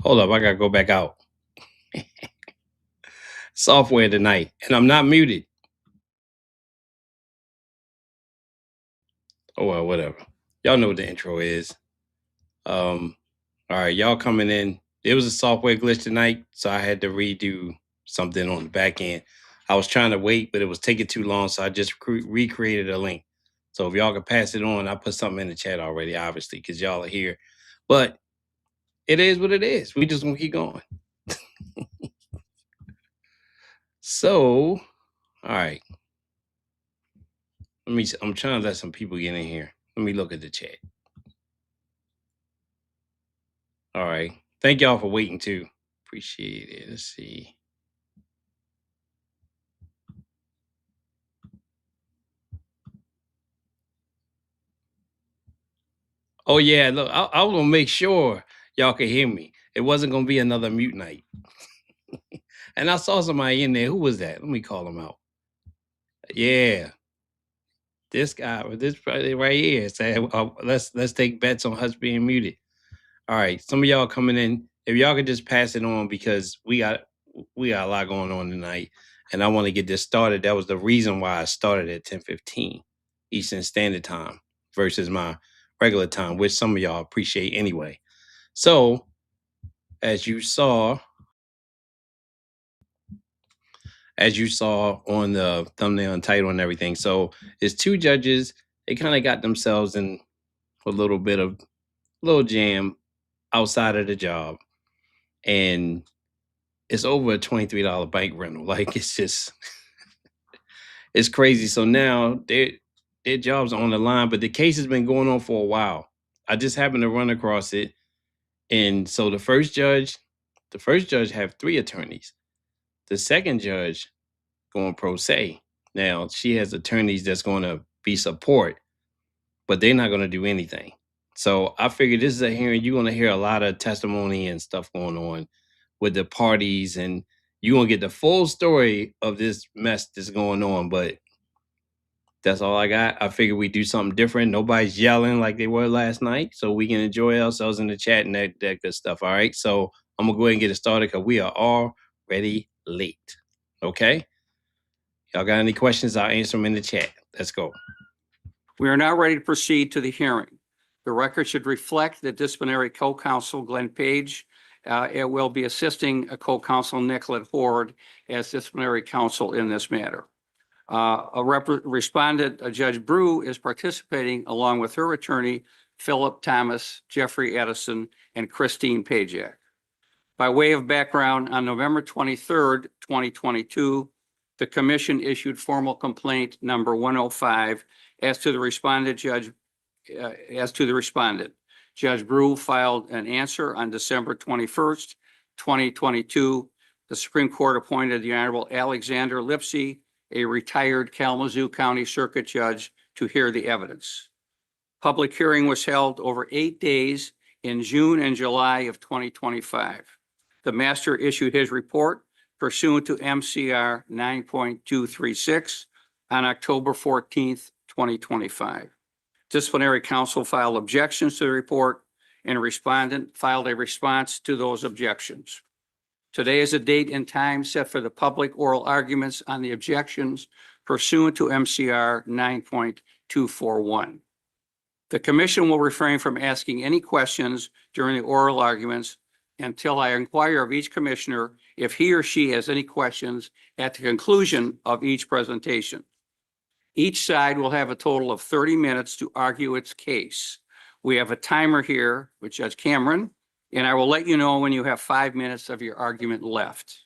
Hold up, I gotta go back out. Software tonight, and I'm not muted. Oh well, whatever. Y'all know what the intro is. All right, y'all coming in. It was a software glitch tonight, so I had to redo something on the back end. I was trying to wait, but it was taking too long, so I just recreated a link. So if y'all can pass it on, I put something in the chat already, obviously, because y'all are here. But it is what it is. We just gonna keep going. So, all right. I'm trying to let some people get in here. Let me look at the chat. All right. Thank y'all for waiting too. Appreciate it. Let's see. Oh yeah, look, I was gonna make sure y'all could hear me. It wasn't gonna be another mute night. And I saw somebody in there. Who was that? Let me call him out. Yeah, this guy, this right here said, let's take bets on Hutch being muted. All right, some of y'all coming in. If y'all could just pass it on because we got a lot going on tonight, and I want to get this started. That was the reason why I started at 10:15 Eastern Standard Time versus my regular time, which some of y'all appreciate anyway. So, as you saw on the thumbnail and title and everything. So it's two judges. They kind of got themselves in a little bit of little jam outside of the job. And it's over a $23 bank rental. Like it's just it's crazy. So now their job's on the line, but the case has been going on for a while. I just happened to run across it. And so the first judge have three attorneys. The second judge going pro se. Now she has attorneys that's going to be support, but they're not going to do anything. So I figured this is a hearing. You're going to hear a lot of testimony and stuff going on with the parties, and you're going to get the full story of this mess that's going on. But that's all I got. I figured we do something different. Nobody's yelling like they were last night, so we can enjoy ourselves in the chat and that good stuff. All right. So I'm gonna go ahead and get it started because we are already late. Okay. Y'all got any questions? I'll answer them in the chat. Let's go. We are now ready to proceed to the hearing. The record should reflect that disciplinary co-counsel Glenn Page it will be assisting a co-counsel Nicolette Horde as disciplinary counsel in this matter. Respondent Judge Brew is participating along with her attorney Philip Thomas, Jeffrey Edison, and Christine Pajak. By way of background, on November 23rd, 2022, the commission issued formal complaint number 105 as to the respondent. Judge Brew filed an answer on December 21st, 2022. The Supreme Court appointed the Honorable Alexander Lipsey, a retired Kalamazoo County Circuit Judge, to hear the evidence. Public hearing was held over 8 days in June and July of 2025. The master issued his report pursuant to MCR 9.236 on October 14th, 2025. Disciplinary counsel filed objections to the report, and a respondent filed a response to those objections. Today is a date and time set for the public oral arguments on the objections pursuant to MCR 9.241. The commission will refrain from asking any questions during the oral arguments until I inquire of each commissioner if he or she has any questions at the conclusion of each presentation. Each side will have a total of 30 minutes to argue its case. We have a timer here with Judge Cameron, and I will let you know when you have 5 minutes of your argument left.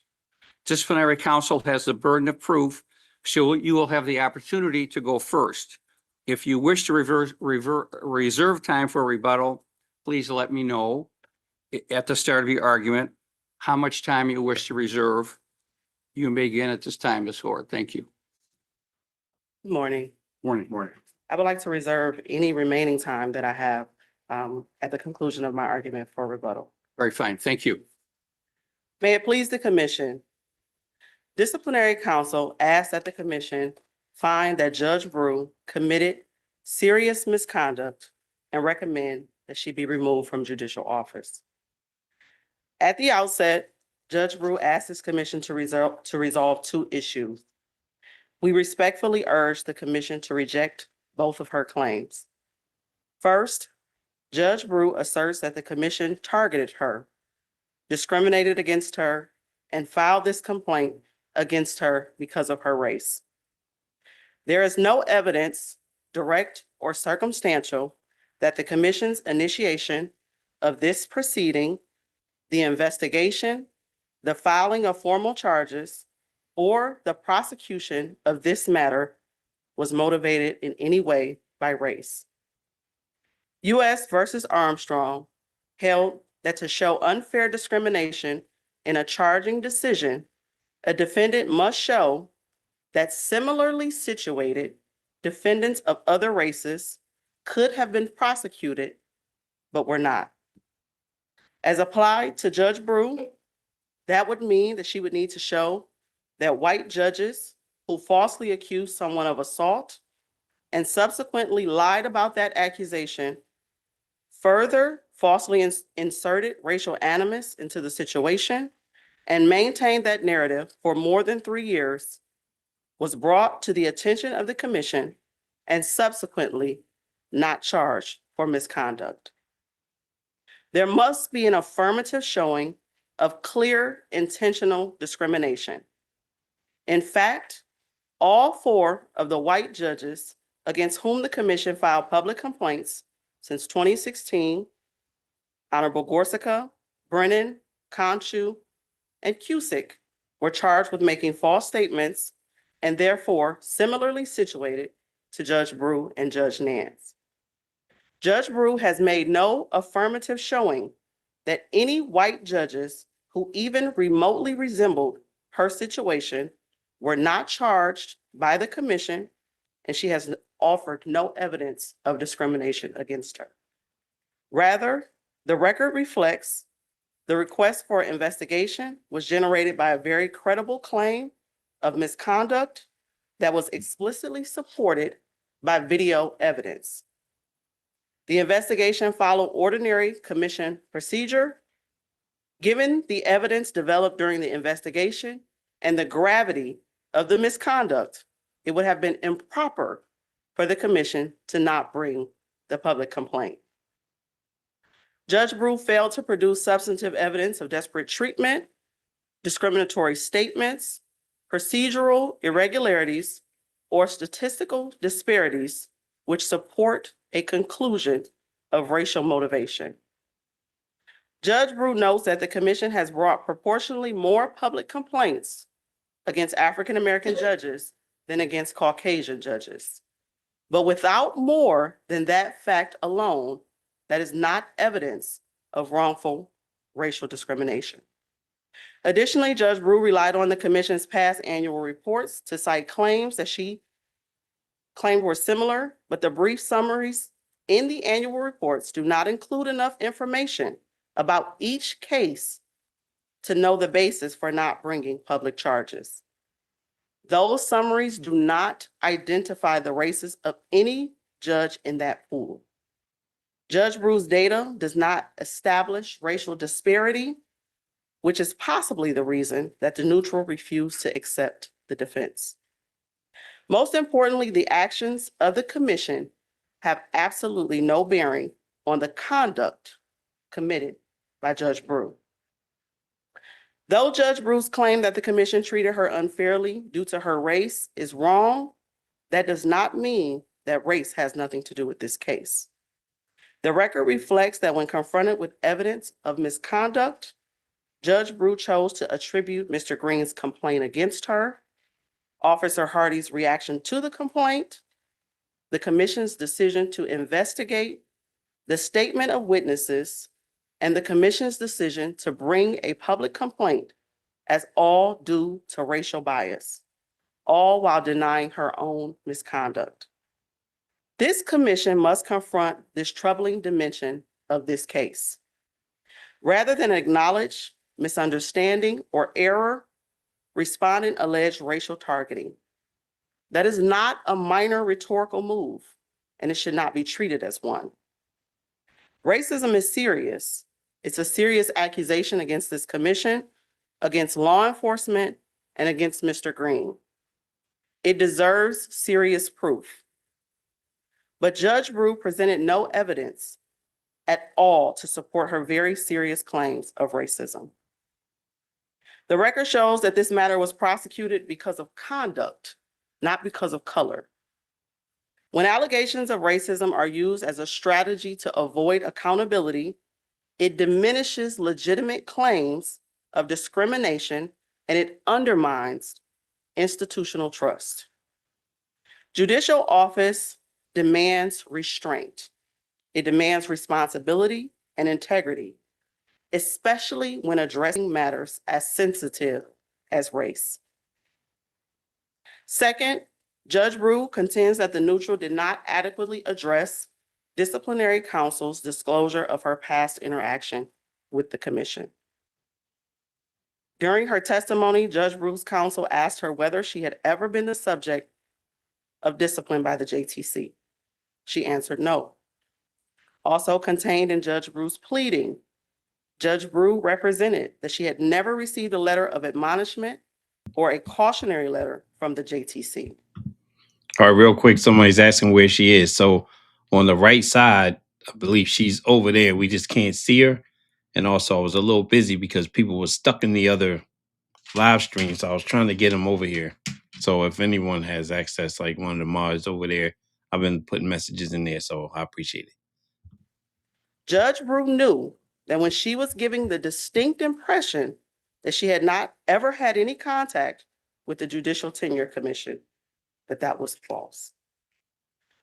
Disciplinary counsel has the burden of proof, so you will have the opportunity to go first. If you wish to reserve time for rebuttal, please let me know at the start of your argument how much time you wish to reserve. You may begin at this time, Ms. Horde. Thank you. Good morning. Morning. I would like to reserve any remaining time that I have at the conclusion of my argument for rebuttal. Very fine. Thank you. May it please the commission. Disciplinary counsel asks that the commission find that Judge Brew committed serious misconduct and recommend that she be removed from judicial office. At the outset, Judge Brew asked this commission to resolve two issues. We respectfully urge the commission to reject both of her claims. First, Judge Brew asserts that the commission targeted her, discriminated against her, and filed this complaint against her because of her race. There is no evidence, direct or circumstantial, that the commission's initiation of this proceeding, the investigation, the filing of formal charges, or the prosecution of this matter was motivated in any way by race. U.S. versus Armstrong held that to show unfair discrimination in a charging decision, a defendant must show that similarly situated defendants of other races could have been prosecuted, but were not. As applied to Judge Brew, that would mean that she would need to show that white judges who falsely accused someone of assault and subsequently lied about that accusation further falsely inserted racial animus into the situation and maintained that narrative for more than 3 years was brought to the attention of the commission and subsequently not charged for misconduct. There must be an affirmative showing of clear intentional discrimination. In fact, all 4 of the white judges against whom the commission filed public complaints since 2016, Honorable Gorsuch, Brennan, Conchu, and Cusick, were charged with making false statements and therefore similarly situated to Judge Brew and Judge Nance. Judge Brew has made no affirmative showing that any white judges who even remotely resembled her situation were not charged by the commission, and she has offered no evidence of discrimination against her. Rather, the record reflects the request for investigation was generated by a very credible claim of misconduct that was explicitly supported by video evidence. The investigation followed ordinary commission procedure. Given the evidence developed during the investigation and the gravity of the misconduct, it would have been improper for the commission to not bring the public complaint. Judge Brew failed to produce substantive evidence of disparate treatment, discriminatory statements, procedural irregularities, or statistical disparities which support a conclusion of racial motivation. Judge Brew notes that the commission has brought proportionally more public complaints against African-American judges than against Caucasian judges. But without more than that fact alone, that is not evidence of wrongful racial discrimination. Additionally, Judge Brew relied on the commission's past annual reports to cite claims that she claimed were similar, but the brief summaries in the annual reports do not include enough information about each case to know the basis for not bringing public charges. Those summaries do not identify the races of any judge in that pool. Judge Brew's data does not establish racial disparity, which is possibly the reason that the neutral refused to accept the defense. Most importantly, the actions of the commission have absolutely no bearing on the conduct committed by Judge Brew. Though Judge Brew's claim that the commission treated her unfairly due to her race is wrong, that does not mean that race has nothing to do with this case. The record reflects that when confronted with evidence of misconduct, Judge Brew chose to attribute Mr. Green's complaint against her, Officer Hardy's reaction to the complaint, the commission's decision to investigate, the statement of witnesses, and the commission's decision to bring a public complaint as all due to racial bias, all while denying her own misconduct. This commission must confront this troubling dimension of this case. Rather than acknowledge misunderstanding or error, respondent alleged racial targeting. That is not a minor rhetorical move, and it should not be treated as one. Racism is serious. It's a serious accusation against this commission, against law enforcement, and against Mr. Green. It deserves serious proof. But Judge Brew presented no evidence at all to support her very serious claims of racism. The record shows that this matter was prosecuted because of conduct, not because of color. When allegations of racism are used as a strategy to avoid accountability, it diminishes legitimate claims of discrimination and it undermines institutional trust. Judicial office demands restraint. It demands responsibility and integrity, especially when addressing matters as sensitive as race. Second, Judge Brew contends that the neutral did not adequately address disciplinary counsel's disclosure of her past interaction with the commission. During her testimony, Judge Brew's counsel asked her whether she had ever been the subject of discipline by the JTC. She answered no. Also contained in Judge Brew's pleading, Judge Brew represented that she had never received a letter of admonishment or a cautionary letter from the JTC. All right, real quick, somebody's asking where she is. So on the right side, I believe she's over there. We just can't see her. And also, I was a little busy because people were stuck in the other live stream, so I was trying to get them over here. So if anyone has access, like one of the mods over there, I've been putting messages in there, so I appreciate it. Judge Brew knew that when she was giving the distinct impression that she had not ever had any contact with the Judicial Tenure Commission, that was false.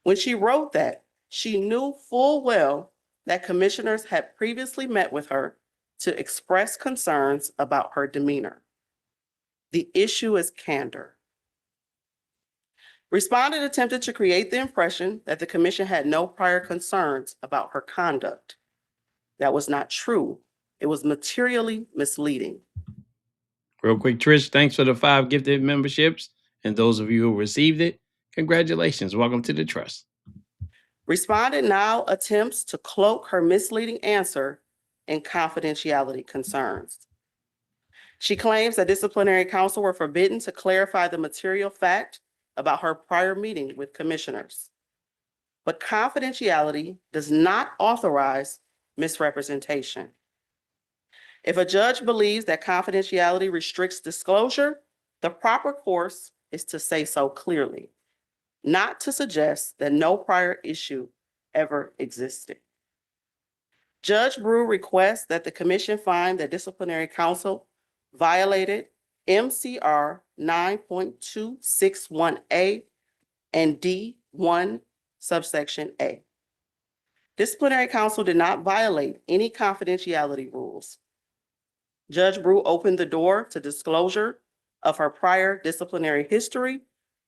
When she wrote that, she knew full well that commissioners had previously met with her to express concerns about her demeanor. The issue is candor. Respondent attempted to create the impression that the commission had no prior concerns about her conduct. That was not true. It was materially misleading. Real quick, Trish, thanks for the 5 gifted memberships. And those of you who received it, congratulations. Welcome to the trust. Respondent now attempts to cloak her misleading answer in confidentiality concerns. She claims that disciplinary counsel were forbidden to clarify the material fact about her prior meeting with commissioners. But confidentiality does not authorize misrepresentation. If a judge believes that confidentiality restricts disclosure, the proper course is to say so clearly, not to suggest that no prior issue ever existed. Judge Brew requests that the commission find that disciplinary counsel violated MCR 9.261A and D1 subsection A. Disciplinary counsel did not violate any confidentiality rules. Judge Brew opened the door to disclosure of her prior disciplinary history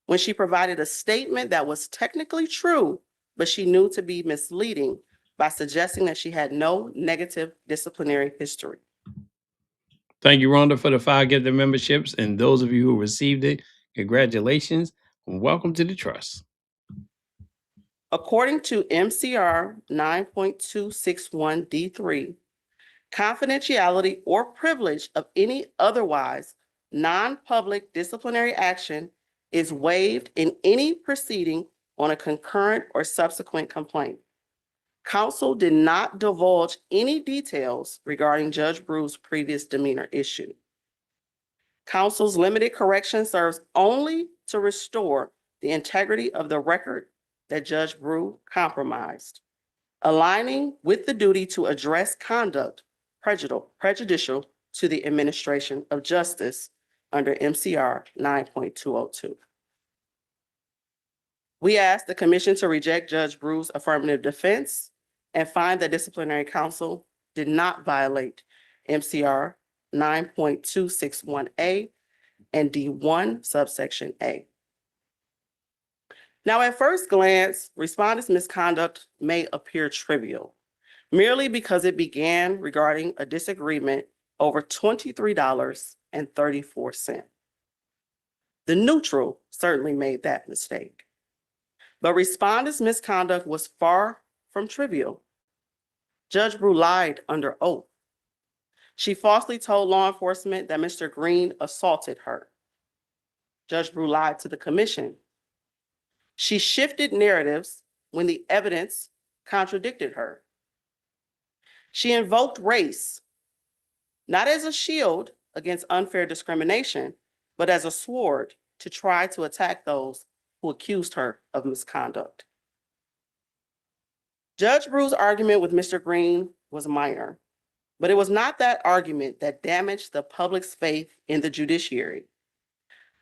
when she provided a statement that was technically true, but she knew to be misleading by suggesting that she had no negative disciplinary history. Thank you, Rhonda, for the 5 gifted memberships. And those of you who received it, congratulations and welcome to the trust. According to MCR 9.261D3, confidentiality or privilege of any otherwise non-public disciplinary action is waived in any proceeding on a concurrent or subsequent complaint. Counsel did not divulge any details regarding Judge Brew's previous demeanor issue. Counsel's limited correction serves only to restore the integrity of the record that Judge Brew compromised, aligning with the duty to address conduct prejudicial to the administration of justice under MCR 9.202. We ask the commission to reject Judge Brew's affirmative defense and find that disciplinary counsel did not violate MCR 9.261A and D1 subsection A. Now, at first glance, respondent's misconduct may appear trivial, merely because it began regarding a disagreement over $23.34. The neutral certainly made that mistake. But respondent's misconduct was far from trivial. Judge Brew lied under oath. She falsely told law enforcement that Mr. Green assaulted her. Judge Brew lied to the commission. She shifted narratives when the evidence contradicted her. She invoked race, not as a shield against unfair discrimination, but as a sword to try to attack those who accused her of misconduct. Judge Brew's argument with Mr. Green was minor, but it was not that argument that damaged the public's faith in the judiciary.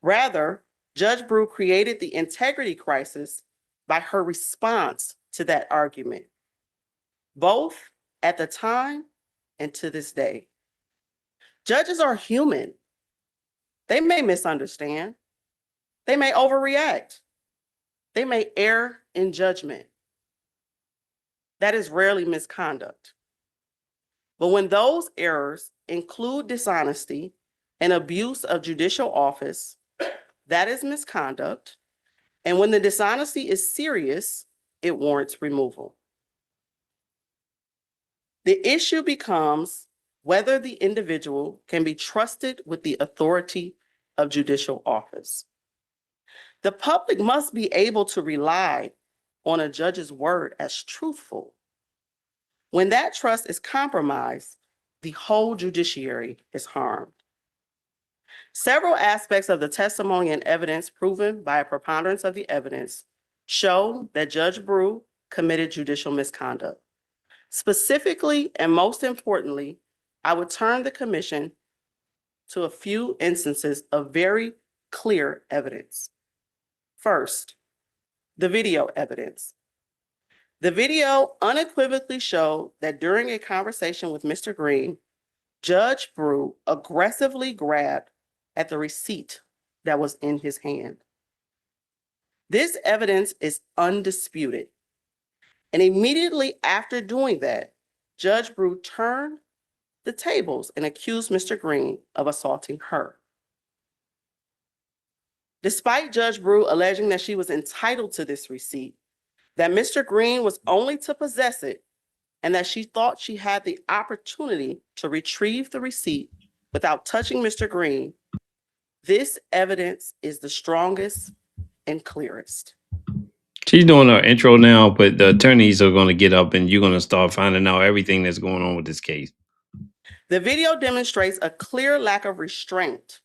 Rather, Judge Brew created the integrity crisis by her response to that argument, both at the time and to this day. Judges are human. They may misunderstand. They may overreact. They may err in judgment. That is rarely misconduct. But when those errors include dishonesty and abuse of judicial office, that is misconduct. And when the dishonesty is serious, it warrants removal. The issue becomes whether the individual can be trusted with the authority of judicial office. The public must be able to rely on a judge's word as truthful. When that trust is compromised, the whole judiciary is harmed. Several aspects of the testimony and evidence proven by a preponderance of the evidence show that Judge Brew committed judicial misconduct. Specifically, and most importantly, I would turn the commission to a few instances of very clear evidence. First, the video evidence. The video unequivocally showed that during a conversation with Mr. Green, Judge Brew aggressively grabbed at the receipt that was in his hand. This evidence is undisputed. And immediately after doing that, Judge Brew turned the tables and accused Mr. Green of assaulting her. Despite Judge Brew alleging that she was entitled to this receipt, that Mr. Green was only to possess it, and that she thought she had the opportunity to retrieve the receipt without touching Mr. Green, this evidence is the strongest and clearest. She's doing her intro now, but the attorneys are going to get up and you're going to start finding out everything that's going on with this case. The video demonstrates a clear lack of restraint.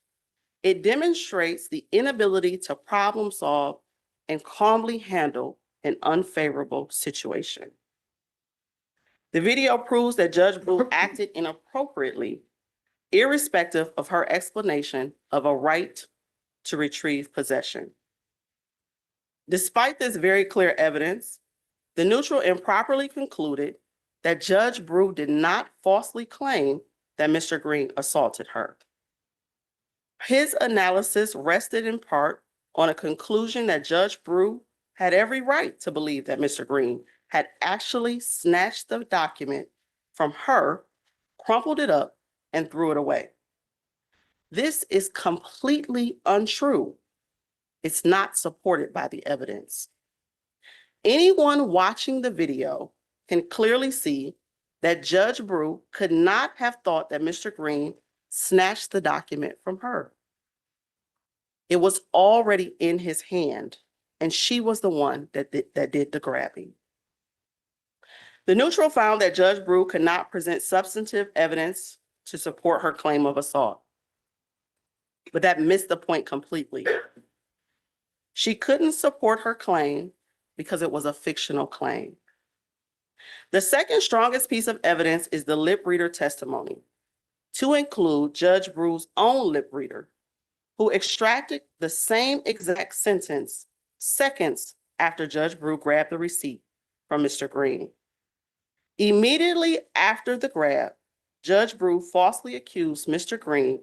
It demonstrates the inability to problem solve and calmly handle an unfavorable situation. The video proves that Judge Brew acted inappropriately, irrespective of her explanation of a right to retrieve possession. Despite this very clear evidence, the neutral improperly concluded that Judge Brew did not falsely claim that Mr. Green assaulted her. His analysis rested in part on a conclusion that Judge Brew had every right to believe that Mr. Green had actually snatched the document from her, crumpled it up, and threw it away. This is completely untrue. It's not supported by the evidence. Anyone watching the video can clearly see that Judge Brew could not have thought that Mr. Green snatched the document from her. It was already in his hand, and she was the one that did the grabbing. The neutral found that Judge Brew could not present substantive evidence to support her claim of assault, but that missed the point completely. She couldn't support her claim because it was a fictional claim. The second strongest piece of evidence is the lip reader testimony, to include Judge Brew's own lip reader, who extracted the same exact sentence seconds after Judge Brew grabbed the receipt from Mr. Green. Immediately after the grab, Judge Brew falsely accused Mr. Green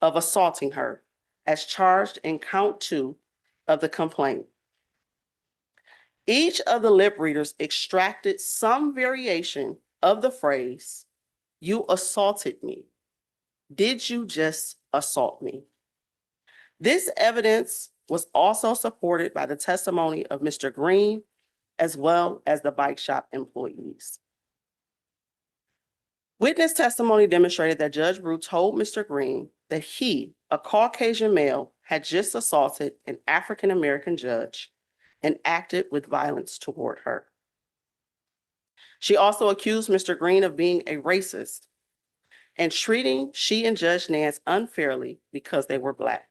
of assaulting her, as charged in count 2 of the complaint. Each of the lip readers extracted some variation of the phrase, "You assaulted me. Did you just assault me?" This evidence was also supported by the testimony of Mr. Green, as well as the bike shop employees. Witness testimony demonstrated that Judge Brew told Mr. Green that he, a Caucasian male, had just assaulted an African-American judge and acted with violence toward her. She also accused Mr. Green of being a racist and treating she and Judge Nance unfairly because they were Black.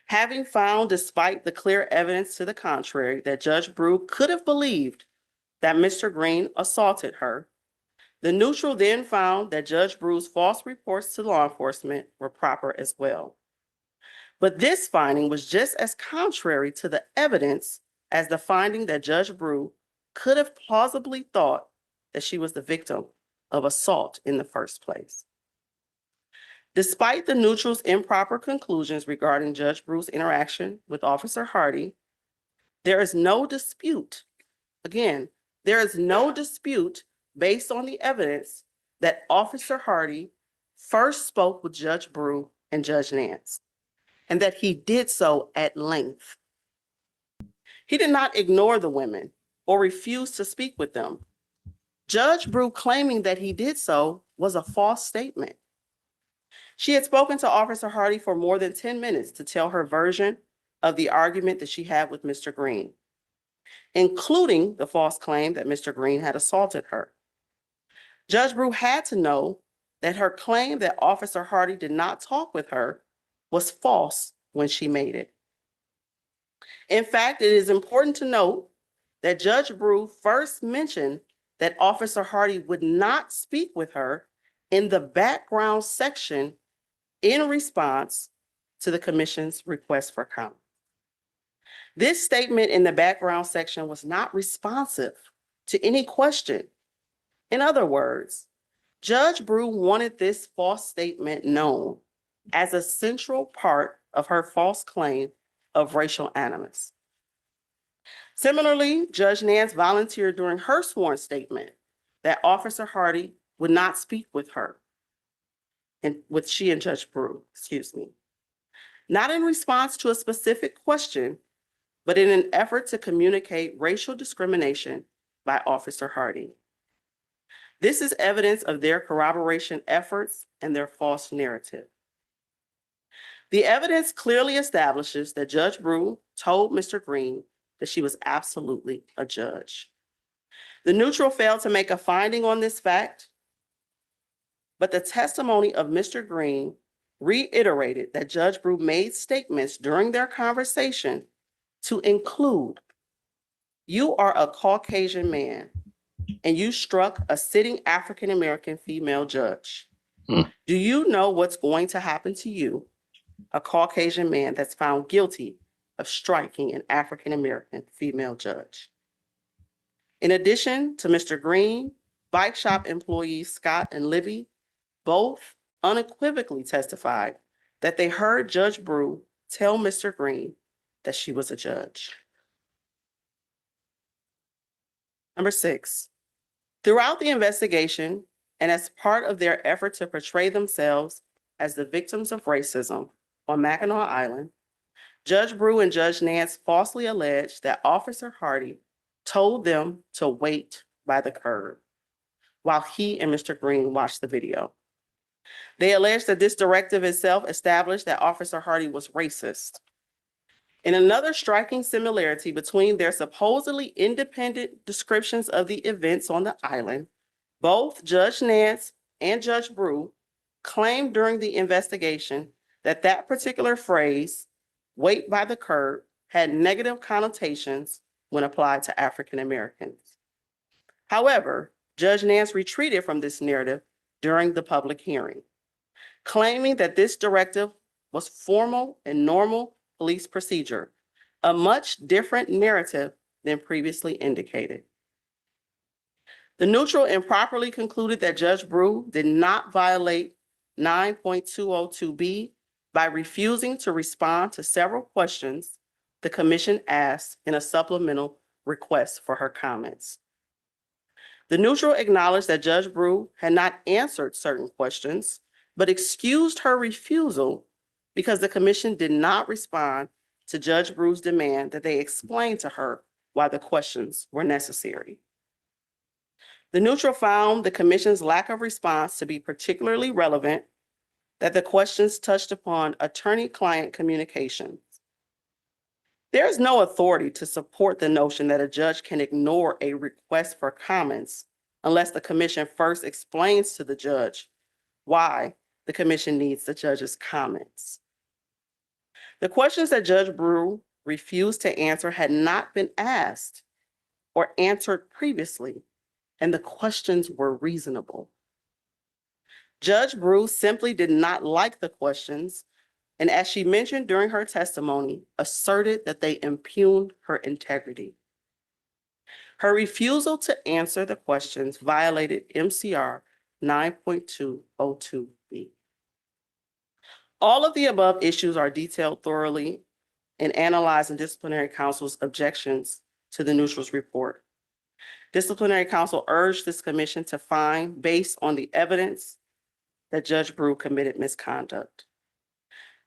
Having found, despite the clear evidence to the contrary, that Judge Brew could have believed that Mr. Green assaulted her, the neutral then found that Judge Brew's false reports to law enforcement were proper as well. But this finding was just as contrary to the evidence as the finding that Judge Brew could have plausibly thought that she was the victim of assault in the first place. Despite the neutral's improper conclusions regarding Judge Brew's interaction with Officer Hardy, there is no dispute, again, there is no dispute based on the evidence that Officer Hardy first spoke with Judge Brew and Judge Nance, and that he did so at length. He did not ignore the women or refuse to speak with them. Judge Brew claiming that he did so was a false statement. She had spoken to Officer Hardy for more than 10 minutes to tell her version of the argument that she had with Mr. Green, including the false claim that Mr. Green had assaulted her. Judge Brew had to know that her claim that Officer Hardy did not talk with her was false when she made it. In fact, it is important to note that Judge Brew first mentioned that Officer Hardy would not speak with her in the background section in response to the commission's request for comment. This statement in the background section was not responsive to any question. In other words, Judge Brew wanted this false statement known as a central part of her false claim of racial animus. Similarly, Judge Nance volunteered during her sworn statement that Officer Hardy would not speak with her, and with she and Judge Brew, not in response to a specific question, but in an effort to communicate racial discrimination by Officer Hardy. This is evidence of their corroboration efforts and their false narrative. The evidence clearly establishes that Judge Brew told Mr. Green that she was absolutely a judge. The neutral failed to make a finding on this fact, but the testimony of Mr. Green reiterated that Judge Brew made statements during their conversation to include, "You are a Caucasian man and you struck a sitting African-American female judge. Do you know what's going to happen to you, a Caucasian man that's found guilty of striking an African-American female judge?" In addition to Mr. Green, bike shop employees Scott and Libby both unequivocally testified that they heard Judge Brew tell Mr. Green that she was a judge. Number 6, throughout the investigation and as part of their effort to portray themselves as the victims of racism on Mackinac Island, Judge Brew and Judge Nance falsely alleged that Officer Hardy told them to wait by the curb while he and Mr. Green watched the video. They alleged that this directive itself established that Officer Hardy was racist. In another striking similarity between their supposedly independent descriptions of the events on the island, both Judge Nance and Judge Brew claimed during the investigation that that particular phrase, "wait by the curb," had negative connotations when applied to African Americans. However, Judge Nance retreated from this narrative during the public hearing, claiming that this directive was formal and normal police procedure, a much different narrative than previously indicated. The neutral improperly concluded that Judge Brew did not violate 9.202B by refusing to respond to several questions the commission asked in a supplemental request for her comments. The neutral acknowledged that Judge Brew had not answered certain questions, but excused her refusal because the commission did not respond to Judge Brew's demand that they explain to her why the questions were necessary. The neutral found the commission's lack of response to be particularly relevant, that the questions touched upon attorney-client communications. There is no authority to support the notion that a judge can ignore a request for comments unless the commission first explains to the judge why the commission needs the judge's comments. The questions that Judge Brew refused to answer had not been asked or answered previously, and the questions were reasonable. Judge Brew simply did not like the questions, and as she mentioned during her testimony, asserted that they impugned her integrity. Her refusal to answer the questions violated MCR 9.202B. All of the above issues are detailed thoroughly and analyzed in disciplinary counsel's objections to the neutral's report. Disciplinary counsel urged this commission to find, based on the evidence, that Judge Brew committed misconduct.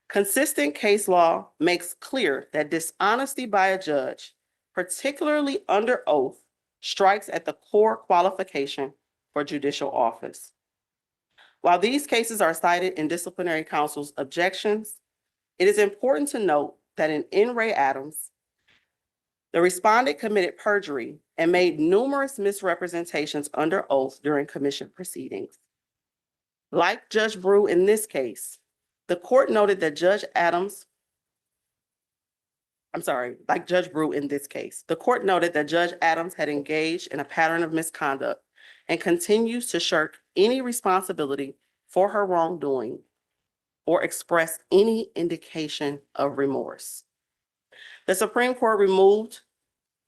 Consistent case law makes clear that dishonesty by a judge, particularly under oath, strikes at the core qualification for judicial office. While these cases are cited in disciplinary counsel's objections, it is important to note that in N. Ray Adams, the respondent committed perjury and made numerous misrepresentations under oath during commission proceedings. Like Judge Brew in this case, the court noted that like Judge Brew in this case, the court noted that Judge Adams had engaged in a pattern of misconduct and continues to shirk any responsibility for her wrongdoing or express any indication of remorse. The Supreme Court removed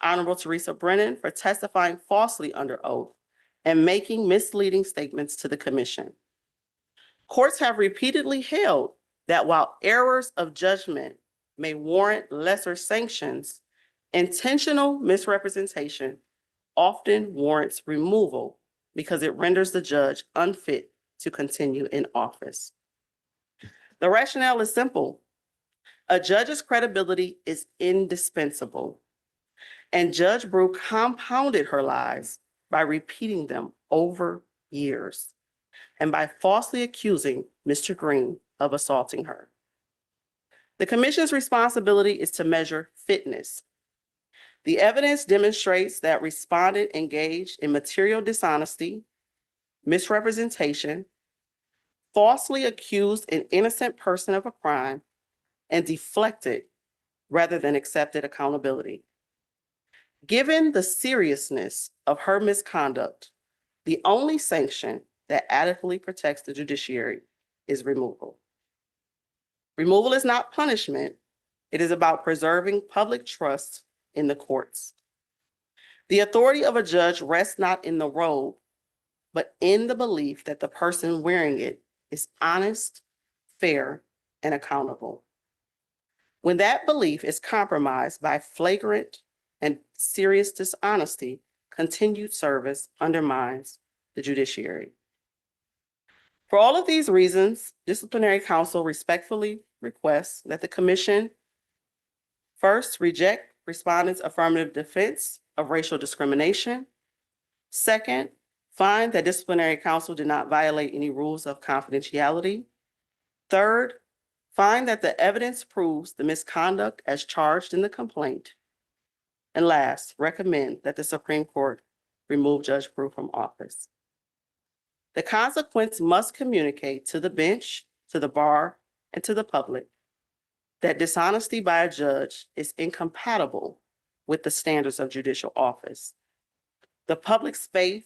Honorable Teresa Brennan for testifying falsely under oath and making misleading statements to the commission. Courts have repeatedly held that while errors of judgment may warrant lesser sanctions, intentional misrepresentation often warrants removal because it renders the judge unfit to continue in office. The rationale is simple. A judge's credibility is indispensable, and Judge Brew compounded her lies by repeating them over years and by falsely accusing Mr. Green of assaulting her. The commission's responsibility is to measure fitness. The evidence demonstrates that respondent engaged in material dishonesty, misrepresentation, falsely accused an innocent person of a crime, and deflected rather than accepted accountability. Given the seriousness of her misconduct, the only sanction that adequately protects the judiciary is removal. Removal is not punishment. It is about preserving public trust in the courts. The authority of a judge rests not in the robe, but in the belief that the person wearing it is honest, fair, and accountable. When that belief is compromised by flagrant and serious dishonesty, continued service undermines the judiciary. For all of these reasons, disciplinary counsel respectfully requests that the commission first reject respondent's affirmative defense of racial discrimination. Second, find that disciplinary counsel did not violate any rules of confidentiality. Third, find that the evidence proves the misconduct as charged in the complaint. And last, recommend that the Supreme Court remove Judge Brew from office. The consequence must communicate to the bench, to the bar, and to the public that dishonesty by a judge is incompatible with the standards of judicial office. The public's faith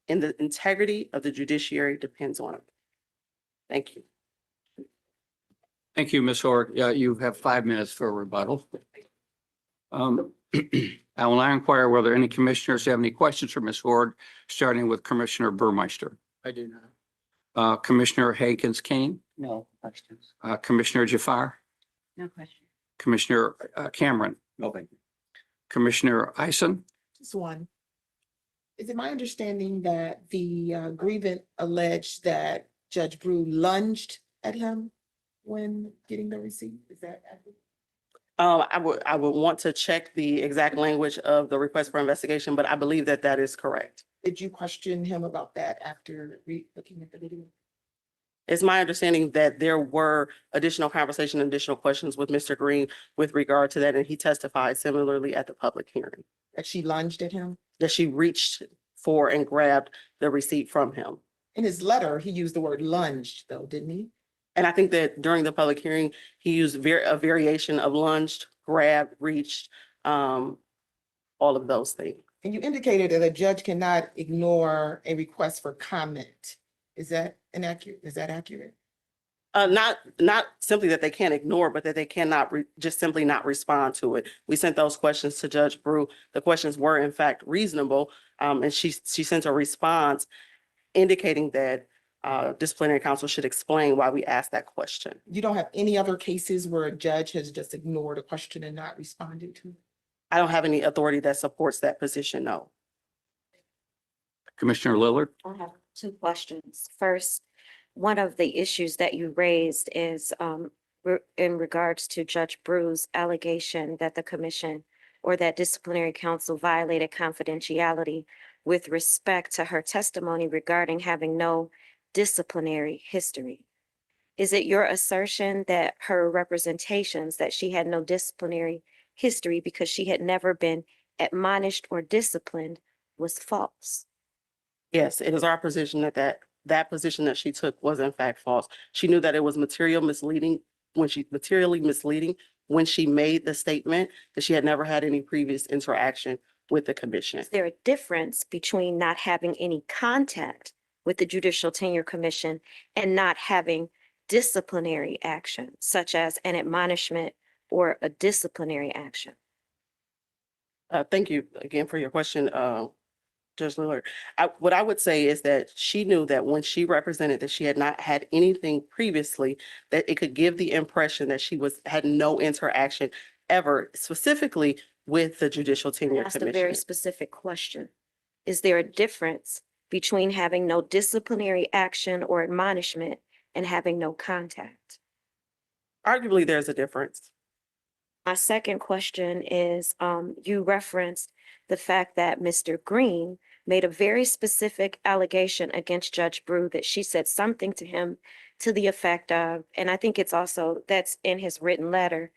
in the integrity of the judiciary depends on it. Thank you. Thank you, Ms. Hort. You have 5 minutes for a rebuttal. I will now inquire whether any commissioners have any questions for Ms. Hort, starting with Commissioner Burmeister. I do not. Commissioner Hakens-Kane, No questions. Commissioner Jafar, No question. Commissioner Cameron, No, thank you. Commissioner Eisen. Just one. Is it my understanding that the grievant alleged that Judge Brew lunged at him when getting the receipt? Is that accurate? I would want to check the exact language of the request for investigation, but I believe that that is correct. Did you question him about that after looking at the video? It's my understanding that there were additional conversation, additional questions with Mr. Green with regard to that, and he testified similarly at the public hearing, That she lunged at him? that she reached for and grabbed the receipt from him. In his letter, he used the word lunged though, didn't he? And I think that during the public hearing, he used a variation of lunged, grabbed, reached, all of those things. And you indicated that a judge cannot ignore a request for comment. Is that inaccurate? Is that accurate? Not simply that they can't ignore, but that they cannot just simply not respond to it. We sent those questions to Judge Brew. The questions were in fact reasonable. And she sent a response indicating that disciplinary counsel should explain why we asked that question. You don't have any other cases where a judge has just ignored a question and not responded to it? I don't have any authority that supports that position, no. Commissioner Lillard? I have two questions. First, one of the issues that you raised is in regards to Judge Brew's allegation that the commission or that disciplinary counsel violated confidentiality with respect to her testimony regarding having no disciplinary history. Is it your assertion that her representations that she had no disciplinary history because she had never been admonished or disciplined was false? Yes, it is our position that position that she took was in fact false. She knew that it was materially misleading when she made the statement that she had never had any previous interaction with the commission. Is there a difference between not having any contact with the Judicial Tenure Commission and not having disciplinary action, such as an admonishment or a disciplinary action? Thank you again for your question, Judge Lillard. What I would say is that she knew that when she represented that she had not had anything previously, that it could give the impression that she had no interaction ever, specifically with the Judicial Tenure Asked a very Commission. specific question. Is there a difference between having no disciplinary action or admonishment and having no contact? Arguably, there's a difference. My second question is, you referenced the fact that Mr. Green made a very specific allegation against Judge Brew that she said something to him to the effect of, and I think it's also, that's in his written letter,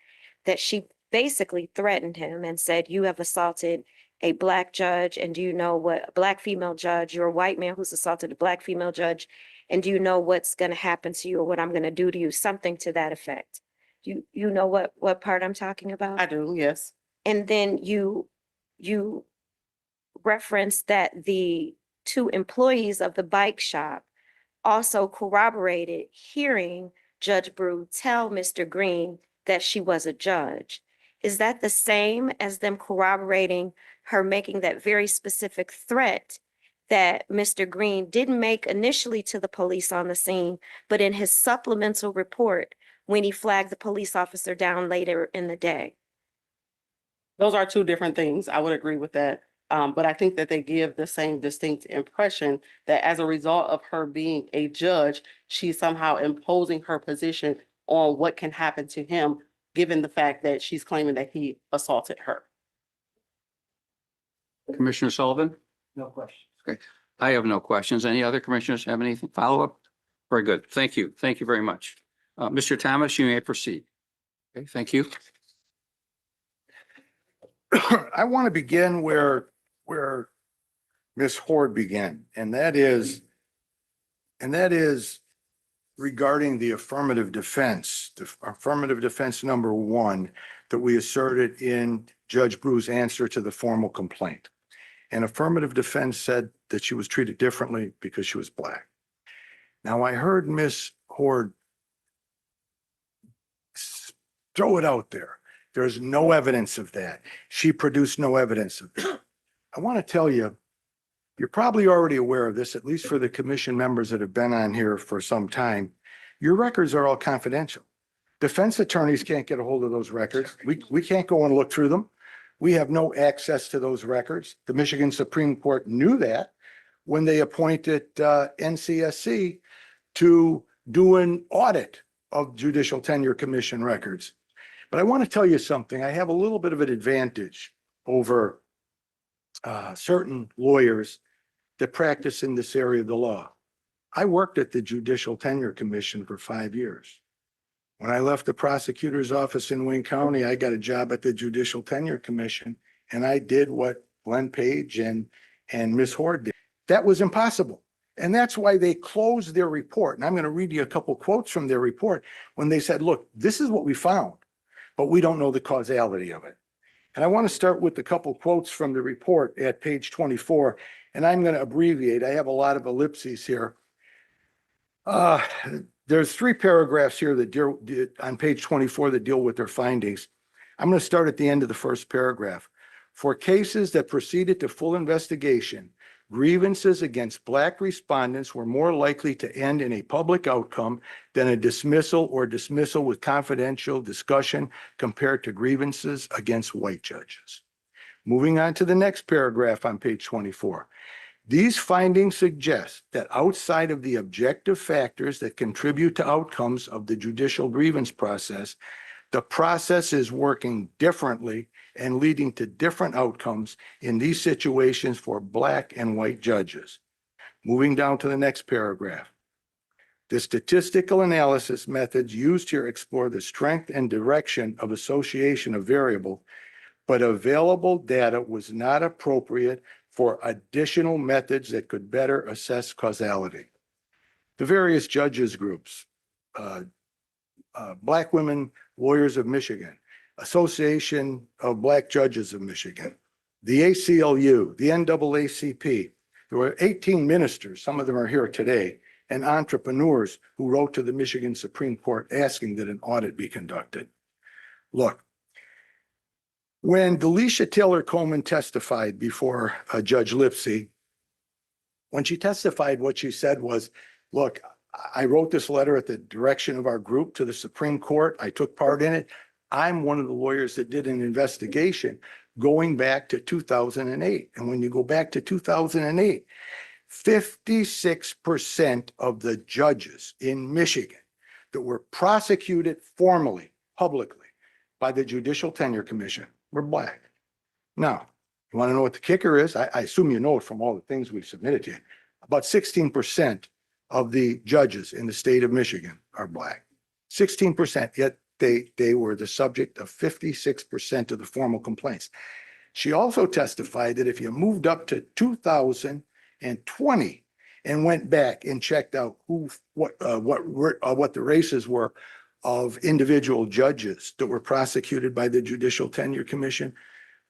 that she basically threatened him and said, you have assaulted a Black judge, and do you know what, a Black female judge, you're a white man who's assaulted a Black female judge, and do you know what's going to happen to you or what I'm going to do to you, something to that effect. You know what part I'm talking about? I do, yes. And then you referenced that the two employees of the bike shop also corroborated hearing Judge Brew tell Mr. Green that she was a judge. Is that the same as them corroborating her making that very specific threat that Mr. Green didn't make initially to the police on the scene, but in his supplemental report when he flagged the police officer down later in the day? Those are two different things. I would agree with that. But I think that they give the same distinct impression that as a result of her being a judge, she's somehow imposing her position on what can happen to him, given the fact that she's claiming that he assaulted her. Commissioner Sullivan? No question. Okay, I have no questions. Any other commissioners have anything follow up? Very good. Thank you. Thank you very much. Mr. Thomas, you may proceed. Okay, thank you. I want to begin where Ms. Horde began, and that is regarding the affirmative defense number one that we asserted in Judge Brew's answer to the formal complaint. And affirmative defense said that she was treated differently because she was Black. Now, I heard Ms. Horde throw it out there. There's no evidence of that. She produced no evidence of that. I want to tell you, you're probably already aware of this, at least for the commission members that have been on here for some time. Your records are all confidential. Defense attorneys can't get a hold of those records. We can't go and look through them. We have no access to those records. The Michigan Supreme Court knew that when they appointed NCSC to do an audit of Judicial Tenure Commission records. But I want to tell you something. I have a little bit of an advantage over certain lawyers that practice in this area of the law. I worked at the Judicial Tenure Commission for 5 years. When I left the prosecutor's office in Wayne County, I got a job at the Judicial Tenure Commission, and I did what Glenn Page and Ms. Horde did. That was impossible. And that's why they closed their report. And I'm going to read you a couple quotes from their report when they said, look, this is what we found, but we don't know the causality of it. And I want to start with a couple quotes from the report at page 24, and I'm going to abbreviate. I have a lot of ellipses here. There's 3 paragraphs here that deal on page 24 that deal with their findings. I'm going to start at the end of the first paragraph. For cases that proceeded to full investigation, grievances against Black respondents were more likely to end in a public outcome than a dismissal or dismissal with confidential discussion compared to grievances against white judges. Moving on to the next paragraph on page 24. These findings suggest that outside of the objective factors that contribute to outcomes of the judicial grievance process, the process is working differently and leading to different outcomes in these situations for Black and white judges. Moving down to the next paragraph. The statistical analysis methods used here explore the strength and direction of association of variable, but available data was not appropriate for additional methods that could better assess causality. The various judges groups, Black Women Lawyers of Michigan, Association of Black Judges of Michigan, the ACLU, the NAACP. There were 18 ministers, some of them are here today, and entrepreneurs who wrote to the Michigan Supreme Court asking that an audit be conducted. Look, when Delisha Taylor Coleman testified before Judge Lipsey, when she testified, what she said was, look, I wrote this letter at the direction of our group to the Supreme Court. I took part in it. I'm one of the lawyers that did an investigation going back to 2008. And when you go back to 2008, 56% of the judges in Michigan that were prosecuted formally, publicly, by the Judicial Tenure Commission were Black. Now, you want to know what the kicker is? I assume you know it from all the things we've submitted to you. About 16% of the judges in the state of Michigan are Black. 16%, yet they were the subject of 56% of the formal complaints. She also testified that if you moved up to 2020 and went back and checked out what the races were of individual judges that were prosecuted by the Judicial Tenure Commission,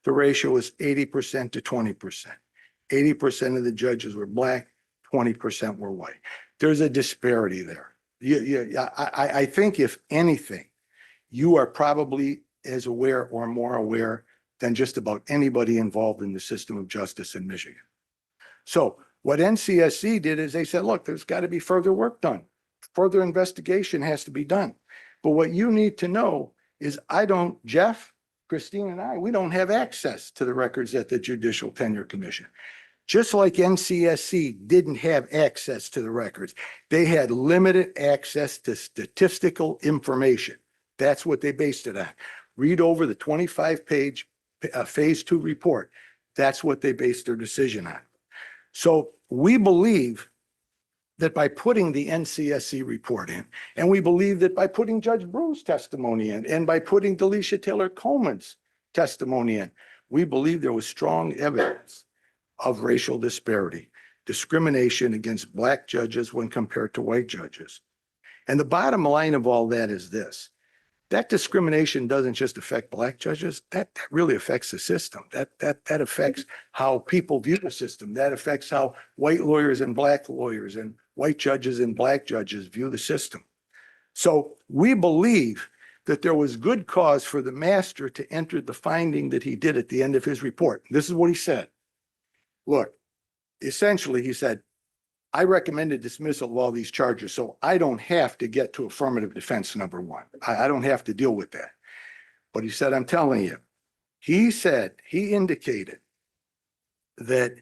the ratio was 80% to 20%. 80% of the judges were Black, 20% were white. There's a disparity there. I think if anything, you are probably as aware or more aware than just about anybody involved in the system of justice in Michigan. So what NCSC did is they said, look, there's got to be further work done. Further investigation has to be done. But what you need to know is Jeff, Christine, and we don't have access to the records at the Judicial Tenure Commission. Just like NCSC didn't have access to the records, they had limited access to statistical information. That's what they based it on. Read over the 25-page phase 2 report. That's what they based their decision on. So we believe that by putting the NCSC report in, and we believe that by putting Judge Brew's testimony in, and by putting Delisha Taylor Coleman's testimony in, we believe there was strong evidence of racial disparity, discrimination against Black judges when compared to white judges. And the bottom line of all that is this: that discrimination doesn't just affect Black judges, that really affects the system. That affects how people view the system. That affects how white lawyers and Black lawyers and white judges and Black judges view the system. So we believe that there was good cause for the master to enter the finding that he did at the end of his report. This is what he said. Look, essentially he said, I recommended dismissal of all these charges, so I don't have to get to affirmative defense number 1. I don't have to deal with that. But he said, I'm telling you, he indicated that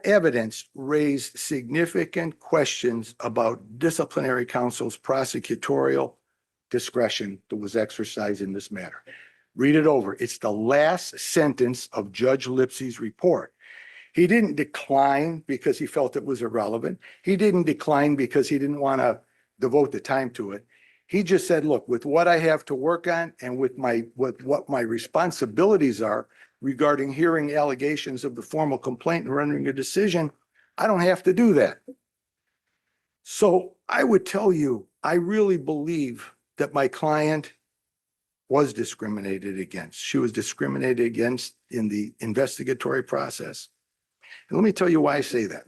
evidence raised significant questions about disciplinary counsel's prosecutorial discretion that was exercised in this matter. Read it over. It's the last sentence of Judge Lipsey's report. He didn't decline because he felt it was irrelevant. He didn't decline because he didn't want to devote the time to it. He just said, look, with what I have to work on and with what my responsibilities are regarding hearing allegations of the formal complaint and rendering a decision, I don't have to do that. So I would tell you, I really believe that my client was discriminated against. She was discriminated against in the investigatory process. And let me tell you why I say that.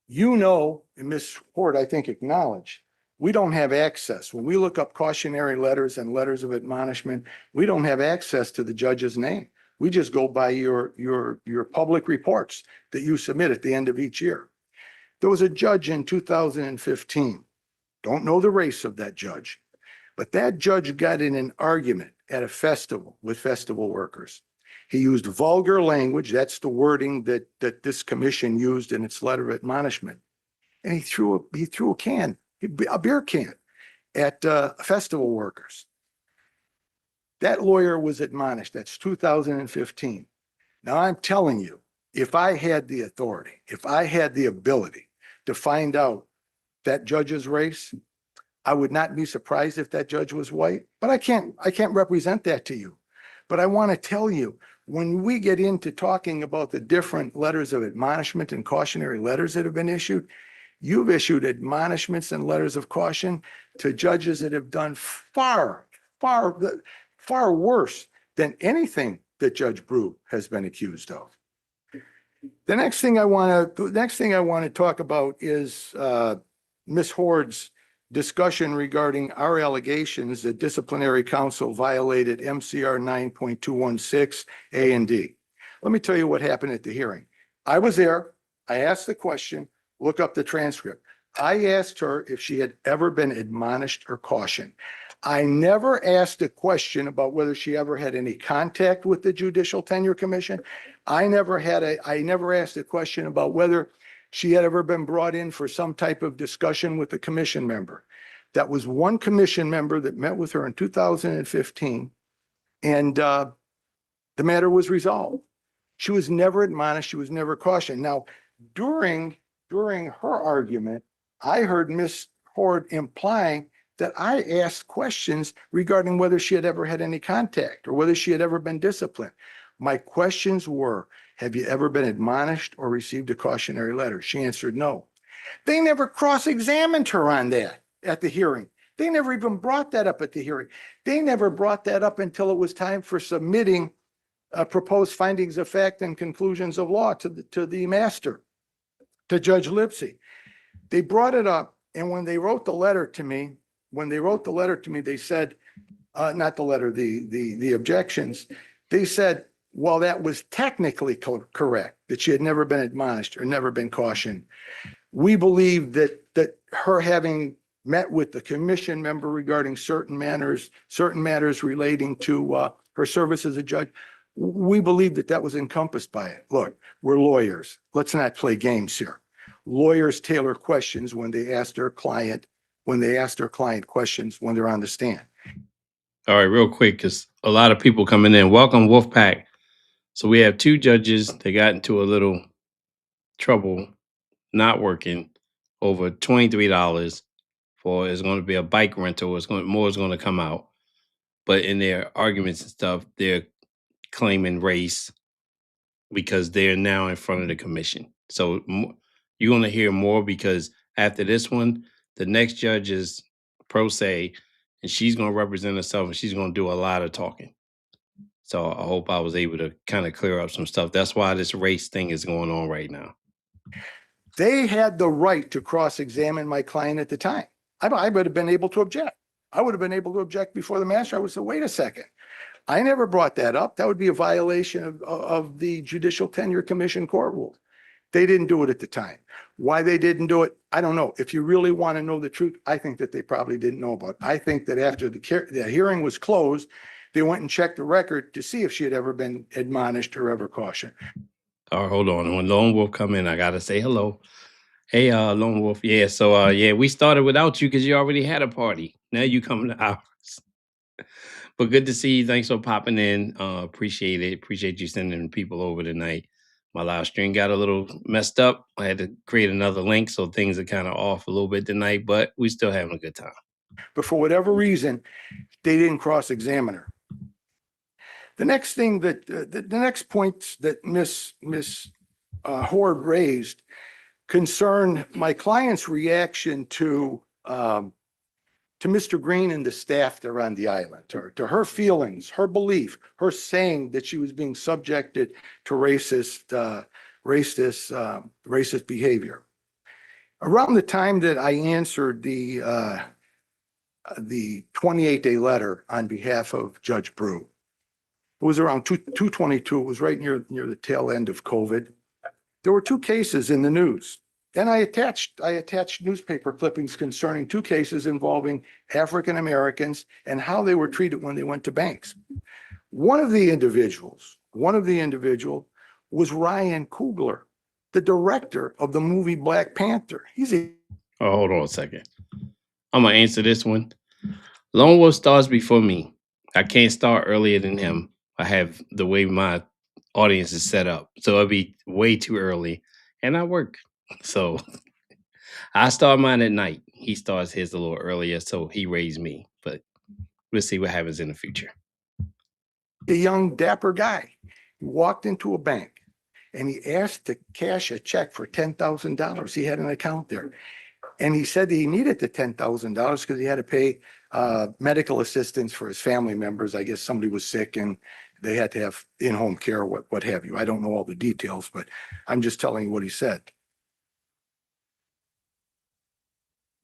You know, and Ms. Hort, I think, acknowledged, we don't have access. When we look up cautionary letters and letters of admonishment, we don't have access to the judge's name. We just go by your public reports that you submit at the end of each year. There was a judge in 2015. Don't know the race of that judge, but that judge got in an argument at a festival with festival workers. He used vulgar language. That's the wording that this commission used in its letter of admonishment. And he threw a can, a beer can, at festival workers. That lawyer was admonished. That's 2015. Now I'm telling you, if I had the authority, if I had the ability to find out that judge's race, I would not be surprised if that judge was white, but I can't represent that to you. But I want to tell you, when we get into talking about the different letters of admonishment and cautionary letters that have been issued, you've issued admonishments and letters of caution to judges that have done far worse than anything that Judge Brew has been accused of. The next thing I want to talk about is Ms. Hord's discussion regarding our allegations that disciplinary counsel violated MCR 9.216 A and D. Let me tell you what happened at the hearing. I was there. I asked the question, look up the transcript. I asked her if she had ever been admonished or cautioned. I never asked a question about whether she ever had any contact with the Judicial Tenure Commission. I never asked a question about whether she had ever been brought in for some type of discussion with the commission member. That was one commission member that met with her in 2015, and the matter was resolved. She was never admonished. She was never cautioned. Now, during her argument, I heard Ms. Hord implying that I asked questions regarding whether she had ever had any contact or whether she had ever been disciplined. My questions were, have you ever been admonished or received a cautionary letter? She answered no. They never cross-examined her on that at the hearing. They never even brought that up at the hearing. They never brought that up until it was time for submitting proposed findings of fact and conclusions of law to the master, to Judge Lipsey. They brought it up, and when they wrote the letter to me, they said, not the letter, the objections, they said, well, that was technically correct, that she had never been admonished or never been cautioned. We believe that her having met with the commission member regarding certain matters relating to her service as a judge, we believe that was encompassed by it. Look, we're lawyers. Let's not play games here. Lawyers tailor questions when they ask their client questions when they're on the stand. All right, real quick, because a lot of people coming in. Welcome, Wolfpack. So we have two judges that got into a little trouble not working over $23 for it's going to be a bike rental. More is going to come out. But in their arguments and stuff, they're claiming race because they're now in front of the commission. So you're going to hear more because after this one, the next judge is pro se, and she's going to represent herself and she's going to do a lot of talking. So I hope I was able to kind of clear up some stuff. That's why this race thing is going on right now. They had the right to cross-examine my client at the time. I would have been able to object. I would have been able to object before the master. I would say, wait a second. I never brought that up. That would be a violation of the Judicial Tenure Commission court rules. They didn't do it at the time. Why they didn't do it, I don't know. If you really want to know the truth, I think that they probably didn't know about it. I think that after the hearing was closed, they went and checked the record to see if she had ever been admonished or ever cautioned. All right, hold on. When Lone Wolf come in, I got to say hello. Hey, Lone Wolf. Yeah, so we started without you because you already had a party. Now you come to ours. But good to see you. Thanks for popping in. Appreciate it. Appreciate you sending people over tonight. My live stream got a little messed up. I had to create another link, so things are kind of off a little bit tonight, but we still having a good time. But for whatever reason, they didn't cross-examine her. The next thing that, the next point that Miss Horde raised concerned my client's reaction to Mr. Green and the staff there on the island, or to her feelings, her belief, her saying that she was being subjected to racist behavior. Around the time that I answered the 28-day letter on behalf of Judge Brew, it was around 2/22. It was right near the tail end of COVID. There were two cases in the news. And I attached newspaper clippings concerning two cases involving African Americans and how they were treated when they went to banks. One of the individuals was Ryan Coogler, the director of the movie Black Panther. Oh, hold on a second. I'm gonna answer this one. Lone Wolf starts before me. I can't start earlier than him. I have the way my audience is set up, so it'll be way too early, and I work. So I start mine at night. He starts his a little earlier, so he raised me. But we'll see what happens in the future. A young dapper guy. He walked into a bank and he asked to cash a check for $10,000. He had an account there. And he said he needed the $10,000 because he had to pay medical assistance for his family members. I guess somebody was sick and they had to have in-home care, what have you. I don't know all the details, but I'm just telling you what he said.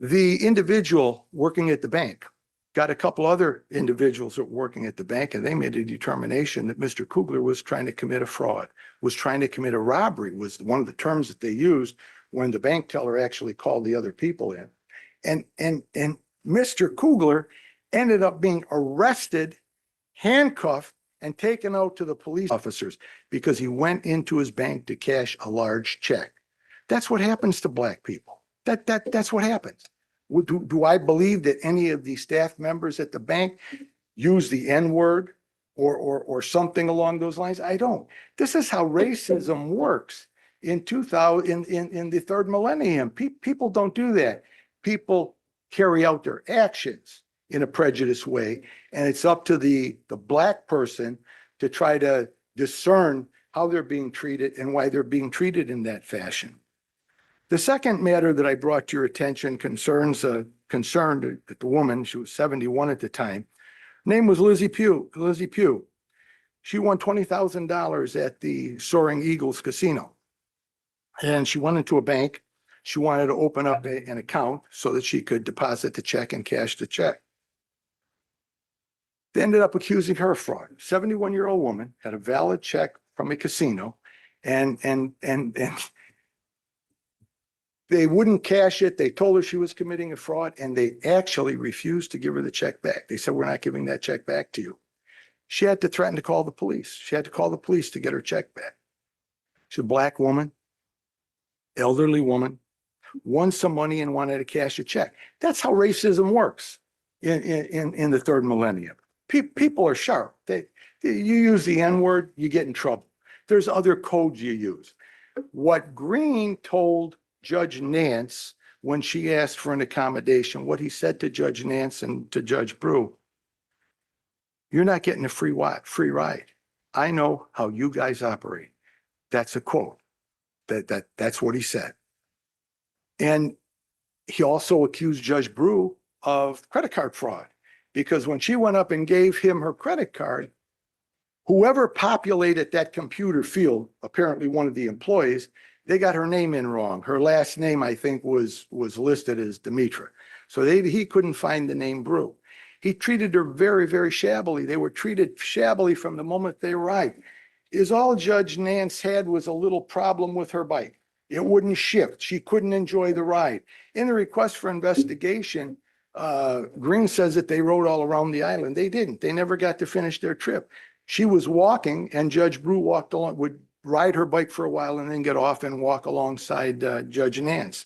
The individual working at the bank got a couple other individuals that were working at the bank, and they made a determination that Mr. Coogler was trying to commit a fraud, was trying to commit a robbery, was one of the terms that they used when the bank teller actually called the other people in. And Mr. Coogler ended up being arrested, handcuffed, and taken out to the police officers because he went into his bank to cash a large check. That's what happens to Black people. That's what happens. Do I believe that any of the staff members at the bank use the N-word or something along those lines? I don't. This is how racism works in the third millennium. People don't do that. People carry out their actions in a prejudiced way, and it's up to the Black person to try to discern how they're being treated and why they're being treated in that fashion. The second matter that I brought to your attention concerned that the woman, she was 71 at the time, name was Lizzie Pugh. She won $20,000 at the Soaring Eagles Casino. And she went into a bank. She wanted to open up an account so that she could deposit the check and cash the check. They ended up accusing her of fraud. 71-year-old woman had a valid check from a casino and they wouldn't cash it. They told her she was committing a fraud, and they actually refused to give her the check back. They said, "We're not giving that check back to you." She had to threaten to call the police. She had to call the police to get her check back. She's a Black woman, elderly woman, won some money and wanted to cash a check. That's how racism works in the third millennium. People are sharp. You use the N-word, you get in trouble. There's other codes you use. What Green told Judge Nance when she asked for an accommodation, what he said to Judge Nance and to Judge Brew: "You're not getting a free ride. I know how you guys operate." That's a quote. That's what he said. And he also accused Judge Brew of credit card fraud, because when she went up and gave him her credit card, whoever populated that computer field, apparently one of the employees, they got her name in wrong. Her last name, I think, was listed as Demetra. So he couldn't find the name Brew. He treated her very, very shabbily. They were treated shabbily from the moment they arrived. All Judge Nance had was a little problem with her bike. It wouldn't shift. She couldn't enjoy the ride. In the request for investigation, Green says that they rode all around the island. They didn't. They never got to finish their trip. She was walking, and Judge Brew walked along, would ride her bike for a while and then get off and walk alongside Judge Nance.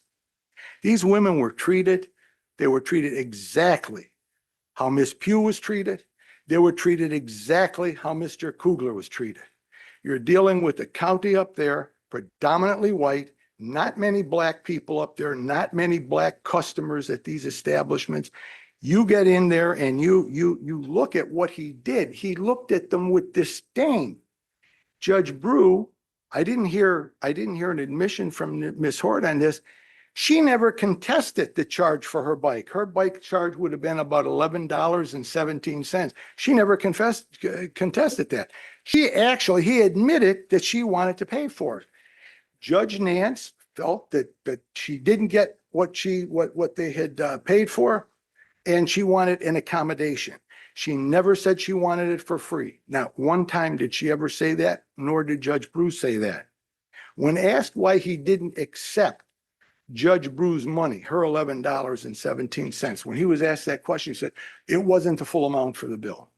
These women were treated. They were treated exactly how Miss Pugh was treated. They were treated exactly how Mr. Coogler was treated. You're dealing with the county up there, predominantly white, not many black people up there, not many black customers at these establishments. You get in there and you look at what he did. He looked at them with disdain. Judge Brew, I didn't hear an admission from Ms. Hort on this. She never contested the charge for her bike. Her bike charge would have been about $11.17. She never contested that. He admitted that she wanted to pay for it. Judge Nance felt that she didn't get what they had paid for, and she wanted an accommodation. She never said she wanted it for free. Not one time did she ever say that, nor did Judge Bruce say that. When asked why he didn't accept Judge Brew's money, her $11.17, when he was asked that question, he said, it wasn't the full amount for the bill.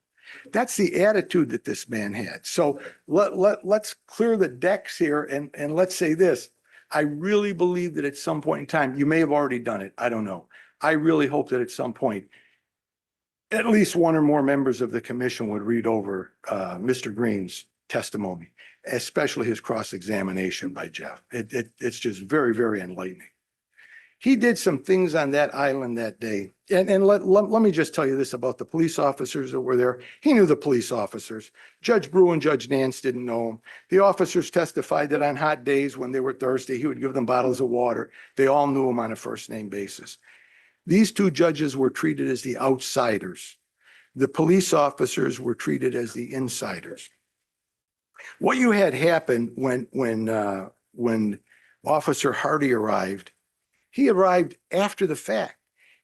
That's the attitude that this man had. So let's clear the decks here and let's say this. I really believe that at some point in time, you may have already done it. I don't know. I really hope that at some point, at least one or more members of the commission would read over Mr. Green's testimony, especially his cross-examination by Jeff. It's just very, very enlightening. He did some things on that island that day. And let me just tell you this about the police officers that were there. He knew the police officers. Judge Brew and Judge Nance didn't know him. The officers testified that on hot days when they were thirsty, he would give them bottles of water. They all knew him on a first name basis. These two judges were treated as the outsiders. The police officers were treated as the insiders. What you had happen when Officer Hardy arrived, he arrived after the fact.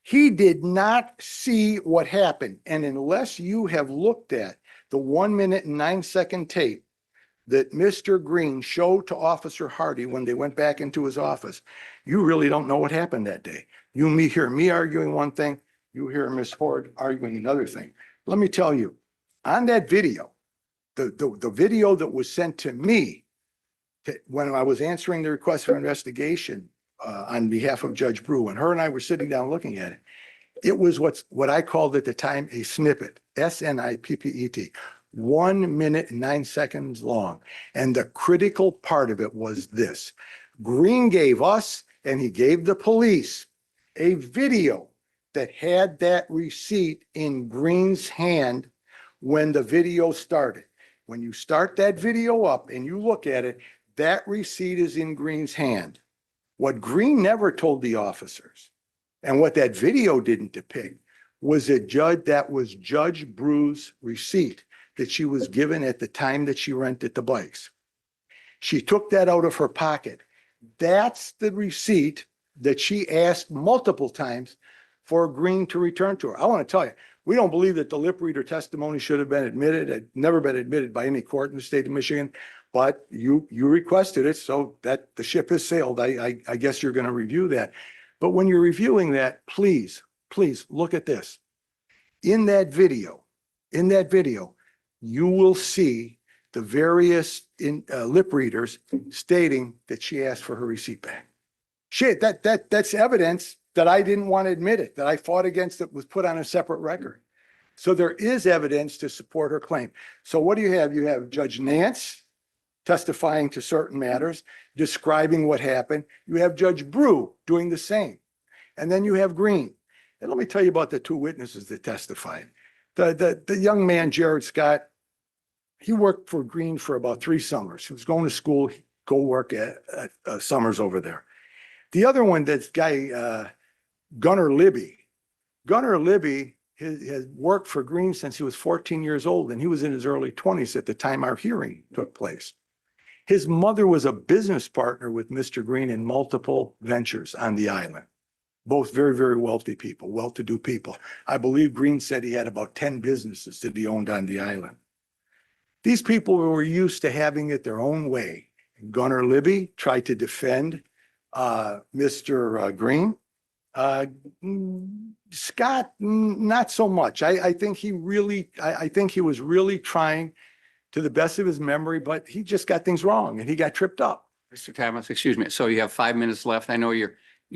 He did not see what happened. And unless you have looked at the 1 minute and 9 second tape that Mr. Green showed to Officer Hardy when they went back into his office, you really don't know what happened that day. You hear me arguing one thing, you hear Ms. Ford arguing another thing. Let me tell you, on that video, the video that was sent to me when I was answering the request for investigation on behalf of Judge Brew, and her and I were sitting down looking at it, it was what I called at the time a snippet, SNIPPET, 1 minute and 9 seconds long. And the critical part of it was this: Green gave us and he gave the police a video that had that receipt in Green's hand when the video started. When you start that video up and you look at it, that receipt is in Green's hand. What Green never told the officers, and what that video didn't depict, was that was Judge Brew's receipt that she was given at the time that she rented the bikes. She took that out of her pocket. That's the receipt that she asked multiple times for Green to return to her. I want to tell you, we don't believe that the lip reader testimony should have been admitted. It never been admitted by any court in the state of Michigan, but you requested it, so that the ship has sailed. I guess you're going to review that. But when you're reviewing that, please look at this. In that video, you will see the various lip readers stating that she asked for her receipt back. That's evidence that I didn't want to admit it, that I fought against it, was put on a separate record. So there is evidence to support her claim. So what do you have? You have Judge Nance testifying to certain matters, describing what happened. You have Judge Brew doing the same. And then you have Green. And let me tell you about the two witnesses that testified. The young man, Jared Scott, he worked for Green for about 3 summers. He was going to school, go work at summers over there. The other one, this guy, Gunnar Libby. Gunnar Libby has worked for Green since he was 14 years old, and he was in his early 20s at the time our hearing took place. His mother was a business partner with Mr. Green in multiple ventures on the island. Both very, very wealthy people, well-to-do people. I believe Green said he had about 10 businesses that he owned on the island. These people were used to having it their own way. Gunnar Libby tried to defend Mr. Green. Scott, not so much. I think he was really trying to the best of his memory, but he just got things wrong and he got tripped up. Mr. Thomas, excuse me. So you have 5 minutes left. I know you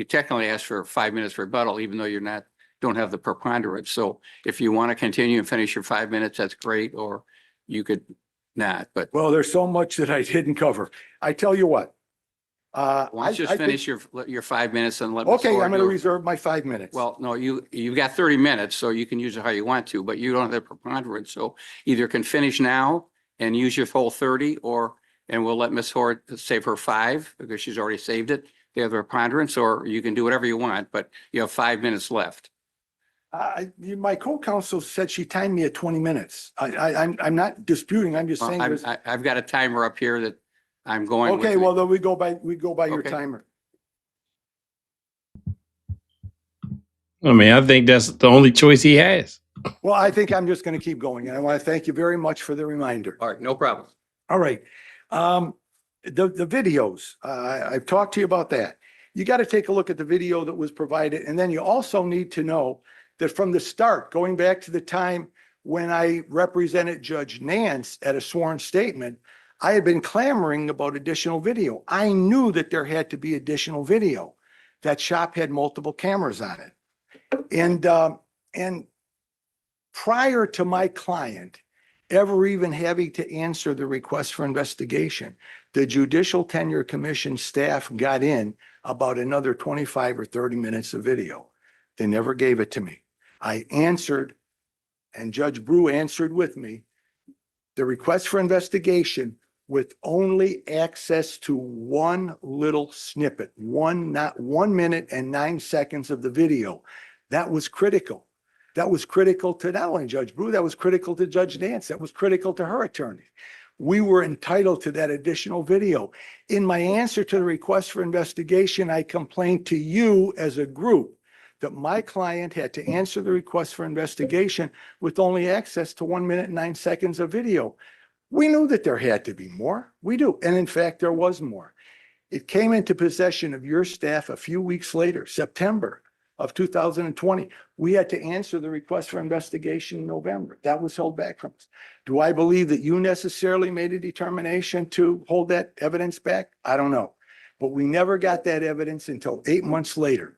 technically asked for 5 minutes rebuttal, even though don't have the preponderance. So if you want to continue and finish your 5 minutes, that's great. Or you could not, but Well, there's so much that I didn't cover. I tell you what. why don't you just I think- finish your 5 minutes and let Ms. Okay, I'm Horde going to do- reserve my 5 minutes. Well, no, you've got 30 minutes, so you can use it how you want to, but you don't have the preponderance. So either can finish now and use your full 30, and we'll let Ms. Horde save her 5 because she's already saved it. They have the preponderance, or you can do whatever you want, but you have 5 minutes left. My co-counsel said she timed me at 20 minutes. I'm not disputing. I'm just saying. I've got a timer up here that I'm going with. Okay, well, then we go by your Okay. timer. I mean, I think that's the only choice he has. Well, I think I'm just going to keep going, and I want to thank you very much for the reminder. All right, no problem. All right. The videos, I've talked to you about that. You got to take a look at the video that was provided. And then you also need to know that from the start, going back to the time when I represented Judge Nance at a sworn statement, I had been clamoring about additional video. I knew that there had to be additional video. That shop had multiple cameras on it. And prior to my client ever even having to answer the request for investigation, the Judicial Tenure Commission staff got in about another 25 or 30 minutes of video. They never gave it to me. I answered, and Judge Brew answered with me, the request for investigation with only access to one little snippet, not 1 minute and 9 seconds of the video. That was critical. That was critical to not only Judge Brew, that was critical to Judge Nance, that was critical to her attorney. We were entitled to that additional video. In my answer to the request for investigation, I complained to you as a group that my client had to answer the request for investigation with only access to 1 minute and 9 seconds of video. We knew that there had to be more. We do. And in fact, there was more. It came into possession of your staff a few weeks later, September of 2020. We had to answer the request for investigation in November. That was held back from us. Do I believe that you necessarily made a determination to hold that evidence back? I don't know. But we never got that evidence until 8 months later,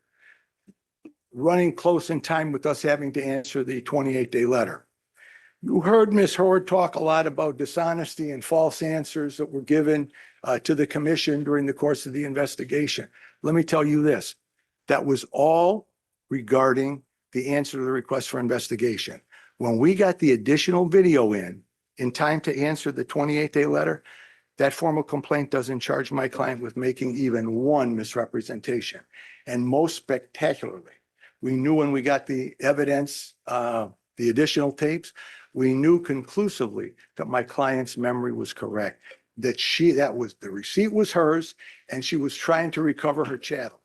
running close in time with us having to answer the 28-day letter. You heard Ms. Horde talk a lot about dishonesty and false answers that were given to the commission during the course of the investigation. Let me tell you this. That was all regarding the answer to the request for investigation. When we got the additional video in time to answer the 28-day letter, that formal complaint doesn't charge my client with making even one misrepresentation. And most spectacularly, we knew when we got the evidence, the additional tapes, we knew conclusively that my client's memory was correct, that the receipt was hers, and she was trying to recover her chattel.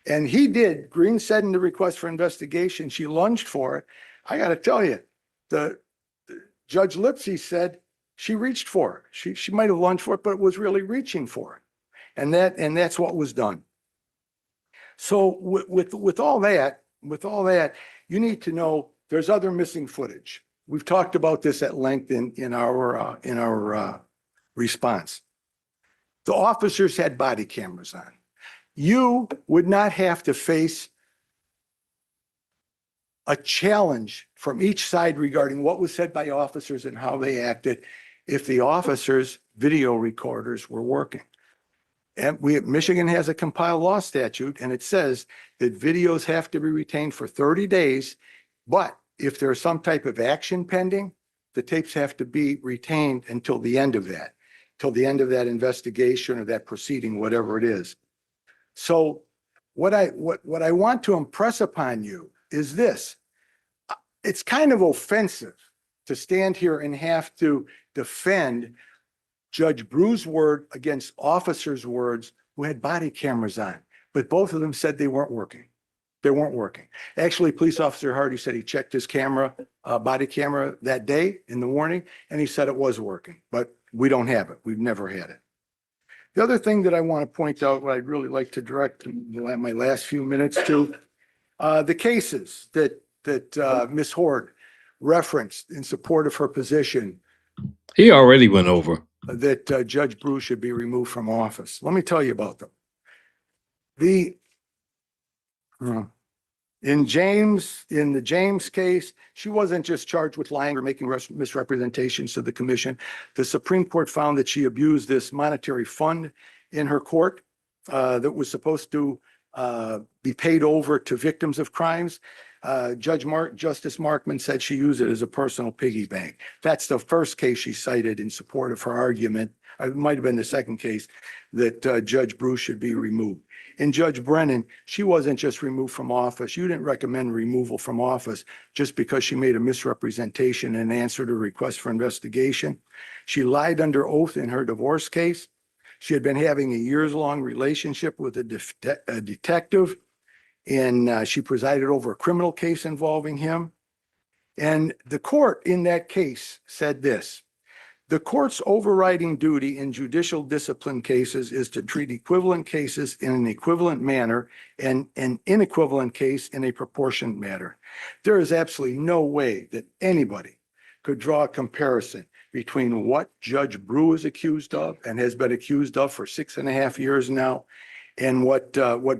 And he did. Green said in the request for investigation, she lunged for it. I got to tell you, the Judge Lipsy said she reached for it. She might have lunged for it, but it was really reaching for it. And that's what was done. So with all that, you need to know there's other missing footage. We've talked about this at length in our response. The officers had body cameras on. You would not have to face a challenge from each side regarding what was said by officers and how they acted if the officers' video recorders were working. And Michigan has a compiled law statute, and it says that videos have to be retained for 30 days, but if there's some type of action pending, the tapes have to be retained until the end of that investigation or that proceeding, whatever it is. So what I want to impress upon you is this. It's kind of offensive to stand here and have to defend Judge Brew's word against officers' words who had body cameras on, but both of them said they weren't working. They weren't working. Actually, Police Officer Hardy said he checked his body camera that day in the morning, and he said it was working, but we don't have it. We've never had it. The other thing that I want to point out, what I'd really like to direct my last few minutes to, the cases that Ms. Horde referenced in support of her position He already went over. that Judge Brew should be removed from office. Let me tell you about them. In the James case, she wasn't just charged with lying or making misrepresentations to the commission. The Supreme Court found that she abused this monetary fund in her court that was supposed to be paid over to victims of crimes. Justice Markman said she used it as a personal piggy bank. That's the first case she cited in support of her argument. It might have been the second case that Judge Bruce should be removed. In Judge Brennan, she wasn't just removed from office. You didn't recommend removal from office just because she made a misrepresentation in answer to a request for investigation. She lied under oath in her divorce case. She had been having a years-long relationship with a detective, and she presided over a criminal case involving him. And the court in that case said this: the court's overriding duty in judicial discipline cases is to treat equivalent cases in an equivalent manner and an inequivalent case in a proportionate manner. There is absolutely no way that anybody could draw a comparison between what Judge Brew is accused of and has been accused of for 6.5 years now and what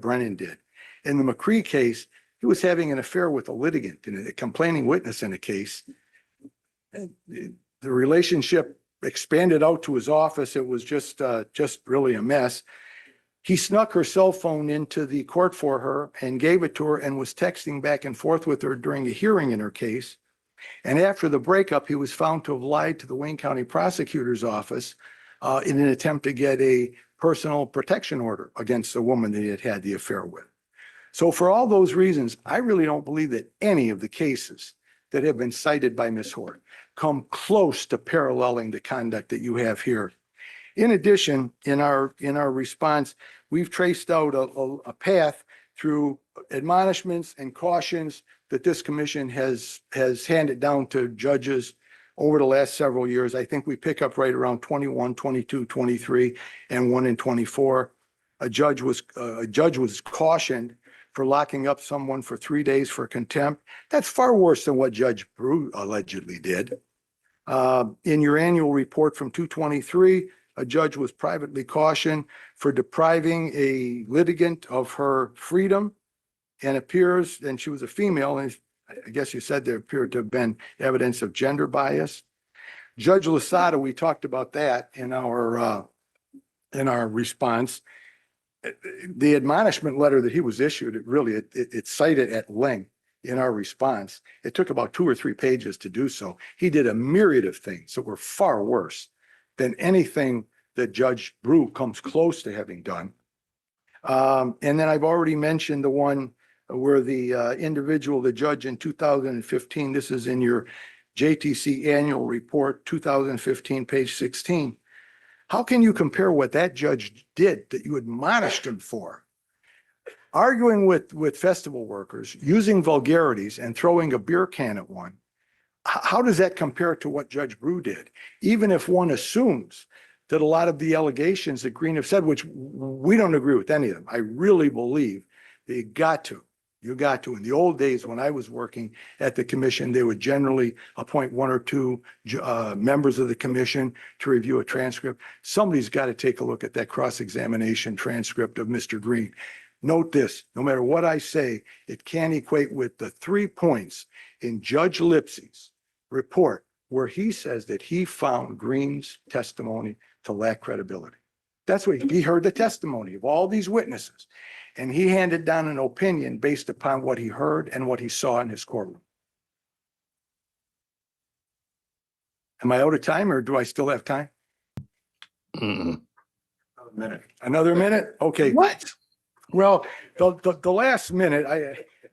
Brennan did. In the McCree case, he was having an affair with a litigant and a complaining witness in a case. The relationship expanded out to his office. It was just really a mess. He snuck her cell phone into the court for her and gave it to her and was texting back and forth with her during a hearing in her case. And after the breakup, he was found to have lied to the Wayne County Prosecutor's Office in an attempt to get a personal protection order against the woman that he had had the affair with. So for all those reasons, I really don't believe that any of the cases that have been cited by Ms. Hort come close to paralleling the conduct that you have here. In addition, in our response, we've traced out a path through admonishments and cautions that this commission has handed down to judges over the last several years. I think we pick up right around 21, 22, 23, and 1 in 24. A judge was cautioned for locking up someone for 3 days for contempt. That's far worse than what Judge Brew allegedly did. In your annual report from 223, a judge was privately cautioned for depriving a litigant of her freedom, and she was a female, and I guess you said there appeared to have been evidence of gender bias. Judge Lasada, we talked about that in our response. The admonishment letter that he was issued, it cited at length in our response. It took about 2 or 3 pages to do so. He did a myriad of things that were far worse than anything that Judge Brew comes close to having done. And then I've already mentioned the one where the judge in 2015, this is in your JTC annual report, 2015, page 16. How can you compare what that judge did that you admonished him for? Arguing with festival workers, using vulgarities and throwing a beer can at one. How does that compare to what Judge Brew did? Even if one assumes that a lot of the allegations that Green have said, which we don't agree with any of them, I really believe that you got to. In the old days when I was working at the commission, they would generally appoint 1 or 2 members of the commission to review a transcript. Somebody's got to take a look at that cross-examination transcript of Mr. Green. Note this, no matter what I say, it can equate with the 3 points in Judge Lipsy's report where he says that he found Green's testimony to lack credibility. That's what he heard, the testimony of all these witnesses. And he handed down an opinion based upon what he heard and what he saw in his courtroom. Am I out of time or do I still have time? Another minute? Okay. What? Well, the last minute,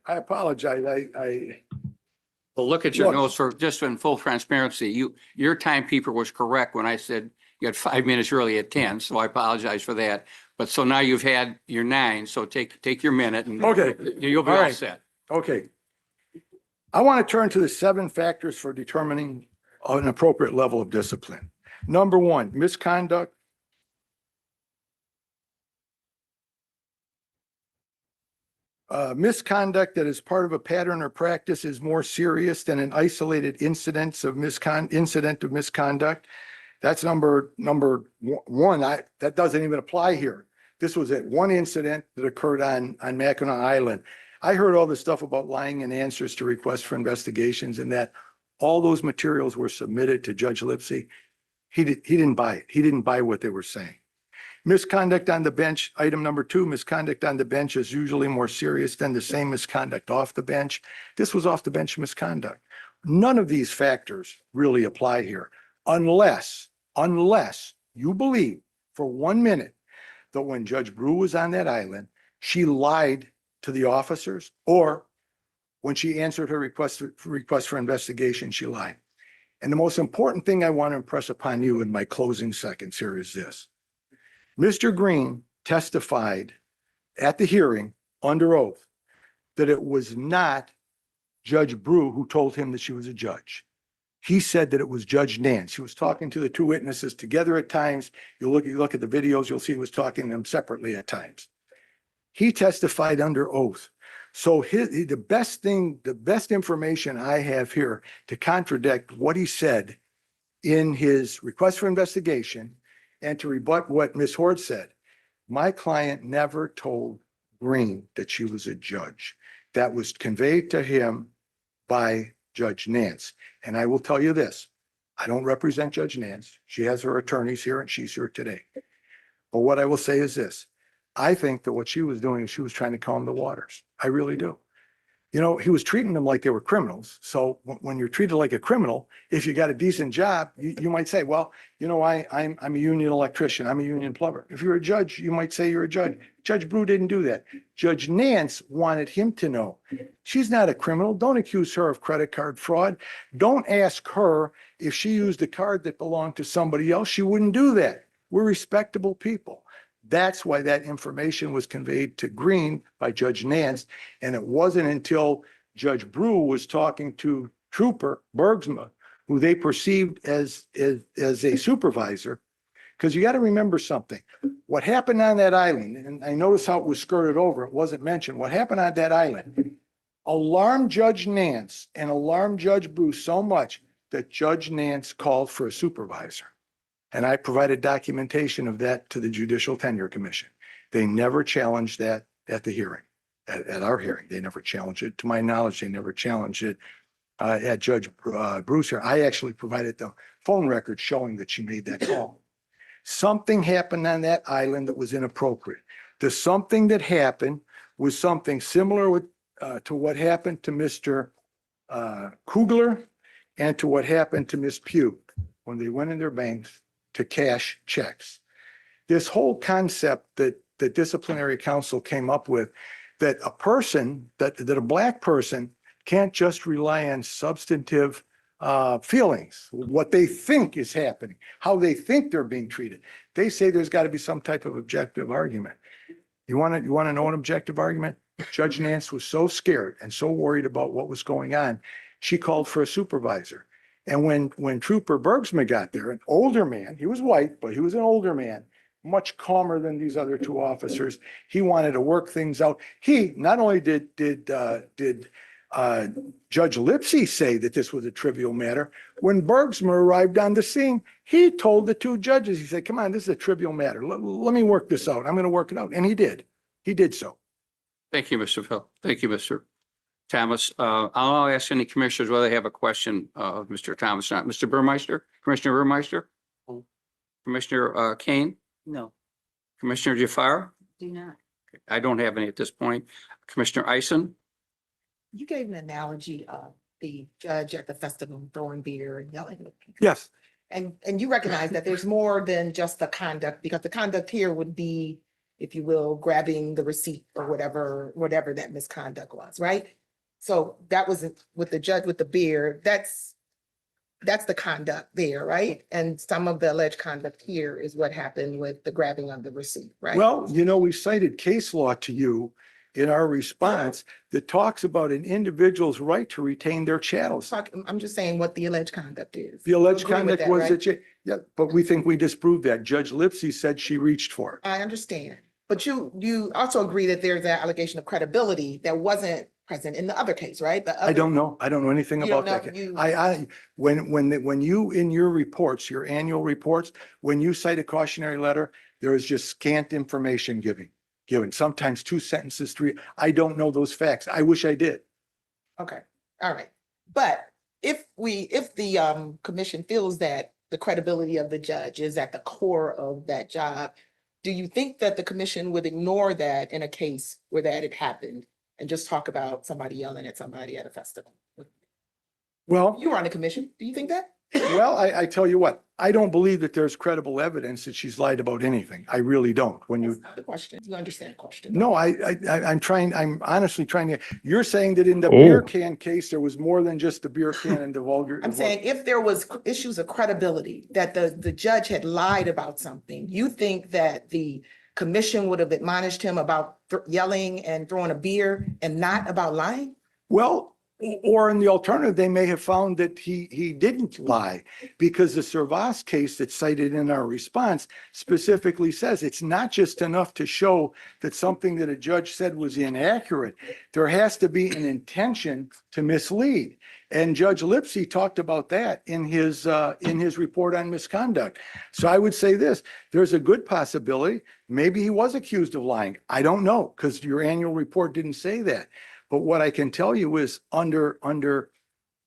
I apologize. Well, look at your Look. notes for just in full transparency. Your timekeeper was correct when I said you had 5 minutes early at 10, so I apologize for that. But so now you've had your 9, so take your minute and Okay. You'll be All all right. set. Okay. I want to turn to the 7 factors for determining an appropriate level of discipline. Number 1, misconduct. Misconduct that is part of a pattern or practice is more serious than an isolated incident of misconduct. That's number 1. That doesn't even apply here. This was at one incident that occurred on Mackinac Island. I heard all this stuff about lying in answers to requests for investigations and that all those materials were submitted to Judge Lipsey. He didn't buy it. He didn't buy what they were saying. Misconduct on the bench, item number 2, misconduct on the bench is usually more serious than the same misconduct off the bench. This was off the bench misconduct. None of these factors really apply here unless you believe for 1 minute that when Judge Brew was on that island, she lied to the officers, or when she answered her request for investigation, she lied. And the most important thing I want to impress upon you in my closing seconds here is this. Mr. Green testified at the hearing under oath that it was not Judge Brew who told him that she was a judge. He said that it was Judge Nance. He was talking to the two witnesses together at times. You look at the videos, you'll see he was talking to them separately at times. He testified under oath. So the best information I have here to contradict what he said in his request for investigation and to rebut what Ms. Horde said, my client never told Green that she was a judge. That was conveyed to him by Judge Nance. And I will tell you this, I don't represent Judge Nance. She has her attorneys here and she's here today. But what I will say is this, I think that what she was doing is she was trying to calm the waters. I really do. You know, he was treating them like they were criminals. So when you're treated like a criminal, if you got a decent job, you might say, well, you know, I'm a union electrician. I'm a union plumber. If you're a judge, you might say you're a judge. Judge Brew didn't do that. Judge Nance wanted him to know she's not a criminal. Don't accuse her of credit card fraud. Don't ask her if she used a card that belonged to somebody else. She wouldn't do that. We're respectable people. That's why that information was conveyed to Green by Judge Nance. And it wasn't until Judge Brew was talking to Trooper Bergsma, who they perceived as a supervisor. Because you got to remember something. What happened on that island, and I noticed how it was skirted over, it wasn't mentioned. What happened on that island alarmed Judge Nance and alarmed Judge Brew so much that Judge Nance called for a supervisor. And I provided documentation of that to the Judicial Tenure Commission. They never challenged that at the hearing, at our hearing. They never challenged it. To my knowledge, they never challenged it at Judge Brew's here. I actually provided the phone record showing that she made that call. Something happened on that island that was inappropriate. The something that happened was something similar to what happened to Mr. Kugler and to what happened to Ms. Pugh when they went in their banks to cash checks. This whole concept that the disciplinary council came up with, that a person, that a black person can't just rely on substantive feelings, what they think is happening, how they think they're being treated. They say there's got to be some type of objective argument. You want to know an objective argument? Judge Nance was so scared and so worried about what was going on, she called for a supervisor. And when Trooper Bergsma got there, an older man, he was white, but he was an older man, much calmer than these other two officers. He wanted to work things out. He not only did Judge Lipsey say that this was a trivial matter, when Bergsma arrived on the scene, he told the two judges, he said, come on, this is a trivial matter. Let me work this out. I'm going to work it out. And he did. He did so. Thank you, Mr. Phil. Thank you, Mr. Thomas. I'll ask any commissioners whether they have a question of Mr. Thomas or not. Mr. Burmeister, Commissioner Burmeister? No. Commissioner Kane? No. Commissioner Jafar? Do not. I don't have any at this point. Commissioner Ison? You gave an analogy of the judge at the festival throwing beer and yelling at people. Yes. And you recognize that there's more than just the conduct, because the conduct here would be, if you will, grabbing the receipt or whatever that misconduct was, right? So that wasn't with the judge with the beer. That's the conduct there, right? And some of the alleged conduct here is what happened with the grabbing of the receipt, right? Well, you know, we cited case law to you in our response that talks about an individual's right to retain their chattels. I'm just saying what the alleged conduct is. The alleged You agree with conduct that, was right? that yeah, but we think we disproved that. Judge Lipsey said she reached for it. I understand, but you also agree that there's that allegation of credibility that wasn't present in the other case, right? I don't know. I don't know anything You about don't that. know, When you, in your reports, your annual reports, when you cite a cautionary letter, there is just scant information giving. given, sometimes 2 sentences, 3. I don't know those facts. I wish I did. Okay, all right. But if the commission feels that the credibility of the judge is at the core of that job, do you think that the commission would ignore that in a case where that had happened and just talk about somebody yelling at somebody at a festival? Well, You were on the commission. Do you think that? well, I tell you what, I don't believe that there's credible evidence that she's lied about anything. I really don't. When you, That's not the question. You understand the question? no, I'm honestly trying to, you're saying that in the beer can case, there was more than just the beer can and the vulgar. I'm saying if there was issues of credibility, that the judge had lied about something, you think that the commission would have admonished him about yelling and throwing a beer and not about lying? Well, or in the alternative, they may have found that he didn't lie, because the Servas case that's cited in our response specifically says it's not just enough to show that something that a judge said was inaccurate. There has to be an intention to mislead. And Judge Lipsey talked about that in his report on misconduct. So I would say this, there's a good possibility, maybe he was accused of lying. I don't know, because your annual report didn't say that. But what I can tell you is under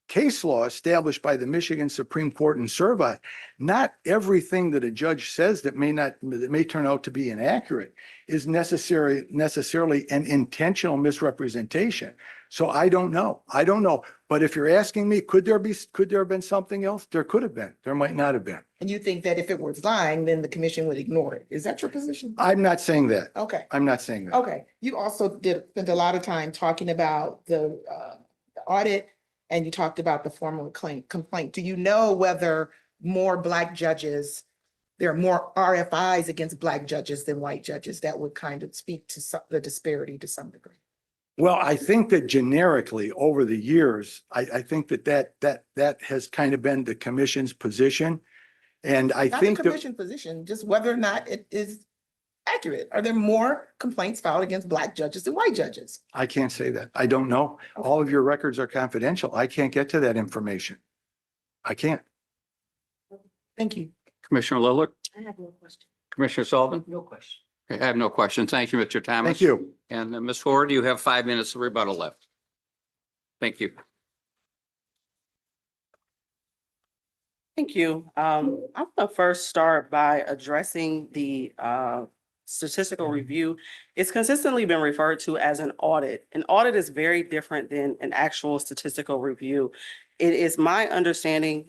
case law established by the Michigan Supreme Court in Servat, not everything that a judge says that may turn out to be inaccurate is necessarily an intentional misrepresentation. So I don't know. But if you're asking me, could there have been something else? There could have been. There might not have been. And you think that if it was lying, then the commission would ignore it? Is that your position? I'm not saying that. Okay. I'm not saying that. Okay, you also spent a lot of time talking about the audit, and you talked about the formal complaint. Do you know whether more Black judges, there are more RFIs against Black judges than white judges? That would kind of speak to the disparity to some degree. Well, I think that generically over the years, I think that has kind of been the commission's position. And I Not think the that, commission position, just whether or not it is accurate. Are there more complaints filed against Black judges than white judges? I can't say that. I don't know. All of your records are confidential. I can't get to that information. I can't. Thank you. Commissioner Lillard, I have no question. Commissioner Sullivan? No question. I have no questions. Thank you, Mr. Thomas. Thank you. And Ms. Ford, you have 5 minutes of rebuttal left. Thank you. Thank you. I'm gonna first start by addressing the statistical review. It's consistently been referred to as an audit. An audit is very different than an actual statistical review. It is my understanding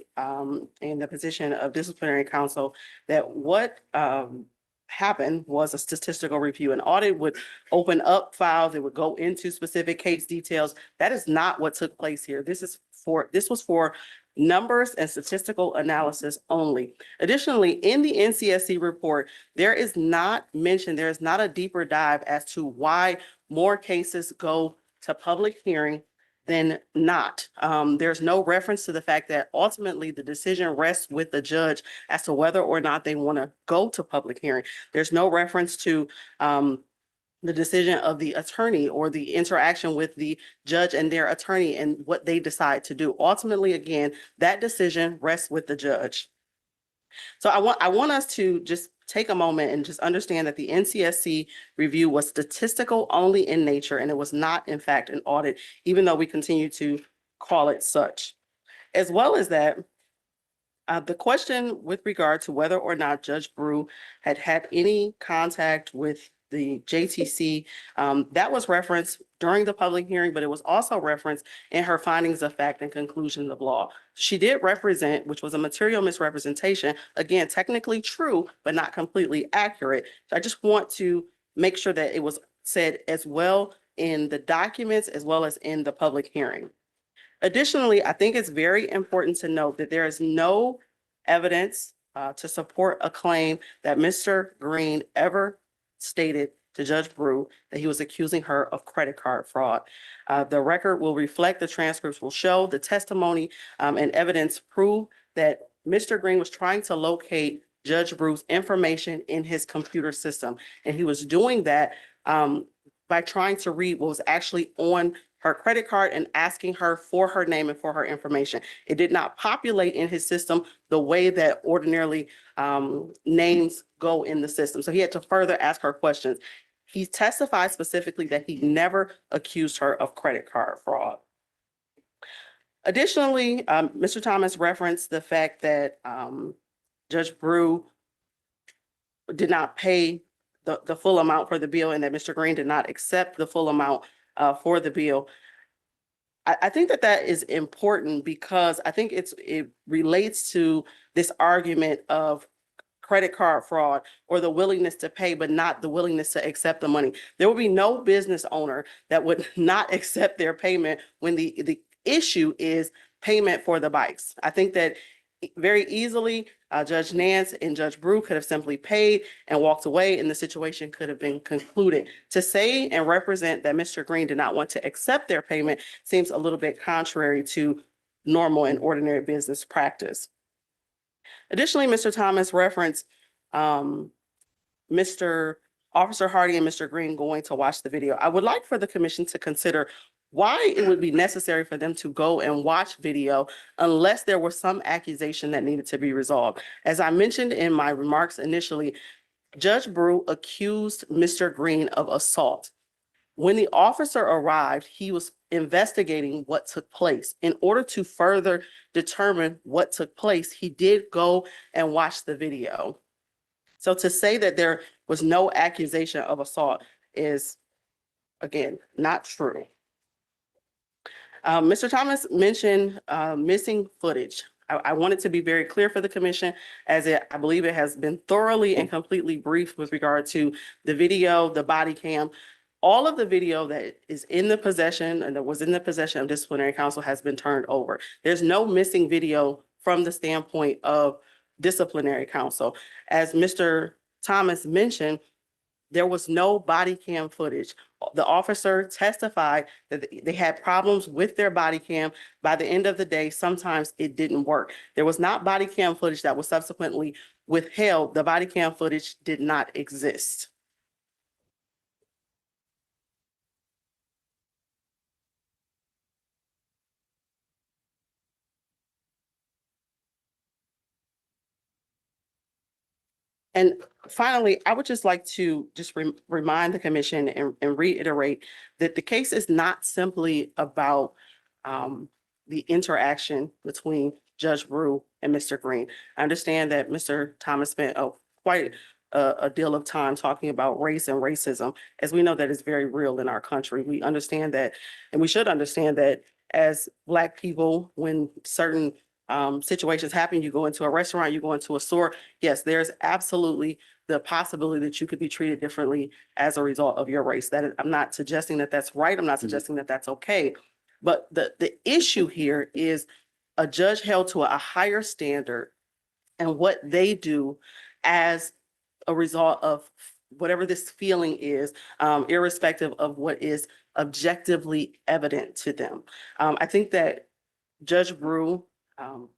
in the position of disciplinary counsel that what happened was a statistical review. An audit would open up files, it would go into specific case details. That is not what took place here. This was for numbers and statistical analysis only. Additionally, in the NCSC report, there is not a deeper dive as to why more cases go to public hearing than not. There's no reference to the fact that ultimately the decision rests with the judge as to whether or not they want to go to public hearing. There's no reference to the decision of the attorney or the interaction with the judge and their attorney and what they decide to do. Ultimately, again, that decision rests with the judge. So I want us to just take a moment and just understand that the NCSC review was statistical only in nature, and it was not, in fact, an audit, even though we continue to call it such. As well as that, the question with regard to whether or not Judge Brew had any contact with the JTC, that was referenced during the public hearing, but it was also referenced in her findings of fact and conclusions of law. She did represent, which was a material misrepresentation, again, technically true, but not completely accurate. So I just want to make sure that it was said as well in the documents as well as in the public hearing. Additionally, I think it's very important to note that there is no evidence to support a claim that Mr. Green ever stated to Judge Brew that he was accusing her of credit card fraud. The record will reflect, the transcripts will show, the testimony and evidence prove that Mr. Green was trying to locate Judge Brew's information in his computer system. And he was doing that by trying to read what was actually on her credit card and asking her for her name and for her information. It did not populate in his system the way that ordinarily names go in the system. So he had to further ask her questions. He testified specifically that he never accused her of credit card fraud. Additionally, Mr. Thomas referenced the fact that Judge Brew did not pay the full amount for the bill and that Mr. Green did not accept the full amount for the bill. I think that that is important because I think it relates to this argument of credit card fraud or the willingness to pay, but not the willingness to accept the money. There will be no business owner that would not accept their payment when the issue is payment for the bikes. I think that very easily, Judge Nance and Judge Brew could have simply paid and walked away and the situation could have been concluded. To say and represent that Mr. Green did not want to accept their payment seems a little bit contrary to normal and ordinary business practice. Additionally, Mr. Thomas referenced Mr. Officer Hardy and Mr. Green going to watch the video. I would like for the commission to consider why it would be necessary for them to go and watch video unless there was some accusation that needed to be resolved. As I mentioned in my remarks initially, Judge Brew accused Mr. Green of assault. When the officer arrived, he was investigating what took place. In order to further determine what took place, he did go and watch the video. So to say that there was no accusation of assault is, again, not true. Mr. Thomas mentioned missing footage. I want it to be very clear for the commission, as I believe it has been thoroughly and completely briefed with regard to the video, the body cam. All of the video that is in the possession and that was in the possession of disciplinary counsel has been turned over. There's no missing video from the standpoint of disciplinary counsel. As Mr. Thomas mentioned, there was no body cam footage. The officer testified that they had problems with their body cam. By the end of the day, sometimes it didn't work. There was not body cam footage that was subsequently withheld. The body cam footage did not exist. And finally, I would just like to remind the commission and reiterate that the case is not simply about the interaction between Judge Brew and Mr. Green. I understand that Mr. Thomas spent quite a deal of time talking about race and racism, as we know that is very real in our country. We understand that, and we should understand that as Black people, when certain situations happen, you go into a restaurant, you go into a store, yes, there's absolutely the possibility that you could be treated differently as a result of your race. That is, I'm not suggesting that that's right. I'm not suggesting that that's okay. But the issue here is a judge held to a higher standard and what they do as a result of whatever this feeling is, irrespective of what is objectively evident to them. I think that Judge Brew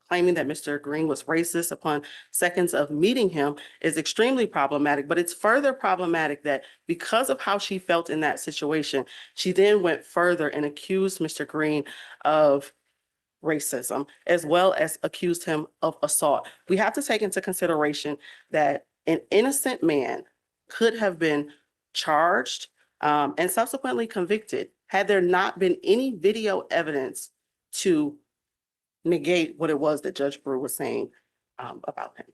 claiming that Mr. Green was racist upon seconds of meeting him is extremely problematic, but it's further problematic that because of how she felt in that situation, she then went further and accused Mr. Green of racism, as well as accused him of assault. We have to take into consideration that an innocent man could have been charged and subsequently convicted had there not been any video evidence to negate what it was that Judge Brew was saying about him.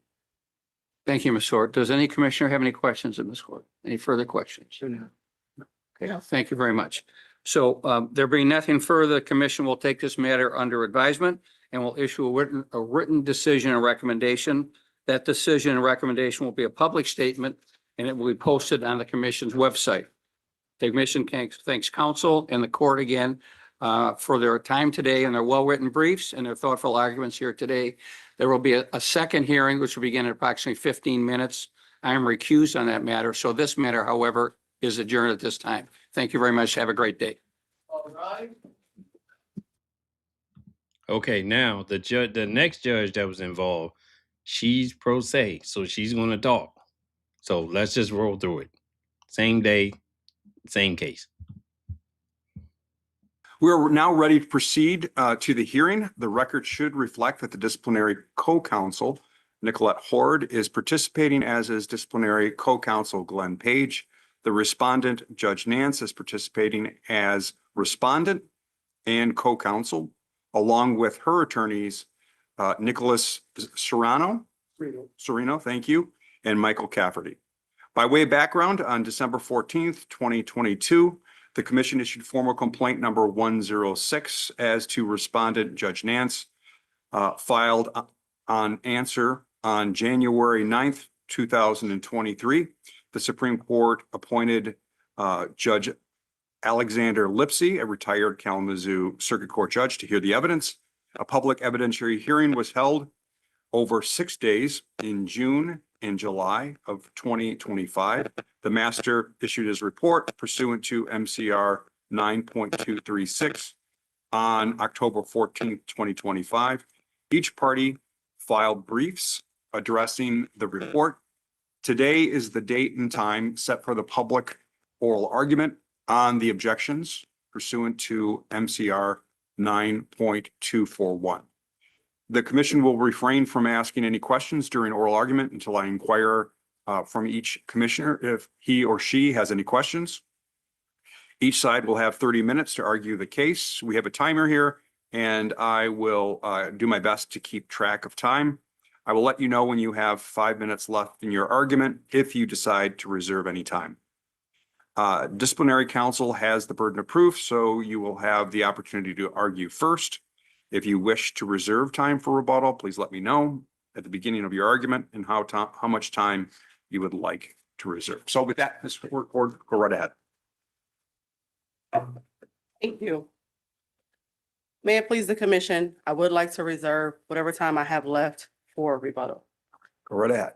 Thank you, Ms. Sword. Does any commissioner have any questions of Ms. Sword? Any further questions? Okay, thank you very much. So there being nothing further, the commission will take this matter under advisement and will issue a written decision and recommendation. That decision and recommendation will be a public statement and it will be posted on the commission's website. The commission thanks counsel and the court again for their time today and their well-written briefs and their thoughtful arguments here today. There will be a second hearing, which will begin in approximately 15 minutes. I am recused on that matter. So this matter, however, is adjourned at this time. Thank you very much. Have a great day. All right. Okay, now the next judge that was involved, she's pro se, so she's going to talk. So let's just roll through it. Same day, same case. We're now ready to proceed to the hearing. The record should reflect that the disciplinary co-counsel, Nicolette Horde, is participating, as is disciplinary co-counsel Glenn Page. The respondent, Judge Nance, is participating as respondent and co-counsel, along with her attorneys, Nicholas Serrano, thank you, and Michael Cafferty. By way of background, on December 14th, 2022, the commission issued formal complaint number 106 as to respondent Judge Nance, filed on answer on January 9th, 2023. The Supreme Court appointed Judge Alexander Lipsey, a retired Kalamazoo Circuit Court judge, to hear the evidence. A public evidentiary hearing was held over 6 days in June and July of 2025. The master issued his report pursuant to MCR 9.236 on October 14th, 2025. Each party filed briefs addressing the report. Today is the date and time set for the public oral argument on the objections pursuant to MCR 9.241. The commission will refrain from asking any questions during oral argument until I inquire from each commissioner if he or she has any questions. Each side will have 30 minutes to argue the case. We have a timer here, and I will do my best to keep track of time. I will let you know when you have 5 minutes left in your argument if you decide to reserve any time. Disciplinary counsel has the burden of proof, so you will have the opportunity to argue first. If you wish to reserve time for rebuttal, please let me know at the beginning of your argument and how much time you would like to reserve. So with that, Mr. Court, go right ahead. Thank you. May it please the commission, I would like to reserve whatever time I have left for rebuttal. Go right ahead.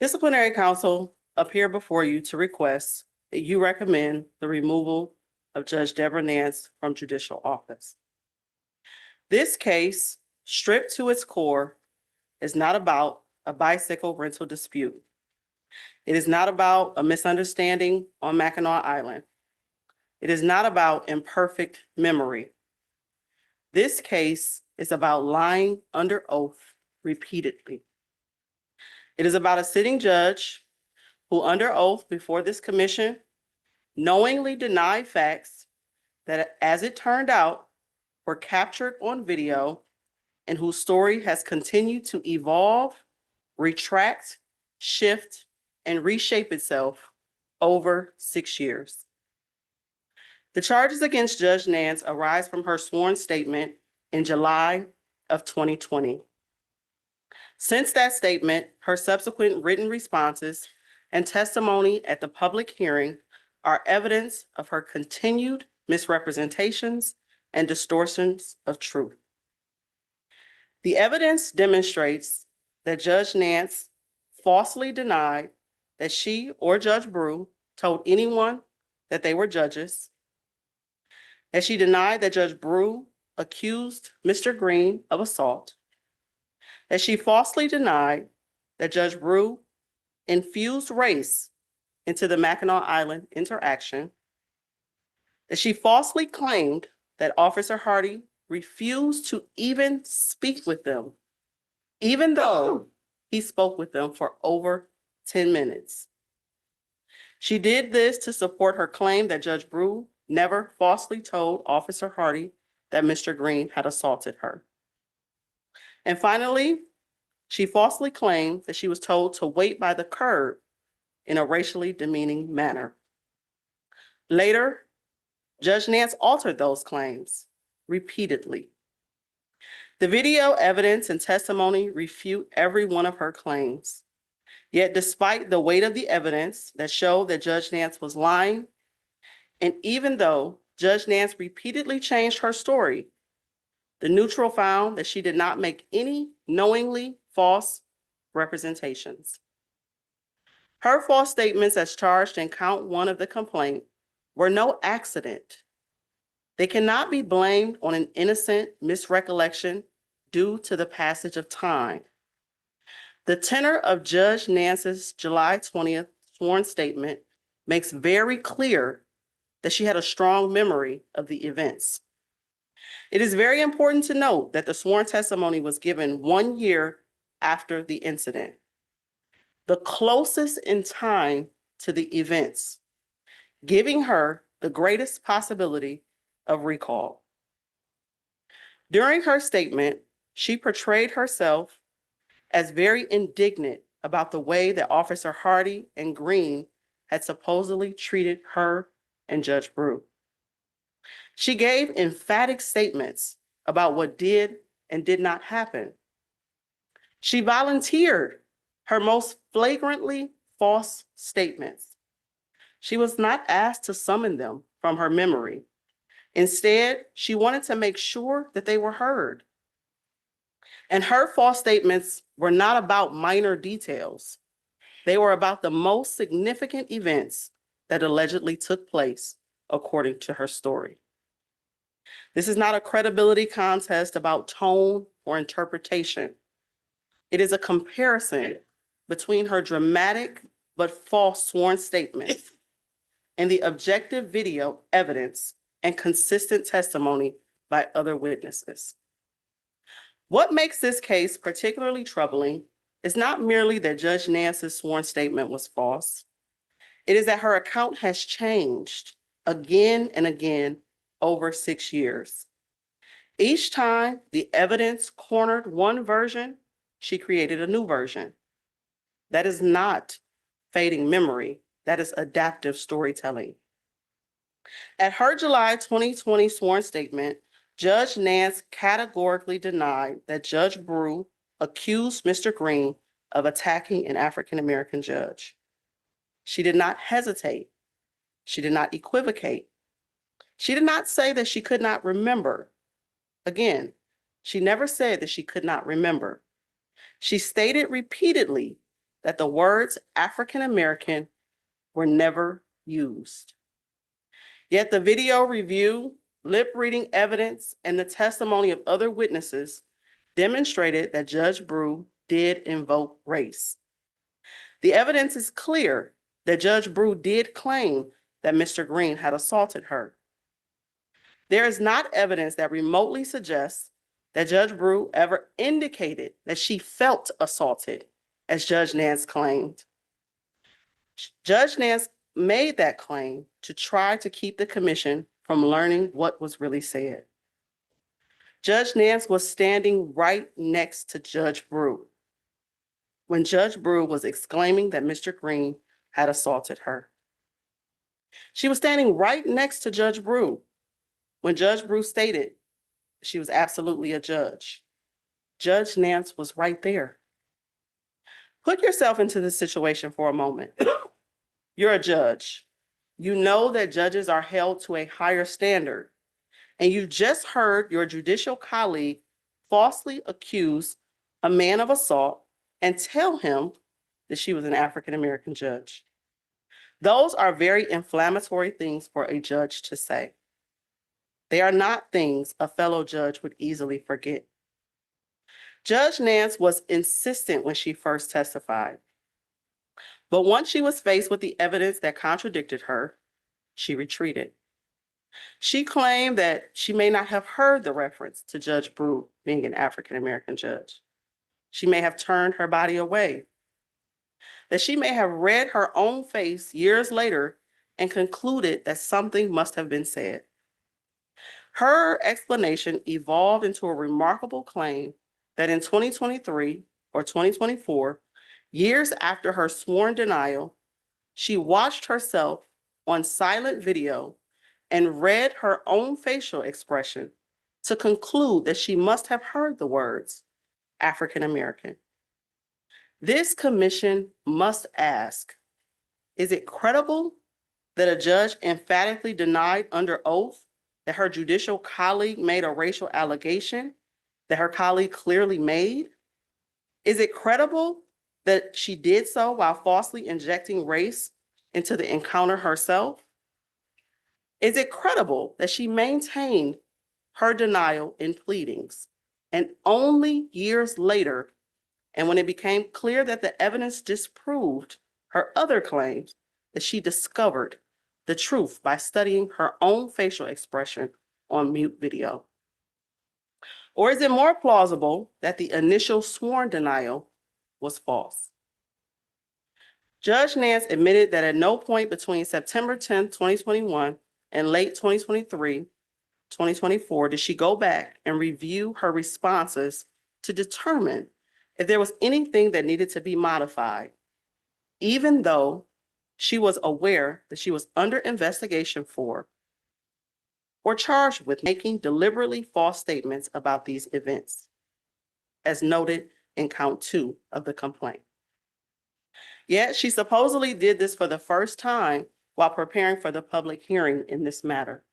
Disciplinary counsel appear before you to request that you recommend the removal of Judge Deborah Nance from judicial office. This case, stripped to its core, is not about a bicycle rental dispute. It is not about a misunderstanding on Mackinac Island. It is not about imperfect memory. This case is about lying under oath repeatedly. It is about a sitting judge who, under oath before this commission, knowingly denied facts that, as it turned out, were captured on video and whose story has continued to evolve, retract, shift, and reshape itself over 6 years. The charges against Judge Nance arise from her sworn statement in July of 2020. Since that statement, her subsequent written responses and testimony at the public hearing are evidence of her continued misrepresentations and distortions of truth. The evidence demonstrates that Judge Nance falsely denied that she or Judge Brew told anyone that they were judges, that she denied that Judge Brew accused Mr. Green of assault, that she falsely denied that Judge Brew infused race into the Mackinac Island interaction, that she falsely claimed that Officer Hardy refused to even speak with them, even though he spoke with them for over 10 minutes. She did this to support her claim that Judge Brew never falsely told Officer Hardy that Mr. Green had assaulted her. And finally, she falsely claimed that she was told to wait by the curb in a racially demeaning manner. Later, Judge Nance altered those claims repeatedly. The video evidence and testimony refute every one of her claims. Yet despite the weight of the evidence that showed that Judge Nance was lying, and even though Judge Nance repeatedly changed her story, the neutral found that she did not make any knowingly false representations. Her false statements as charged in count 1 of the complaint were no accident. They cannot be blamed on an innocent misrecollection due to the passage of time. The tenor of Judge Nance's July 20th sworn statement makes very clear that she had a strong memory of the events. It is very important to note that the sworn testimony was given 1 year after the incident, the closest in time to the events giving her the greatest possibility of recall. During her statement, she portrayed herself as very indignant about the way that Officer Hardy and Green had supposedly treated her and Judge Brew. She gave emphatic statements about what did and did not happen. She volunteered her most flagrantly false statements. She was not asked to summon them from her memory. Instead, she wanted to make sure that they were heard. And her false statements were not about minor details. They were about the most significant events that allegedly took place, according to her story. This is not a credibility contest about tone or interpretation. It is a comparison between her dramatic but false sworn statements and the objective video evidence and consistent testimony by other witnesses. What makes this case particularly troubling is not merely that Judge Nance's sworn statement was false. It is that her account has changed again and again over 6 years. Each time the evidence cornered one version, she created a new version. That is not fading memory, that is adaptive storytelling. At her July 2020 sworn statement, Judge Nance categorically denied that Judge Brew accused Mr. Green of attacking an African-American judge. She did not hesitate. She did not equivocate. She did not say that she could not remember. Again, she never said that she could not remember. She stated repeatedly that the words African-American were never used. Yet the video review, lip reading evidence, and the testimony of other witnesses demonstrated that Judge Brew did invoke race. The evidence is clear that Judge Brew did claim that Mr. Green had assaulted her. There is not evidence that remotely suggests that Judge Brew ever indicated that she felt assaulted, as Judge Nance claimed. Judge Nance made that claim to try to keep the commission from learning what was really said. Judge Nance was standing right next to Judge Brew when Judge Brew was exclaiming that Mr. Green had assaulted her. She was standing right next to Judge Brew when Judge Brew stated she was absolutely a judge. Judge Nance was right there. Put yourself into this situation for a moment. You're a judge. You know that judges are held to a higher standard, and you just heard your judicial colleague falsely accuse a man of assault and tell him that she was an African-American judge. Those are very inflammatory things for a judge to say. They are not things a fellow judge would easily forget. Judge Nance was insistent when she first testified. But once she was faced with the evidence that contradicted her, she retreated. She claimed that she may not have heard the reference to Judge Brew being an African-American judge. She may have turned her body away. That she may have read her own face years later and concluded that something must have been said. Her explanation evolved into a remarkable claim that in 2023 or 2024, years after her sworn denial, she watched herself on silent video and read her own facial expression to conclude that she must have heard the words African-American. This commission must ask, is it credible that a judge emphatically denied under oath that her judicial colleague made a racial allegation that her colleague clearly made? Is it credible that she did so while falsely injecting race into the encounter herself? Is it credible that she maintained her denial in pleadings and only years later, and when it became clear that the evidence disproved her other claims, that she discovered the truth by studying her own facial expression on mute video? Or is it more plausible that the initial sworn denial was false? Judge Nance admitted that at no point between September 10th, 2021 and late 2023, 2024, did she go back and review her responses to determine if there was anything that needed to be modified, even though she was aware that she was under investigation for or charged with making deliberately false statements about these events, as noted in count 2 of the complaint. Yet she supposedly did this for the first time while preparing for the public hearing in this matter.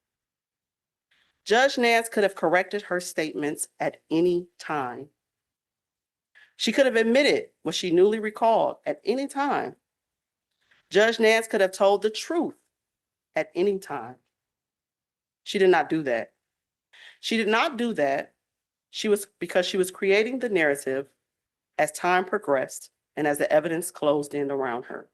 Judge Nance could have corrected her statements at any time. She could have admitted what she newly recalled at any time. Judge Nance could have told the truth at any time. She did not do that. She did not do that because she was creating the narrative as time progressed and as the evidence closed in around her.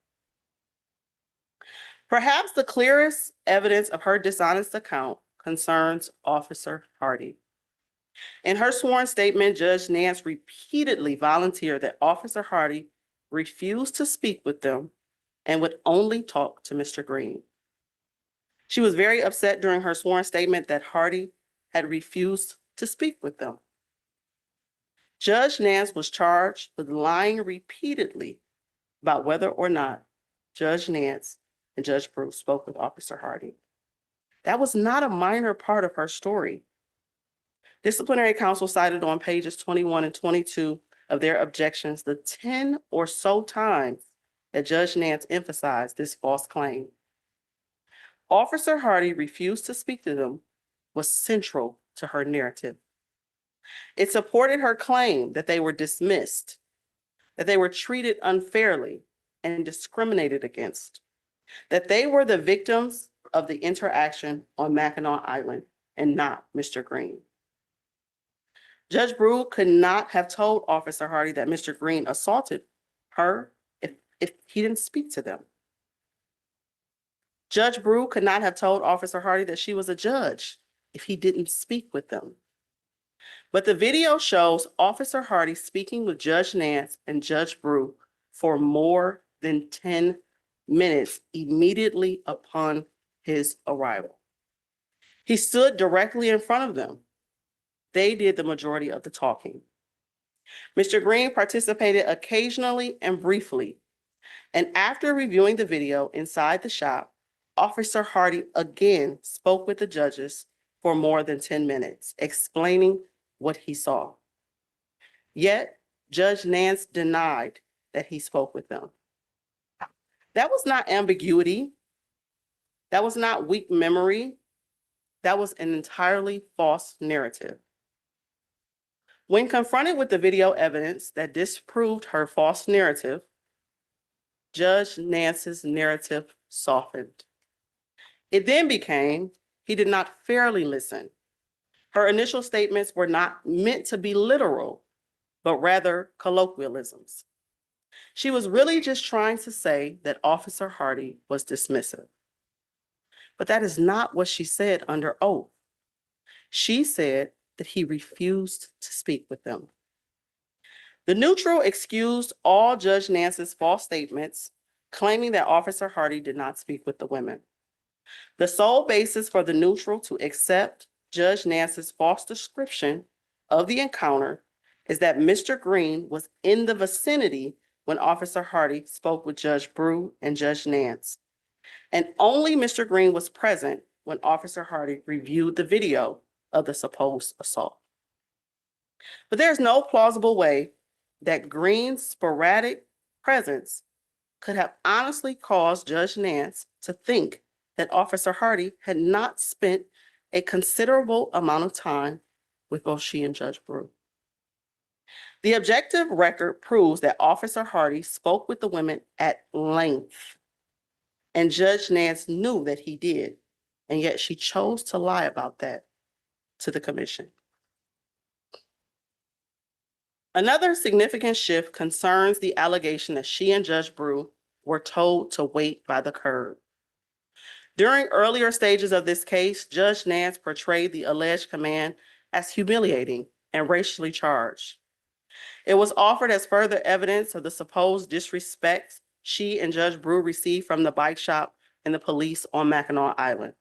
Perhaps the clearest evidence of her dishonest account concerns Officer Hardy. In her sworn statement, Judge Nance repeatedly volunteered that Officer Hardy refused to speak with them and would only talk to Mr. Green. She was very upset during her sworn statement that Hardy had refused to speak with them. Judge Nance was charged with lying repeatedly about whether or not Judge Nance and Judge Bruce spoke with Officer Hardy. That was not a minor part of her story. Disciplinary counsel cited on pages 21 and 22 of their objections the 10 or so times that Judge Nance emphasized this false claim. Officer Hardy refused to speak to them was central to her narrative. It supported her claim that they were dismissed, that they were treated unfairly and discriminated against, that they were the victims of the interaction on Mackinac Island and not Mr. Green. Judge Brew could not have told Officer Hardy that Mr. Green assaulted her if he didn't speak to them. Judge Brew could not have told Officer Hardy that she was a judge if he didn't speak with them. But the video shows Officer Hardy speaking with Judge Nance and Judge Brew for more than 10 minutes immediately upon his arrival. He stood directly in front of them. They did the majority of the talking. Mr. Green participated occasionally and briefly. And after reviewing the video inside the shop, Officer Hardy again spoke with the judges for more than 10 minutes, explaining what he saw. Yet, Judge Nance denied that he spoke with them. That was not ambiguity. That was not weak memory. That was an entirely false narrative. When confronted with the video evidence that disproved her false narrative, Judge Nance's narrative softened. It then became, he did not fairly listen. Her initial statements were not meant to be literal, but rather colloquialisms. She was really just trying to say that Officer Hardy was dismissive. But that is not what she said under oath. She said that he refused to speak with them. The neutral excused all Judge Nance's false statements, claiming that Officer Hardy did not speak with the women. The sole basis for the neutral to accept Judge Nance's false description of the encounter is that Mr. Green was in the vicinity when Officer Hardy spoke with Judge Brew and Judge Nance. And only Mr. Green was present when Officer Hardy reviewed the video of the supposed assault. But there's no plausible way that Green's sporadic presence could have honestly caused Judge Nance to think that Officer Hardy had not spent a considerable amount of time with both she and Judge Brew. The objective record proves that Officer Hardy spoke with the women at length, and Judge Nance knew that he did, and yet she chose to lie about that to the commission. Another significant shift concerns the allegation that she and Judge Brew were told to wait by the curb. During earlier stages of this case, Judge Nance portrayed the alleged command as humiliating and racially charged. It was offered as further evidence of the supposed disrespect she and Judge Brew received from the bike shop and the police on Mackinac Island.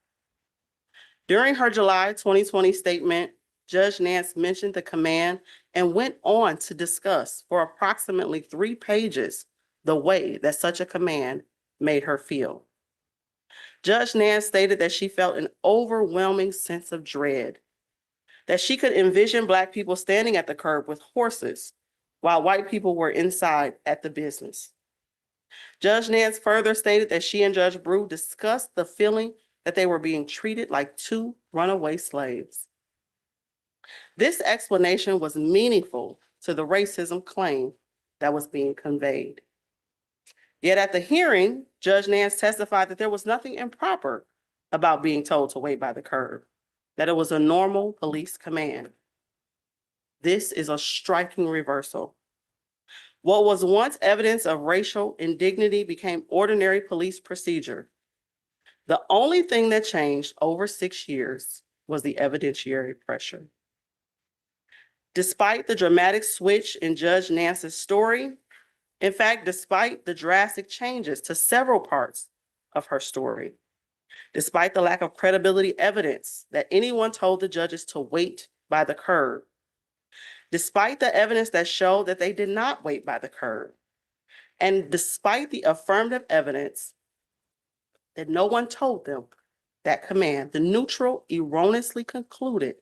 During her July 2020 statement, Judge Nance mentioned the command and went on to discuss for approximately 3 pages the way that such a command made her feel. Judge Nance stated that she felt an overwhelming sense of dread, that she could envision Black people standing at the curb with horses while white people were inside at the business. Judge Nance further stated that she and Judge Brew discussed the feeling that they were being treated like 2 runaway slaves. This explanation was meaningful to the racism claim that was being conveyed. Yet at the hearing, Judge Nance testified that there was nothing improper about being told to wait by the curb, that it was a normal police command. This is a striking reversal. What was once evidence of racial indignity became ordinary police procedure. The only thing that changed over 6 years was the evidentiary pressure. Despite the dramatic switch in Judge Nance's story, in fact, despite the drastic changes to several parts of her story, despite the lack of credibility evidence that anyone told the judges to wait by the curb, despite the evidence that showed that they did not wait by the curb, and despite the affirmative evidence that no one told them that command, the neutral erroneously concluded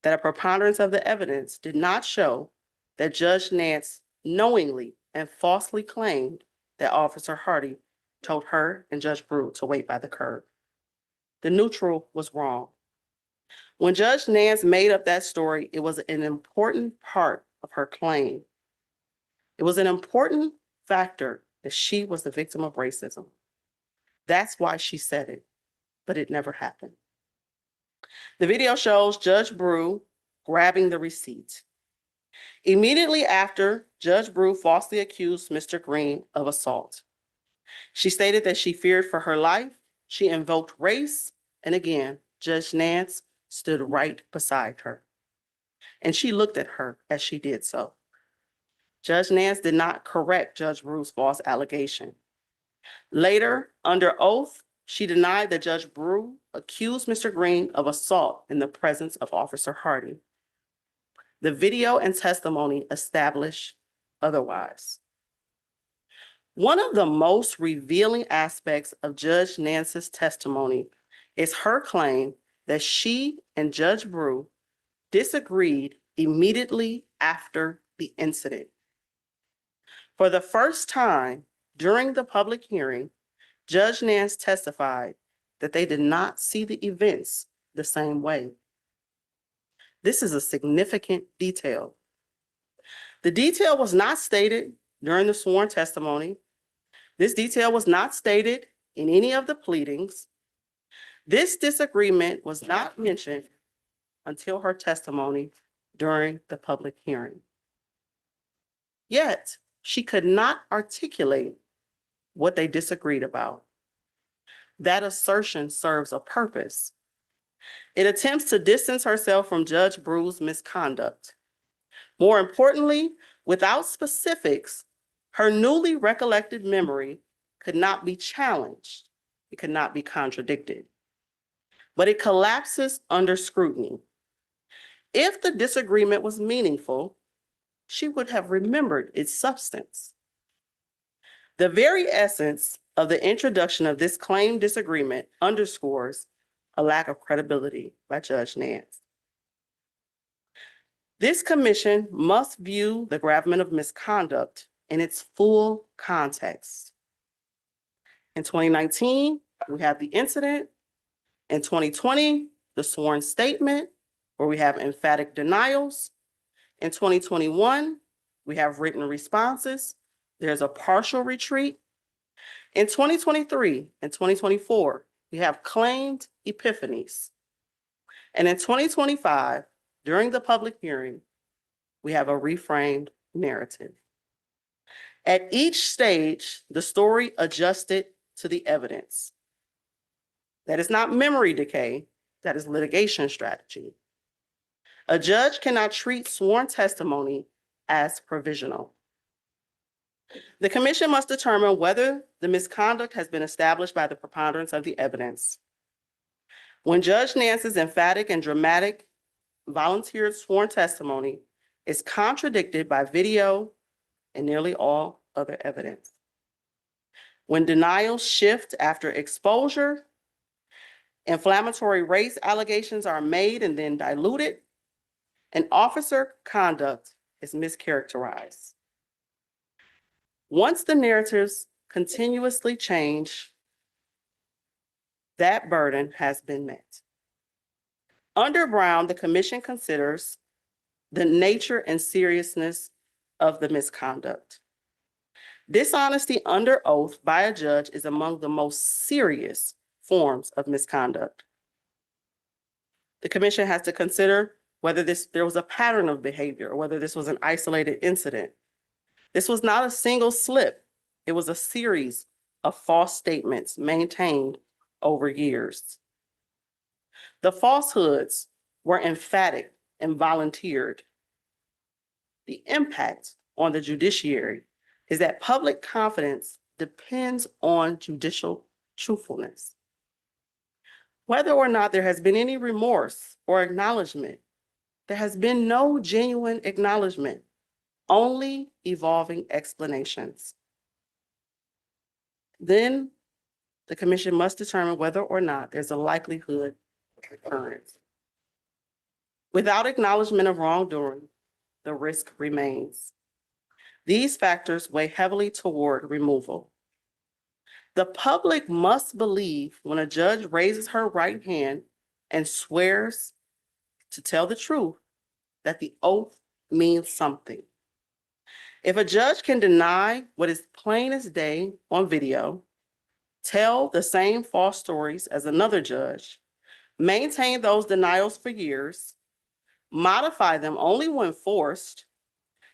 that a preponderance of the evidence did not show that Judge Nance knowingly and falsely claimed that Officer Hardy told her and Judge Brew to wait by the curb. The neutral was wrong. When Judge Nance made up that story, it was an important part of her claim. It was an important factor that she was the victim of racism. That's why she said it, but it never happened. The video shows Judge Brew grabbing the receipt. Immediately after, Judge Brew falsely accused Mr. Green of assault. She stated that she feared for her life. She invoked race. And again, Judge Nance stood right beside her. And she looked at her as she did so. Judge Nance did not correct Judge Brew's false allegation. Later, under oath, she denied that Judge Brew accused Mr. Green of assault in the presence of Officer Hardy. The video and testimony establish otherwise. One of the most revealing aspects of Judge Nance's testimony is her claim that she and Judge Brew disagreed immediately after the incident. For the first time during the public hearing, Judge Nance testified that they did not see the events the same way. This is a significant detail. The detail was not stated during the sworn testimony. This detail was not stated in any of the pleadings. This disagreement was not mentioned until her testimony during the public hearing. Yet, she could not articulate what they disagreed about. That assertion serves a purpose. It attempts to distance herself from Judge Brew's misconduct. More importantly, without specifics, her newly recollected memory could not be challenged. It could not be contradicted. But it collapses under scrutiny. If the disagreement was meaningful, she would have remembered its substance. The very essence of the introduction of this claimed disagreement underscores a lack of credibility by Judge Nance. This commission must view the gravamen of misconduct in its full context. In 2019, we have the incident. In 2020, the sworn statement, where we have emphatic denials. In 2021, we have written responses. There's a partial retreat. In 2023 and 2024, we have claimed epiphanies. And in 2025, during the public hearing, we have a reframed narrative. At each stage, the story adjusted to the evidence. That is not memory decay, that is litigation strategy. A judge cannot treat sworn testimony as provisional. The commission must determine whether the misconduct has been established by the preponderance of the evidence. When Judge Nance's emphatic and dramatic volunteered sworn testimony is contradicted by video and nearly all other evidence. When denials shift after exposure, inflammatory race allegations are made and then diluted, and officer conduct is mischaracterized. Once the narratives continuously change, that burden has been met. Under Brown, the commission considers the nature and seriousness of the misconduct. Dishonesty under oath by a judge is among the most serious forms of misconduct. The commission has to consider whether there was a pattern of behavior, or whether this was an isolated incident. This was not a single slip. It was a series of false statements maintained over years. The falsehoods were emphatic and volunteered. The impact on the judiciary is that public confidence depends on judicial truthfulness. Whether or not there has been any remorse or acknowledgement, there has been no genuine acknowledgement, only evolving explanations. Then the commission must determine whether or not there's a likelihood of recurrence. Without acknowledgement of wrongdoing, the risk remains. These factors weigh heavily toward removal. The public must believe when a judge raises her right hand and swears to tell the truth that the oath means something. If a judge can deny what is plain as day on video, tell the same false stories as another judge, maintain those denials for years, modify them only when forced,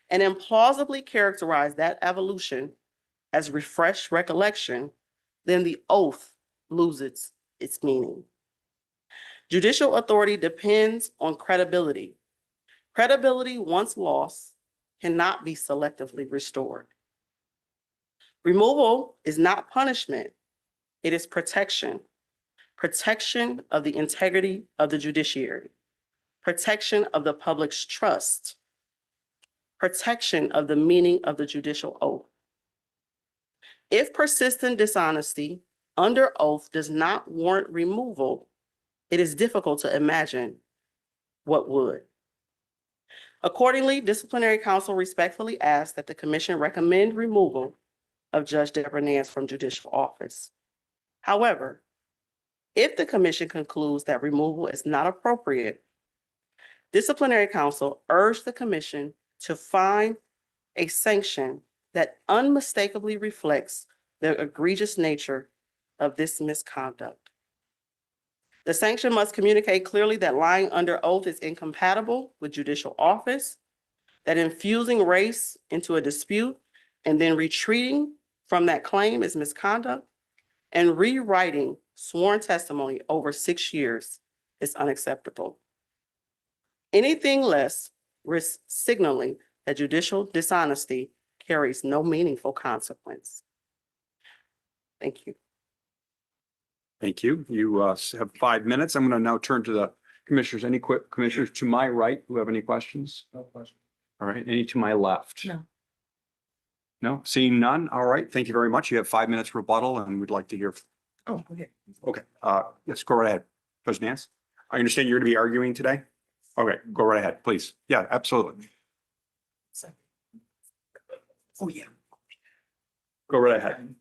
and implausibly characterize that evolution as refreshed recollection, then the oath loses its meaning. Judicial authority depends on credibility. Credibility, once lost, cannot be selectively restored. Removal is not punishment, it is protection. Protection of the integrity of the judiciary, protection of the public's trust, protection of the meaning of the judicial oath. If persistent dishonesty under oath does not warrant removal, it is difficult to imagine what would. Accordingly, disciplinary counsel respectfully asks that the commission recommend removal of Judge Deborah Nance from judicial office. However, if the commission concludes that removal is not appropriate, disciplinary counsel urged the commission to find a sanction that unmistakably reflects the egregious nature of this misconduct. The sanction must communicate clearly that lying under oath is incompatible with judicial office, that infusing race into a dispute and then retreating from that claim is misconduct, and rewriting sworn testimony over 6 years is unacceptable. Anything less risks signaling that judicial dishonesty carries no meaningful consequence. Thank you. Thank you. You have 5 minutes. I'm going to now turn to the commissioners. Any quick commissioners to my right who have any questions? No questions. All right. Any to my left? No. No, seeing none. All right. Thank you very much. You have 5 minutes rebuttal and we'd like to hear. Oh, okay. Okay. Yes, go right ahead. Judge Nance, I understand you're going to be arguing today. Okay, go right ahead, please. Yeah, absolutely. Oh, yeah. Go right ahead.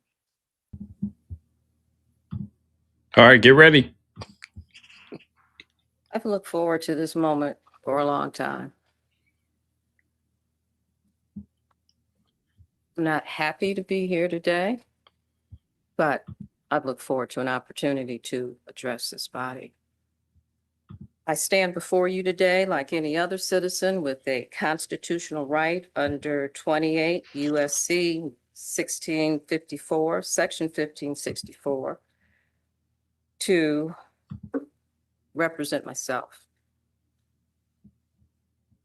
All right, get ready. I've looked forward to this moment for a long time. I'm not happy to be here today, but I've looked forward to an opportunity to address this body. I stand before you today like any other citizen with a constitutional right under 28 USC 1654, Section 1564, to represent myself.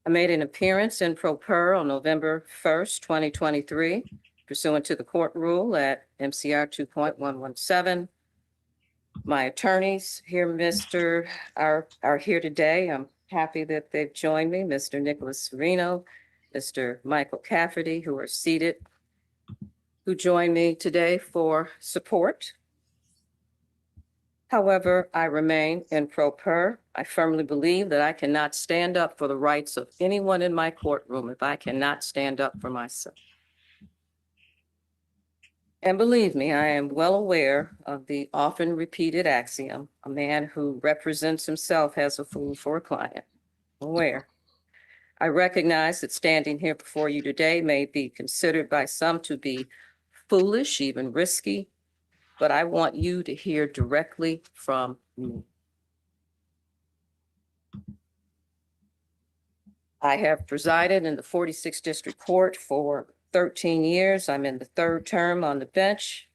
I made an appearance in pro per on November 1st, 2023, pursuant to the court rule at MCR 2.117. My attorneys here, are here today. I'm happy that they've joined me, Mr. Nicholas Serino, Mr. Michael Cafferty, who are seated, who join me today for support. However, I remain in pro per. I firmly believe that I cannot stand up for the rights of anyone in my courtroom if I cannot stand up for myself. And believe me, I am well aware of the often repeated axiom, a man who represents himself has a fool for a client. Aware. I recognize that standing here before you today may be considered by some to be foolish, even risky, but I want you to hear directly from me. I have presided in the 46th District Court for 13 years. I'm in the third term on the bench.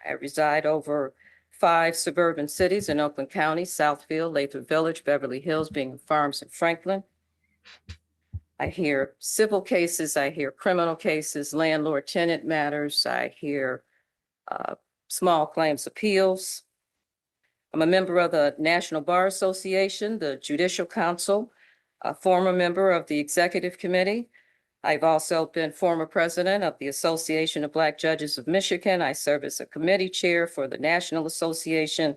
I reside over 5 suburban cities in Oakland County, Southfield, Lathrop Village, Beverly Hills, Bingham Farms, and Franklin. I hear civil cases, I hear criminal cases, landlord-tenant matters, I hear small claims appeals. I'm a member of the National Bar Association, the Judicial Council, a former member of the Executive Committee. I've also been former president of the Association of Black Judges of Michigan. I serve as a committee chair for the National Association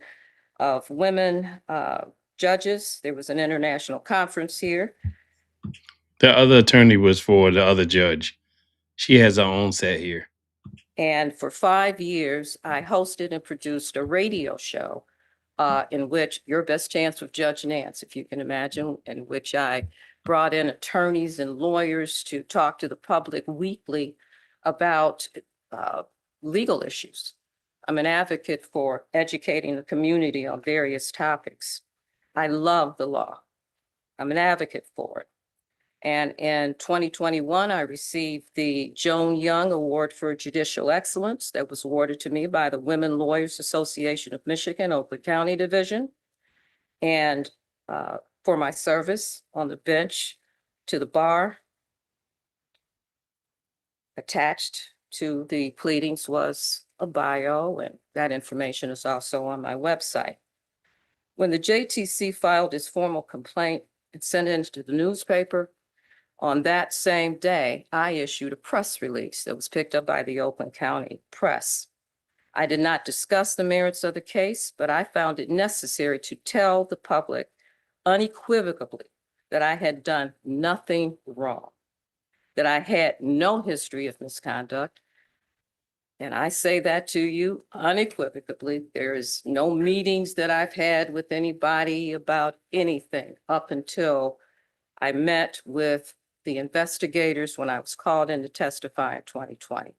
of Women Judges. There was an international conference here. The other attorney was for the other judge. She has her own set here. And for 5 years, I hosted and produced a radio show in which Your Best Chance with Judge Nance, if you can imagine, in which I brought in attorneys and lawyers to talk to the public weekly about legal issues. I'm an advocate for educating the community on various topics. I love the law. I'm an advocate for it. And in 2021, I received the Joan Young Award for Judicial Excellence that was awarded to me by the Women Lawyers Association of Michigan, Oakland County Division. And for my service on the bench to the bar, attached to the pleadings was a bio, and that information is also on my website. When the JTC filed its formal complaint and sent it into the newspaper, on that same day, I issued a press release that was picked up by the Oakland County Press. I did not discuss the merits of the case, but I found it necessary to tell the public unequivocally that I had done nothing wrong, that I had no history of misconduct. And I say that to you unequivocally. There is no meetings that I've had with anybody about anything up until I met with the investigators when I was called in to testify in 2020.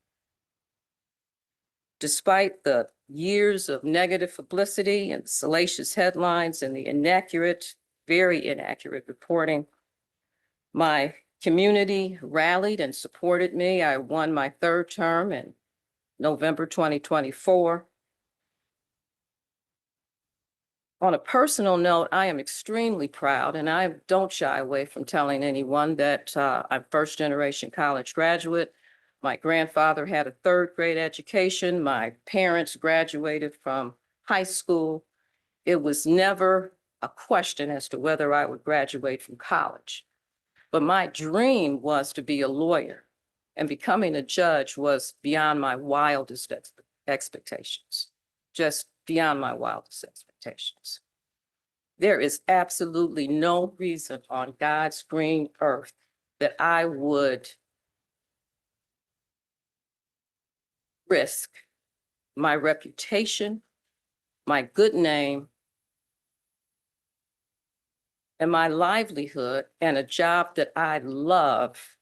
Despite the years of negative publicity and salacious headlines and the inaccurate, very inaccurate reporting, my community rallied and supported me. I won my third term in November 2024. On a personal note, I am extremely proud, and I don't shy away from telling anyone that I'm first-generation college graduate. My grandfather had a third-grade education. My parents graduated from high school. It was never a question as to whether I would graduate from college. But my dream was to be a lawyer, and becoming a judge was beyond my wildest expectations, just beyond my wildest expectations. There is absolutely no reason on God's green earth that I would risk my reputation, my good name, and my livelihood and a job that I love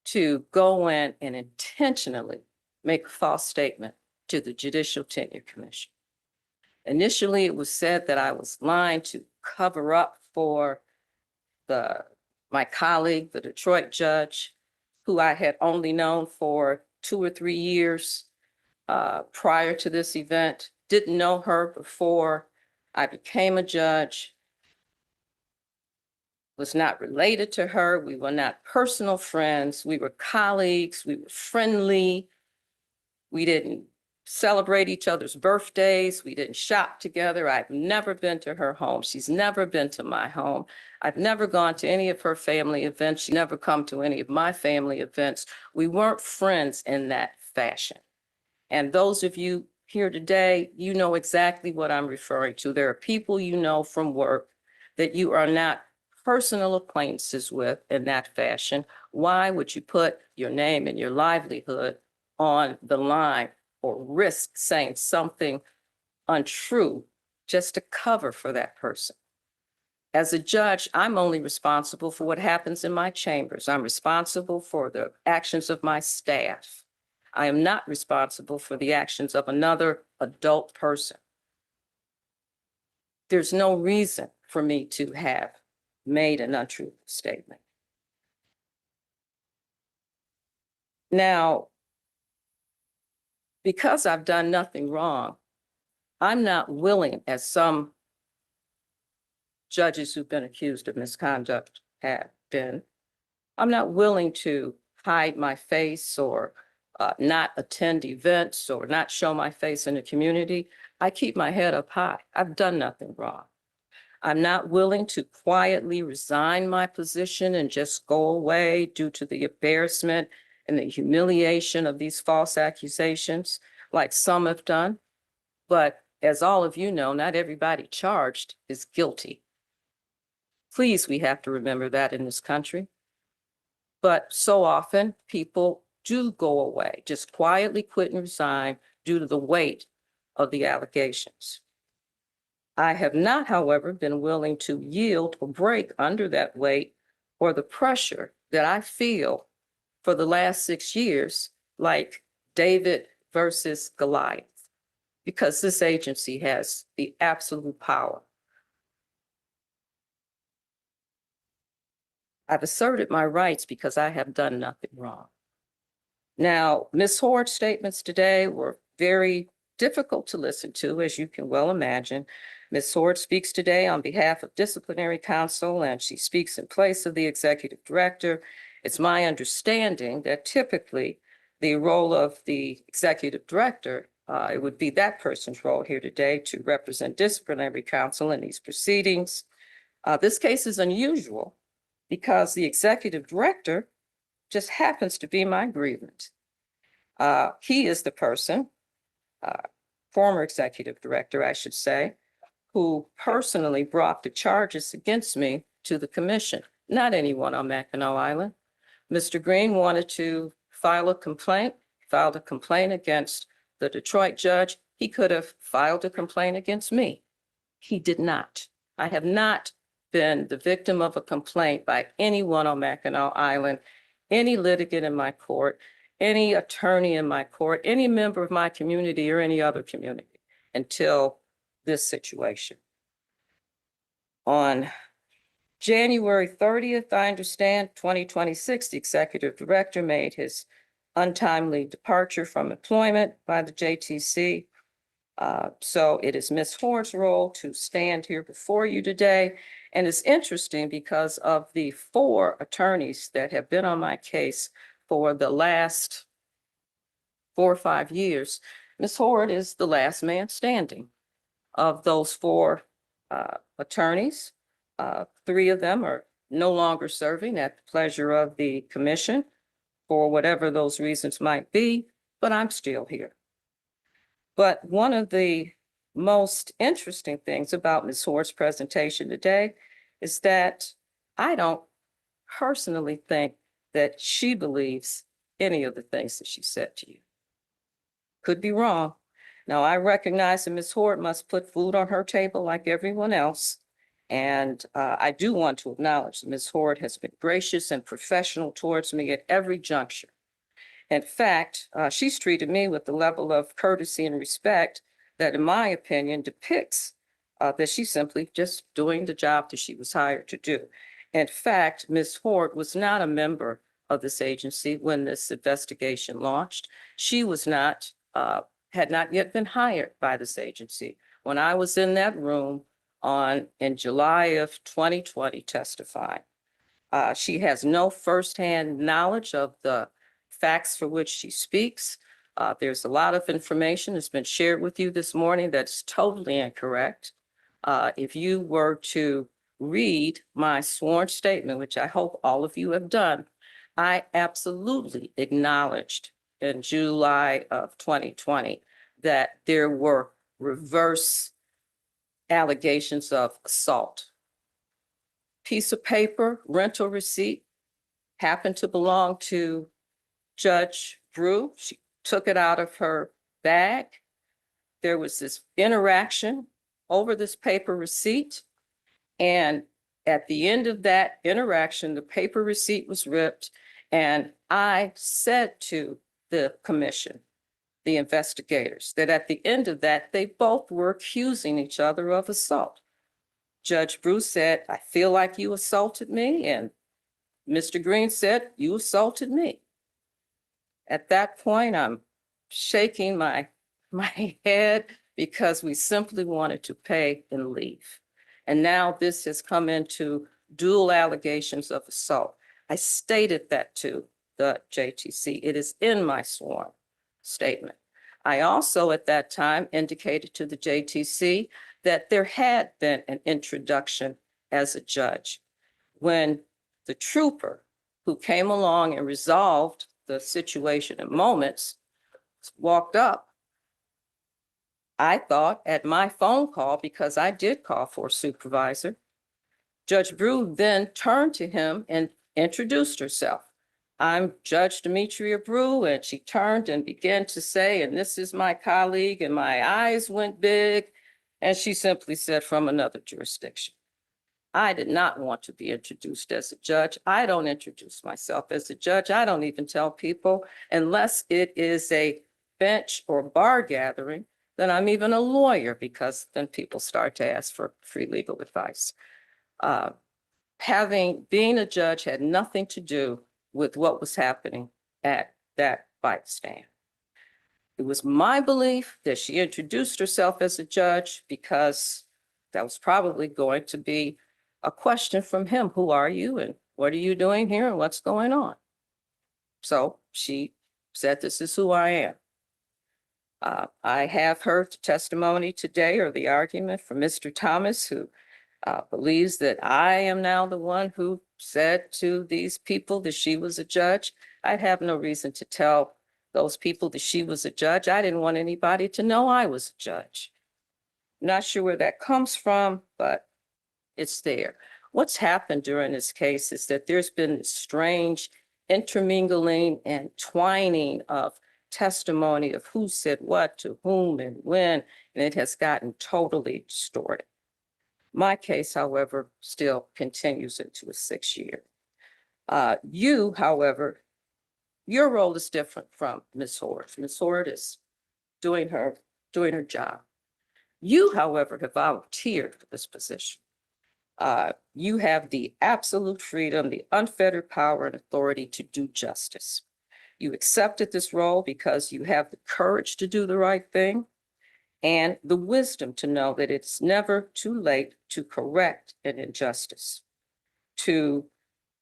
to go in and intentionally make a false statement to the Judicial Tenure Commission. Initially, it was said that I was lying to cover up for my colleague, the Detroit judge, who I had only known for 2 or 3 years prior to this event. Didn't know her before I became a judge. was not related to her. We were not personal friends. We were colleagues. We were friendly. We didn't celebrate each other's birthdays. We didn't shop together. I've never been to her home. She's never been to my home. I've never gone to any of her family events. She never come to any of my family events. We weren't friends in that fashion. And those of you here today, you know exactly what I'm referring to. There are people you know from work that you are not personal acquaintances with in that fashion. Why would you put your name and your livelihood on the line or risk saying something untrue just to cover for that person? As a judge, I'm only responsible for what happens in my chambers. I'm responsible for the actions of my staff. I am not responsible for the actions of another adult person. There's no reason for me to have made an untrue statement. Now, because I've done nothing wrong, I'm not willing, as some judges who've been accused of misconduct have been, I'm not willing to hide my face or not attend events or not show my face in the community. I keep my head up high. I've done nothing wrong. I'm not willing to quietly resign my position and just go away due to the embarrassment and the humiliation of these false accusations, like some have done. But as all of you know, not everybody charged is guilty. Please, we have to remember that in this country. But so often people do go away, just quietly quit and resign due to the weight of the allegations. I have not, however, been willing to yield or break under that weight or the pressure that I feel for the last 6 years, like David versus Goliath, because this agency has the absolute power. I've asserted my rights because I have done nothing wrong. Now, Ms. Hord's statements today were very difficult to listen to, as you can well imagine. Ms. Hord speaks today on behalf of Disciplinary Counsel, and she speaks in place of the Executive Director. It's my understanding that typically the role of the Executive Director, it would be that person's role here today to represent Disciplinary Counsel in these proceedings. This case is unusual because the Executive Director just happens to be my grievant. He is the person, former Executive Director, I should say, who personally brought the charges against me to the commission, not anyone on Mackinac Island. Mr. Green wanted to file a complaint, filed a complaint against the Detroit judge. He could have filed a complaint against me. He did not. I have not been the victim of a complaint by anyone on Mackinac Island, any litigant in my court, any attorney in my court, any member of my community or any other community until this situation. On January 30th, I understand, 2026, the Executive Director made his untimely departure from employment by the JTC. So it is Ms. Hord's role to stand here before you today. And it's interesting because of the 4 attorneys that have been on my case for the last 4 or 5 years, Ms. Hord is the last man standing. Of those 4 attorneys, 3 of them are no longer serving at the pleasure of the commission for whatever those reasons might be, but I'm still here. But one of the most interesting things about Ms. Hord's presentation today is that I don't personally think that she believes any of the things that she said to you. Could be wrong. Now, I recognize that Ms. Hord must put food on her table like everyone else. And I do want to acknowledge that Ms. Hord has been gracious and professional towards me at every juncture. In fact, she's treated me with the level of courtesy and respect that, in my opinion, depicts that she's simply just doing the job that she was hired to do. In fact, Ms. Hord was not a member of this agency when this investigation launched. She was not, had not yet been hired by this agency. When I was in that room in July of 2020 testified. She has no firsthand knowledge of the facts for which she speaks. There's a lot of information that's been shared with you this morning that's totally incorrect. If you were to read my sworn statement, which I hope all of you have done, I absolutely acknowledged in July of 2020 that there were reverse allegations of assault. Piece of paper, rental receipt, happened to belong to Judge Brew. She took it out of her bag. There was this interaction over this paper receipt. And at the end of that interaction, the paper receipt was ripped. And I said to the commission, the investigators, that at the end of that, they both were accusing each other of assault. Judge Bruce said, I feel like you assaulted me. And Mr. Green said, you assaulted me. At that point, I'm shaking my head because we simply wanted to pay and leave. And now this has come into dual allegations of assault. I stated that to the JTC. It is in my sworn statement. I also at that time indicated to the JTC that there had been an introduction as a judge. When the trooper who came along and resolved the situation in moments walked up, I thought at my phone call, because I did call for a supervisor, Judge Brew then turned to him and introduced herself. I'm Judge Demetria Brew, and she turned and began to say, and this is my colleague, and my eyes went big, and she simply said, from another jurisdiction. I did not want to be introduced as a judge. I don't introduce myself as a judge. I don't even tell people unless it is a bench or bar gathering, then I'm even a lawyer, because then people start to ask for free legal advice. Being a judge had nothing to do with what was happening at that bike stand. It was my belief that she introduced herself as a judge because that was probably going to be a question from him. Who are you and what are you doing here and what's going on? So she said, this is who I am. I have heard the testimony today, or the argument from Mr. Thomas, who believes that I am now the one who said to these people that she was a judge. I'd have no reason to tell those people that she was a judge. I didn't want anybody to know I was a judge. Not sure where that comes from, but it's there. What's happened during this case is that there's been this strange intermingling and twining of testimony of who said what to whom and when, and it has gotten totally distorted. My case, however, still continues into a 6th year. You, however, your role is different from Ms. Horde. Ms. Horde is doing her job. You, however, have volunteered for this position. You have the absolute freedom, the unfettered power and authority to do justice. You accepted this role because you have the courage to do the right thing and the wisdom to know that it's never too late to correct an injustice, to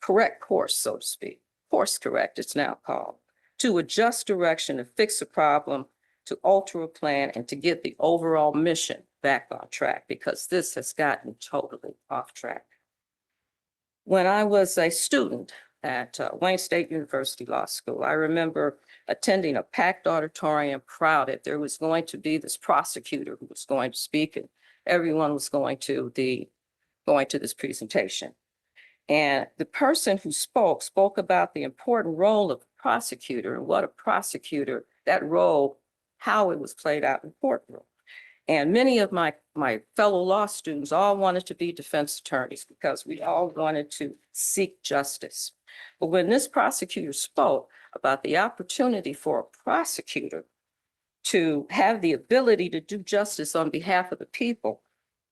correct course, so to speak. Course correct, it's now called, to adjust direction, to fix a problem, to alter a plan, and to get the overall mission back on track, because this has gotten totally off track. When I was a student at Wayne State University Law School, I remember attending a packed auditorium, crowded. There was going to be this prosecutor who was going to speak, and everyone was going to this presentation. And the person who spoke about the important role of a prosecutor and what a prosecutor, that role, how it was played out in courtroom. And many of my fellow law students all wanted to be defense attorneys because we all wanted to seek justice. But when this prosecutor spoke about the opportunity for a prosecutor to have the ability to do justice on behalf of the people,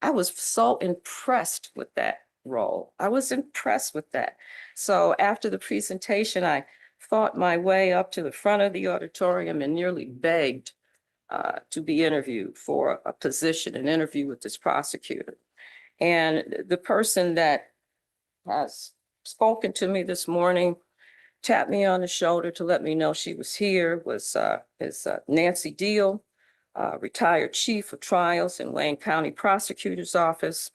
I was so impressed with that role. I was impressed with that. So after the presentation, I fought my way up to the front of the auditorium and nearly begged to be interviewed for a position, an interview with this prosecutor. And the person that has spoken to me this morning tapped me on the shoulder to let me know she was here was Nancy Deal, retired chief of trials in Wayne County Prosecutor's Office.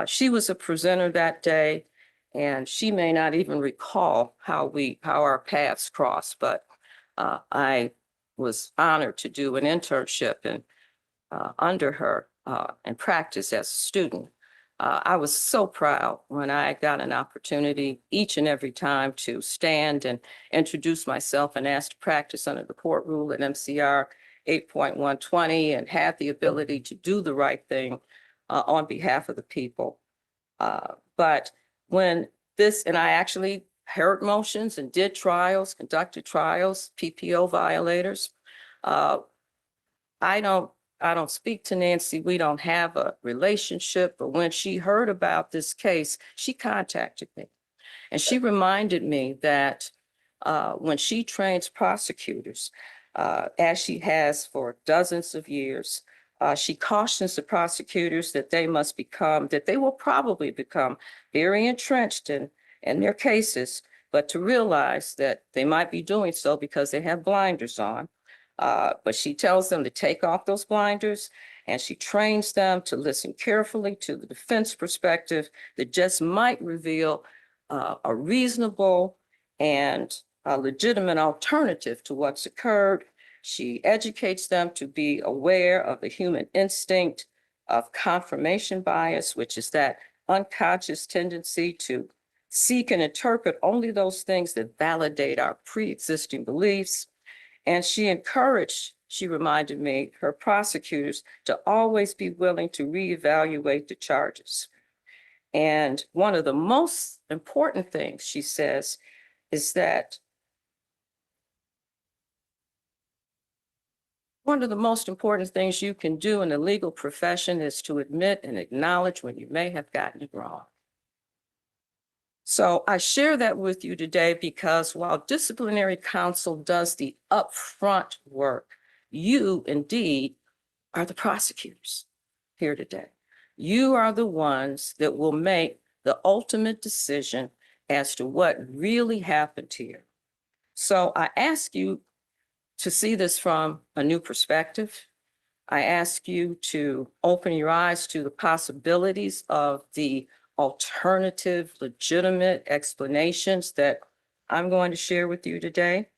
She was a presenter that day, and she may not even recall how our paths crossed, but I was honored to do an internship and under her and practice as a student. I was so proud when I got an opportunity each and every time to stand and introduce myself and ask to practice under the court rule at MCR 8.120 and had the ability to do the right thing on behalf of the people. But when this, and I actually heard motions and did trials, conducted trials, PPO violators. I don't speak to Nancy. We don't have a relationship, but when she heard about this case, she contacted me. And she reminded me that when she trains prosecutors, as she has for dozens of years, she cautions the prosecutors that they will probably become very entrenched in their cases, but to realize that they might be doing so because they have blinders on. But she tells them to take off those blinders, and she trains them to listen carefully to the defense perspective that just might reveal a reasonable and a legitimate alternative to what's occurred. She educates them to be aware of the human instinct of confirmation bias, which is that unconscious tendency to seek and interpret only those things that validate our pre-existing beliefs. And she reminded me, her prosecutors, to always be willing to reevaluate the charges. And one of the most important things she says is that one of the most important things you can do in the legal profession is to admit and acknowledge when you may have gotten it wrong. So I share that with you today because while disciplinary counsel does the upfront work, you indeed are the prosecutors here today. You are the ones that will make the ultimate decision as to what really happened here. So I ask you to see this from a new perspective. I ask you to open your eyes to the possibilities of the alternative, legitimate explanations that I'm going to share with you today.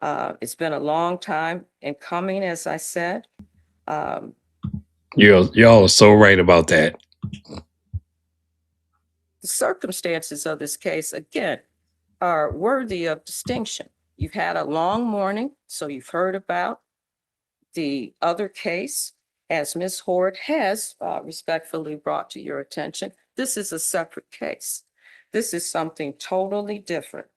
It's been a long time in coming, as I said. Y'all are so right about that. The circumstances of this case, again, are worthy of distinction. You've had a long morning, so you've heard about the other case, as Ms. Horde has respectfully brought to your attention. This is a separate case. This is something totally different.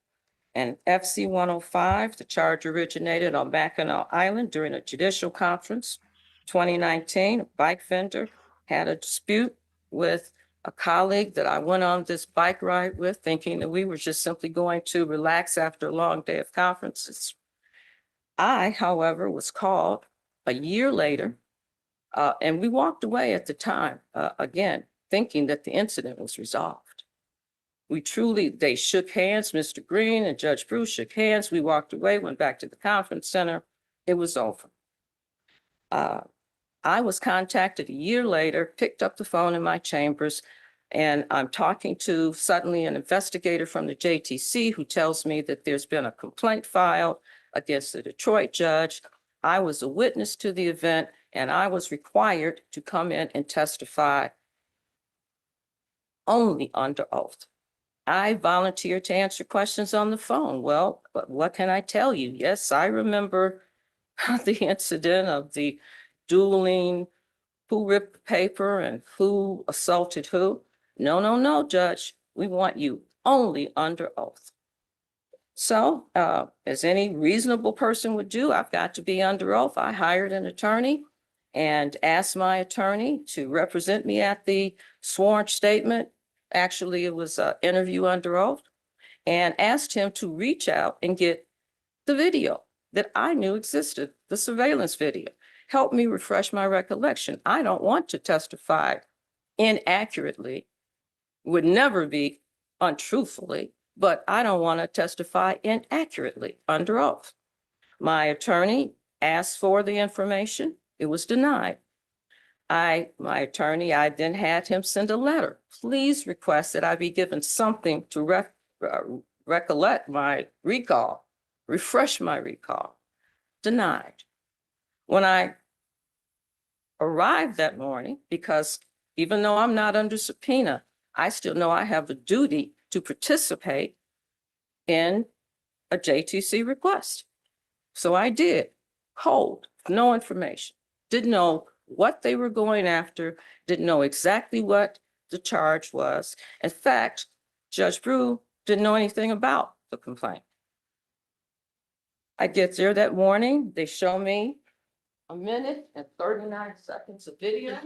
And FC 105, the charge originated on Mackinac Island during a judicial conference. 2019, a bike vendor had a dispute with a colleague that I went on this bike ride with, thinking that we were just simply going to relax after a long day of conferences. I, however, was called a year later, and we walked away at the time, again, thinking that the incident was resolved. They shook hands, Mr. Green and Judge Bruce shook hands. We walked away, went back to the conference center. It was over. I was contacted a year later, picked up the phone in my chambers, and I'm talking to suddenly an investigator from the JTC who tells me that there's been a complaint filed against the Detroit judge. I was a witness to the event, and I was required to come in and testify only under oath. I volunteered to answer questions on the phone. Well, but what can I tell you? Yes, I remember the incident of the dueling, who ripped the paper and who assaulted who. No, Judge. We want you only under oath. So, as any reasonable person would do, I've got to be under oath. I hired an attorney and asked my attorney to represent me at the sworn statement. Actually, it was an interview under oath, and asked him to reach out and get the video that I knew existed, the surveillance video. Help me refresh my recollection. I don't want to testify inaccurately, would never be untruthfully, but I don't want to testify inaccurately under oath. My attorney asked for the information. It was denied. I then had him send a letter. Please request that I be given something to recollect my recall, refresh my recall. Denied. When I arrived that morning, because even though I'm not under subpoena, I still know I have a duty to participate in a JTC request. So I did, cold, no information, didn't know what they were going after, didn't know exactly what the charge was. In fact, Judge Brew didn't know anything about the complaint. I get there that morning, they show me 1 minute and 39 seconds of video,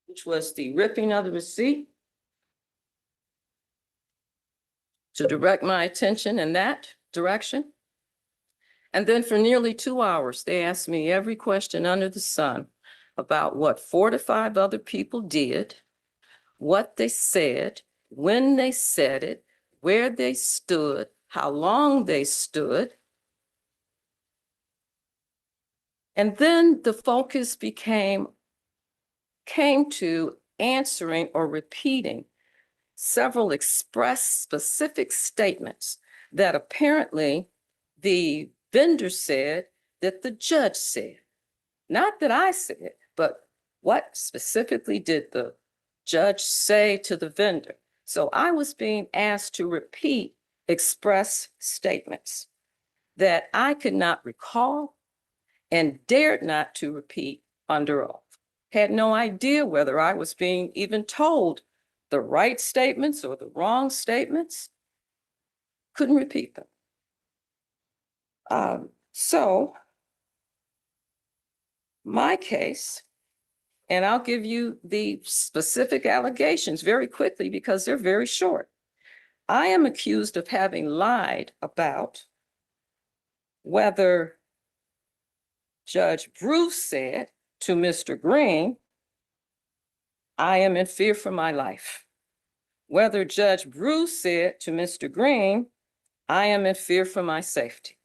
which was the ripping of the receipt, to direct my attention in that direction. And then for nearly 2 hours, they asked me every question under the sun about what 4 to 5 other people did, what they said, when they said it, where they stood, how long they stood. And then the focus came to answering or repeating several express specific statements that apparently the vendor said that the judge said. Not that I said, but what specifically did the judge say to the vendor? So I was being asked to repeat express statements that I could not recall and dared not to repeat under oath. Had no idea whether I was being even told the right statements or the wrong statements. Couldn't repeat them. So my case, and I'll give you the specific allegations very quickly because they're very short. I am accused of having lied about whether Judge Bruce said to Mr. Green, I am in fear for my life. Whether Judge Bruce said to Mr. Green, I am in fear for my safety.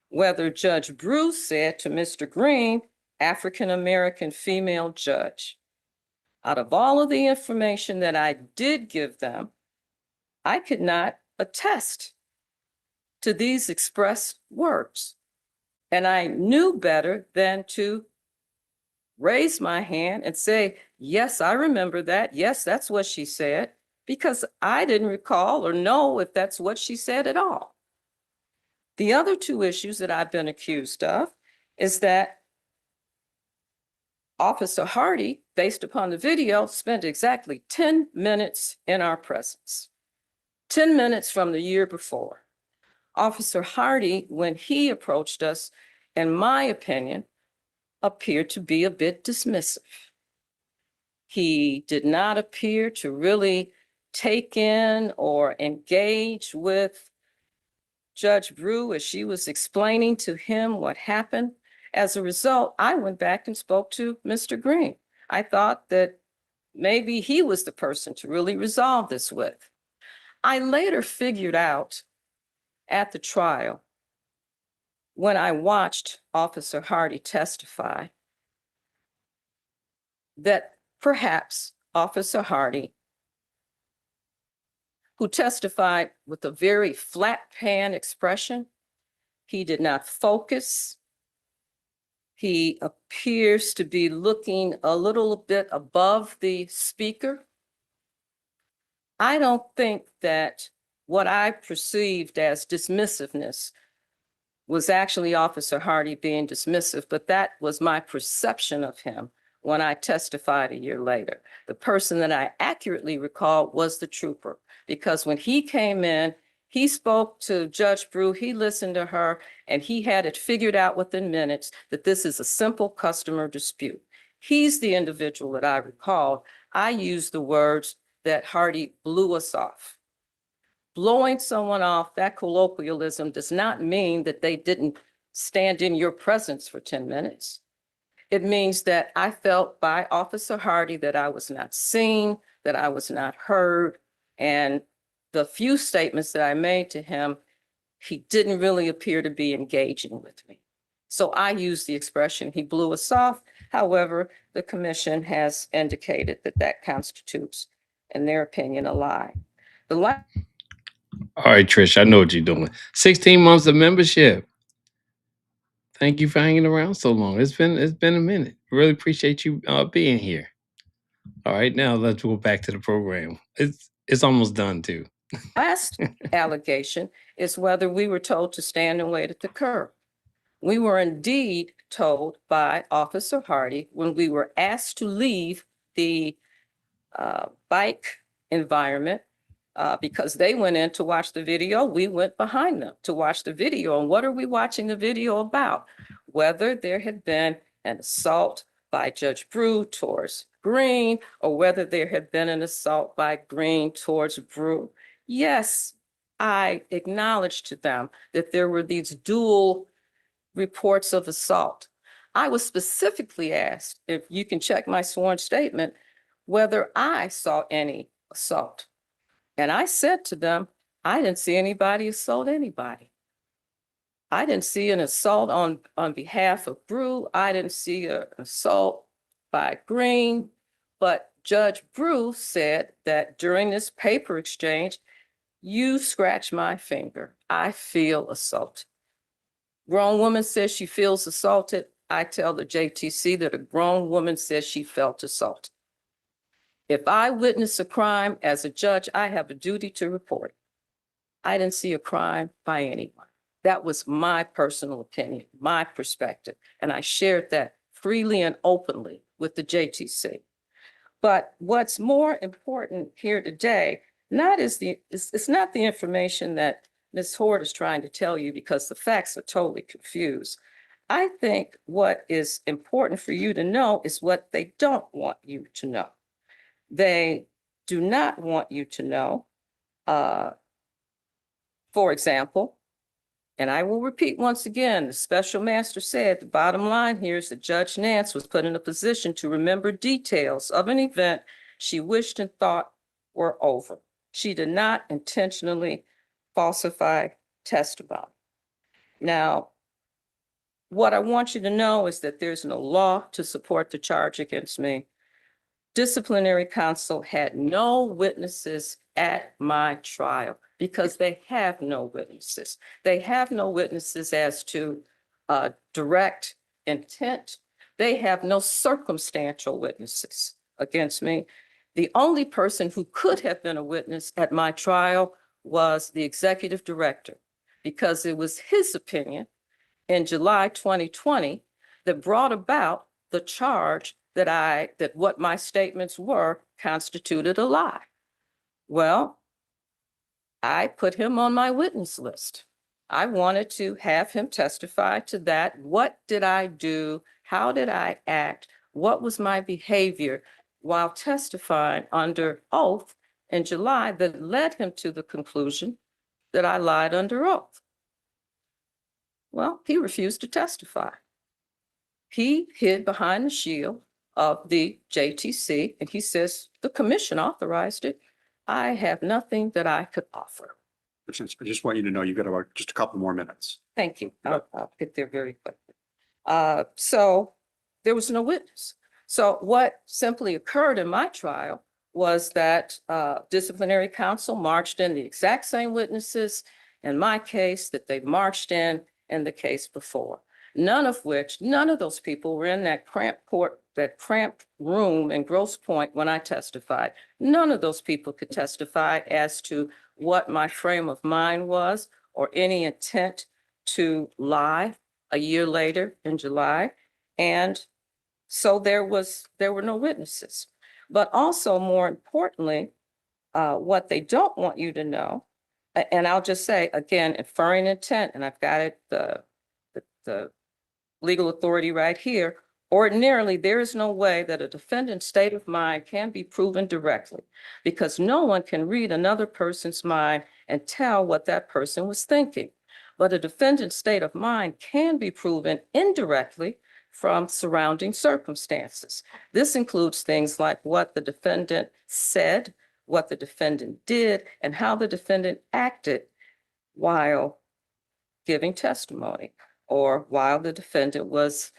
Whether Judge Bruce said to Mr. Green, African-American female judge. Out of all of the information that I did give them, I could not attest to these expressed words. And I knew better than to raise my hand and say, yes, I remember that. Yes, that's what she said, because I didn't recall or know if that's what she said at all. The other 2 issues that I've been accused of is that Officer Hardy, based upon the video, spent exactly 10 minutes in our presence. 10 minutes from the year before. Officer Hardy, when he approached us, in my opinion, appeared to be a bit dismissive. He did not appear to really take in or engage with Judge Brew as she was explaining to him what happened. As a result, I went back and spoke to Mr. Green. I thought that maybe he was the person to really resolve this with. I later figured out at the trial, when I watched Officer Hardy testify, that perhaps Officer Hardy, who testified with a very flat pan expression, he did not focus. He appears to be looking a little bit above the speaker. I don't think that what I perceived as dismissiveness was actually Officer Hardy being dismissive, but that was my perception of him when I testified a year later. The person that I accurately recall was the trooper, because when he came in, he spoke to Judge Brew, he listened to her, and he had it figured out within minutes that this is a simple customer dispute. He's the individual that I recalled. I used the words that Hardy blew us off. Blowing someone off, that colloquialism does not mean that they didn't stand in your presence for 10 minutes. It means that I felt by Officer Hardy that I was not seen, that I was not heard. And the few statements that I made to him, he didn't really appear to be engaging with me. So I used the expression, he blew us off. However, the commission has indicated that that constitutes, in their opinion, a lie. The lie. All right, Trish, I know what you're doing. 16 months of membership. Thank you for hanging around so long. It's been a minute. Really appreciate you being here. All right, now let's go back to the program. It's almost done too. Last allegation is whether we were told to stand and wait at the curb. We were indeed told by Officer Hardy when we were asked to leave the bike environment because they went in to watch the video. We went behind them to watch the video. And what are we watching the video about? Whether there had been an assault by Judge Brew towards Green, or whether there had been an assault by Green towards Brew. Yes, I acknowledged to them that there were these dual reports of assault. I was specifically asked, if you can check my sworn statement, whether I saw any assault. And I said to them, I didn't see anybody assault anybody. I didn't see an assault on behalf of Brew. I didn't see an assault by Green. But Judge Brew said that during this paper exchange, you scratch my finger. I feel assaulted. Grown woman says she feels assaulted. I tell the JTC that a grown woman says she felt assaulted. If I witness a crime as a judge, I have a duty to report. I didn't see a crime by anyone. That was my personal opinion, my perspective, and I shared that freely and openly with the JTC. But what's more important here today, it's not the information that Ms. Horde is trying to tell you, because the facts are totally confused. I think what is important for you to know is what they don't want you to know. They do not want you to know, for example, and I will repeat once again, the special master said the bottom line here is that Judge Nance was put in a position to remember details of an event she wished and thought were over. She did not intentionally falsify testimony. Now, what I want you to know is that there's no law to support the charge against me. Disciplinary counsel had no witnesses at my trial because they have no witnesses. They have no witnesses as to direct intent. They have no circumstantial witnesses against me. The only person who could have been a witness at my trial was the executive director, because it was his opinion in July 2020 that brought about the charge that what my statements were constituted a lie. Well, I put him on my witness list. I wanted to have him testify to that. What did I do? How did I act? What was my behavior while testifying under oath in July that led him to the conclusion that I lied under oath? Well, he refused to testify. He hid behind the shield of the JTC, and he says the commission authorized it. I have nothing that I could offer. I just want you to know you've got about just a couple more minutes. Thank you. I'll get there very quickly. So there was no witness. So what simply occurred in my trial was that disciplinary counsel marched in the exact same witnesses in my case that they marched in the case before. None of those people were in that cramped room in Grosse Pointe when I testified. None of those people could testify as to what my frame of mind was or any intent to lie a year later in July. And so there were no witnesses. But also, more importantly, what they don't want you to know, and I'll just say again, inferring intent, and I've got it, the legal authority right here. Ordinarily, there is no way that a defendant's state of mind can be proven directly, because no one can read another person's mind and tell what that person was thinking. But a defendant's state of mind can be proven indirectly from surrounding circumstances. This includes things like what the defendant said, what the defendant did, and how the defendant acted while giving testimony, or while the defendant was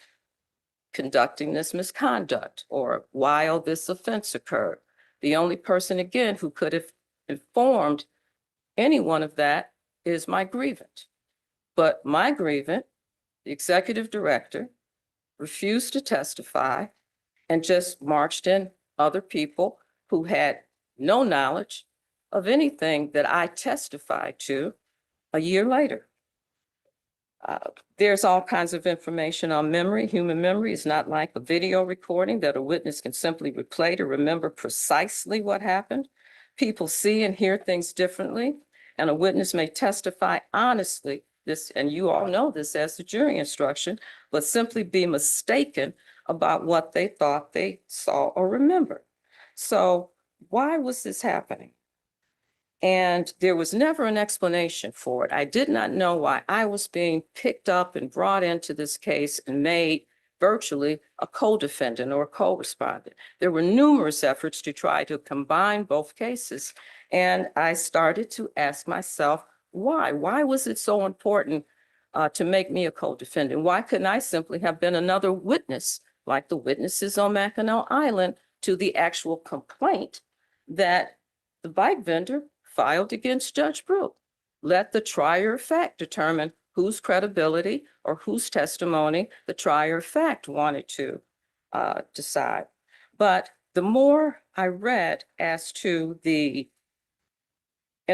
conducting this misconduct, or while this offense occurred. The only person, again, who could have informed anyone of that is my grievant. But my grievant, the executive director, refused to testify and just marched in other people who had no knowledge of anything that I testified to a year later. There's all kinds of information on memory. Human memory is not like a video recording that a witness can simply replay to remember precisely what happened. People see and hear things differently, and a witness may testify honestly, this, and you all know this as the jury instruction, but simply be mistaken about what they thought they saw or remembered. So why was this happening? And there was never an explanation for it. I did not know why I was being picked up and brought into this case and made virtually a co-defendant or a co-respondent. There were numerous efforts to try to combine both cases. And I started to ask myself, why? Why was it so important to make me a co-defendant? Why couldn't I simply have been another witness, like the witnesses on Mackinac Island, to the actual complaint that the bike vendor filed against Judge Brew? Let the trier of fact determine whose credibility or whose testimony the trier of fact wanted to decide. But the more I read as to in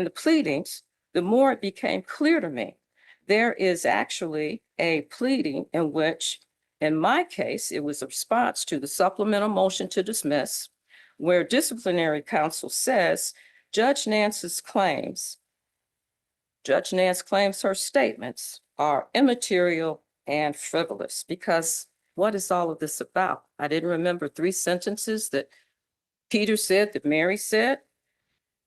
the pleadings, the more it became clear to me. There is actually a pleading in which, in my case, it was a response to the supplemental motion to dismiss, where disciplinary counsel says Judge Nance claims her statements are immaterial and frivolous, because what is all of this about? I didn't remember 3 sentences that Peter said, that Mary said,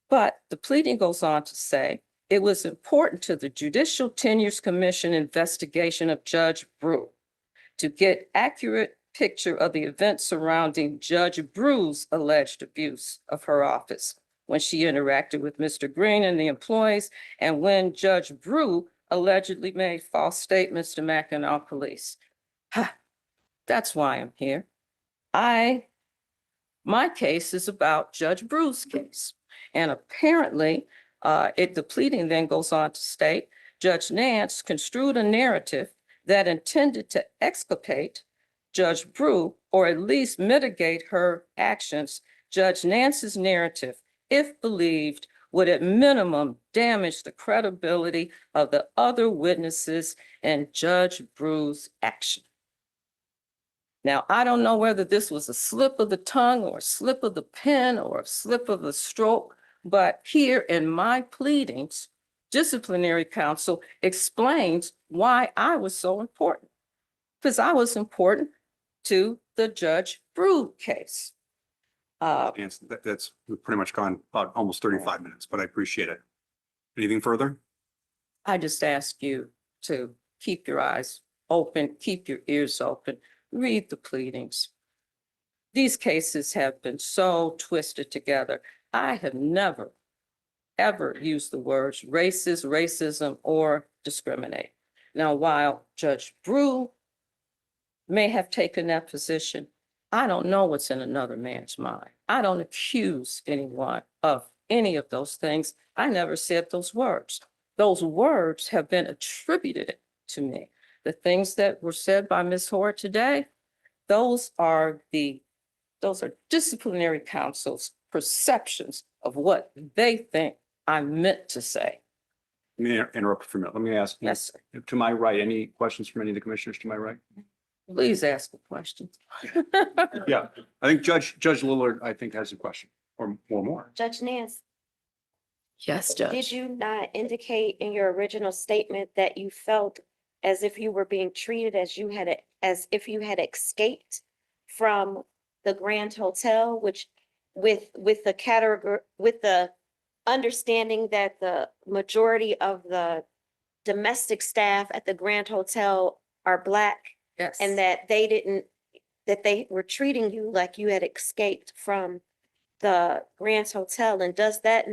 but the pleading goes on to say it was important to the Judicial Tenures Commission investigation of Judge Brew to get accurate picture of the events surrounding Judge Brew's alleged abuse of her office when she interacted with Mr. Green and the employees, and when Judge Brew allegedly made false statements to Mackinac police. That's why I'm here. My case is about Judge Brew's case. And apparently, the pleading then goes on to state, Judge Nance construed a narrative that intended to exculpate Judge Brew, or at least mitigate her actions. Judge Nance's narrative, if believed, would at minimum damage the credibility of the other witnesses in Judge Brew's action. Now, I don't know whether this was a slip of the tongue or a slip of the pen or a slip of the stroke, but here in my pleadings, disciplinary counsel explains why I was so important. Because I was important to the Judge Brew case. And we've pretty much gone about almost 35 minutes, but I appreciate it. Anything further? I just ask you to keep your eyes open, keep your ears open, read the pleadings. These cases have been so twisted together. I have never, ever used the words racist, racism, or discriminate. Now, while Judge Brew may have taken that position, I don't know what's in another man's mind. I don't accuse anyone of any of those things. I never said those words. Those words have been attributed to me. The things that were said by Ms. Hoare today, those are disciplinary counsel's perceptions of what they think I meant to say. Let me interrupt for a minute. Let me ask. Yes, sir. To my right, any questions from any of the commissioners to my right? Please ask a question. Yeah, I think Judge Lillard, I think, has a question or more. Judge Nance, Yes, did Judge. you not indicate in your original statement that you felt as if you were being treated as if you had escaped from the Grand Hotel, which with the understanding that the majority of the domestic staff at the Grand Hotel are Black, Yes. and that that they were treating you like you had escaped from the Grand Hotel. And does that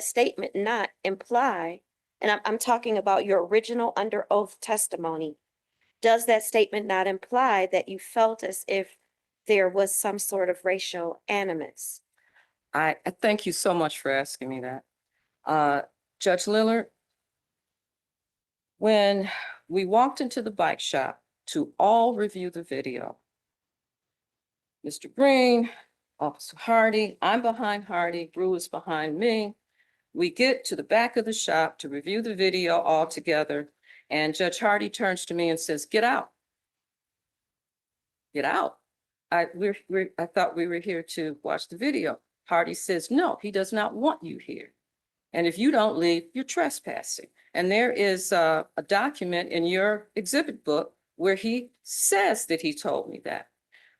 statement not imply, and I'm talking about your original under oath testimony, does that statement not imply that you felt as if there was some sort of racial animus? I thank you so much for asking me that. Judge Lillard, when we walked into the bike shop to all review the video, Mr. Green, Officer Hardy, I'm behind Hardy, Brew is behind me. We get to the back of the shop to review the video all together, and Judge Hardy turns to me and says, "Get out. Get out. I thought we were here to watch the video." Hardy says, "No, he does not want you here. And if you don't leave, you're trespassing." And there is a document in your exhibit book where he says that he told me that.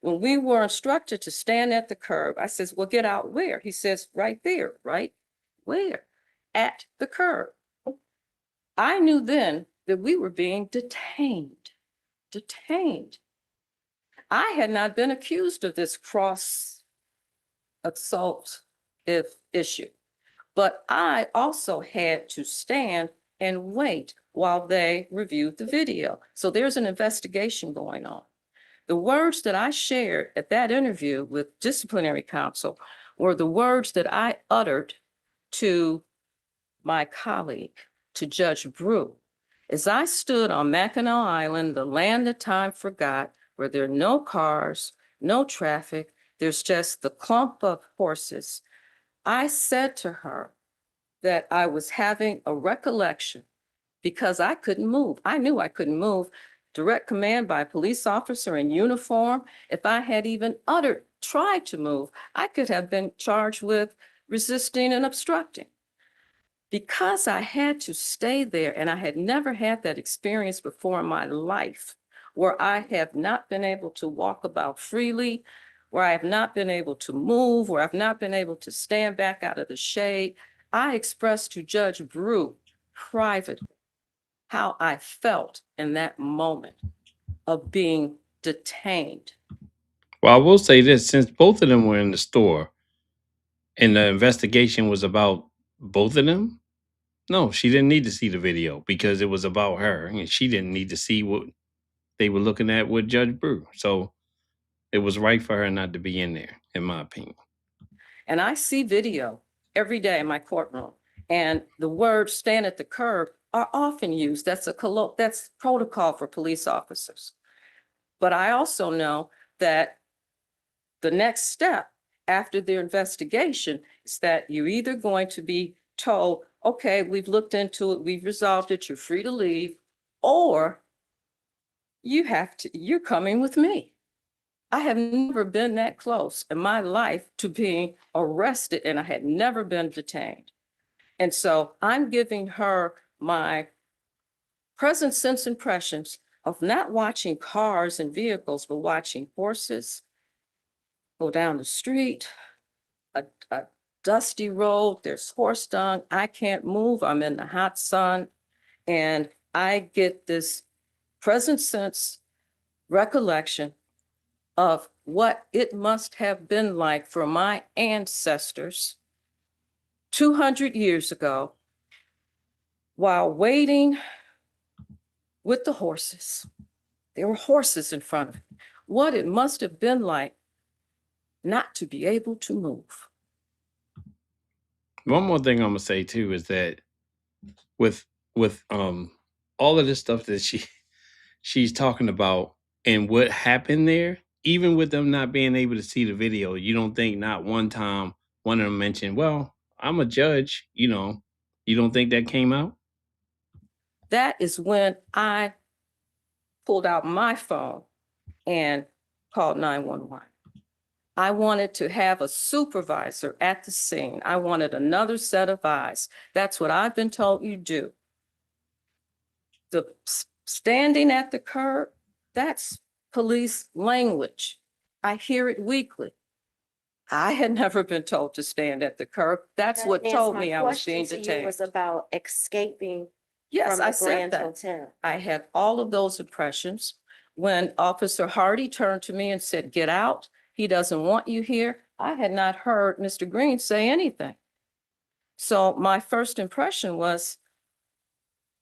When we were instructed to stand at the curb, I says, "Well, get out where?" He says, "Right there." Right where? At the curb. I knew then that we were being detained. Detained. I had not been accused of this cross assault issue, but I also had to stand and wait while they reviewed the video. So there's an investigation going on. The words that I shared at that interview with disciplinary counsel were the words that I uttered to my colleague, to Judge Brew, as I stood on Mackinac Island, the land that time forgot, where there are no cars, no traffic, there's just the clump of horses. I said to her that I was having a recollection because I couldn't move. I knew I couldn't move. Direct command by a police officer in uniform. If I had even tried to move, I could have been charged with resisting and obstructing. Because I had to stay there, and I had never had that experience before in my life, where I have not been able to walk about freely, where I have not been able to move, where I've not been able to stand back out of the shade, I expressed to Judge Brew privately how I felt in that moment of being detained. Well, I will say this, since both of them were in the store and the investigation was about both of them, no, she didn't need to see the video because it was about her and she didn't need to see what they were looking at with Judge Brew. So it was right for her not to be in there, in my opinion. And I see video every day in my courtroom, and the words "stand at the curb" are often used. That's protocol for police officers. But I also know that the next step after their investigation is that you're either going to be told, "Okay, we've looked into it, we've resolved it, you're free to leave," or you're coming with me. I have never been that close in my life to being arrested, and I had never been detained. And so I'm giving her my present sense impressions of not watching cars and vehicles, but watching horses go down the street, a dusty road, there's horse dung, I can't move, I'm in the hot sun, and I get this present sense recollection of what it must have been like for my ancestors 200 years ago while waiting with the horses. There were horses in front of me. What it must have been like not to be able to move. One more thing I'm gonna say too is that with all of this stuff that she's talking about and what happened there, even with them not being able to see the video, you don't think not one time one of them mentioned, "Well, I'm a judge," you don't think that came out? That is when I pulled out my phone and called 911. I wanted to have a supervisor at the scene. I wanted another set of eyes. That's what I've been told you do. The standing at the curb, that's police language. I hear it weekly. I had never been told to stand at the curb. That's what Nance, told my me I was being question to you detained. was about escaping Yes, from I the said Grand that. Hotel. I had all of those impressions. When Officer Hardy turned to me and said, "Get out, he doesn't want you here," I had not heard Mr. Green say anything. So my first impression was,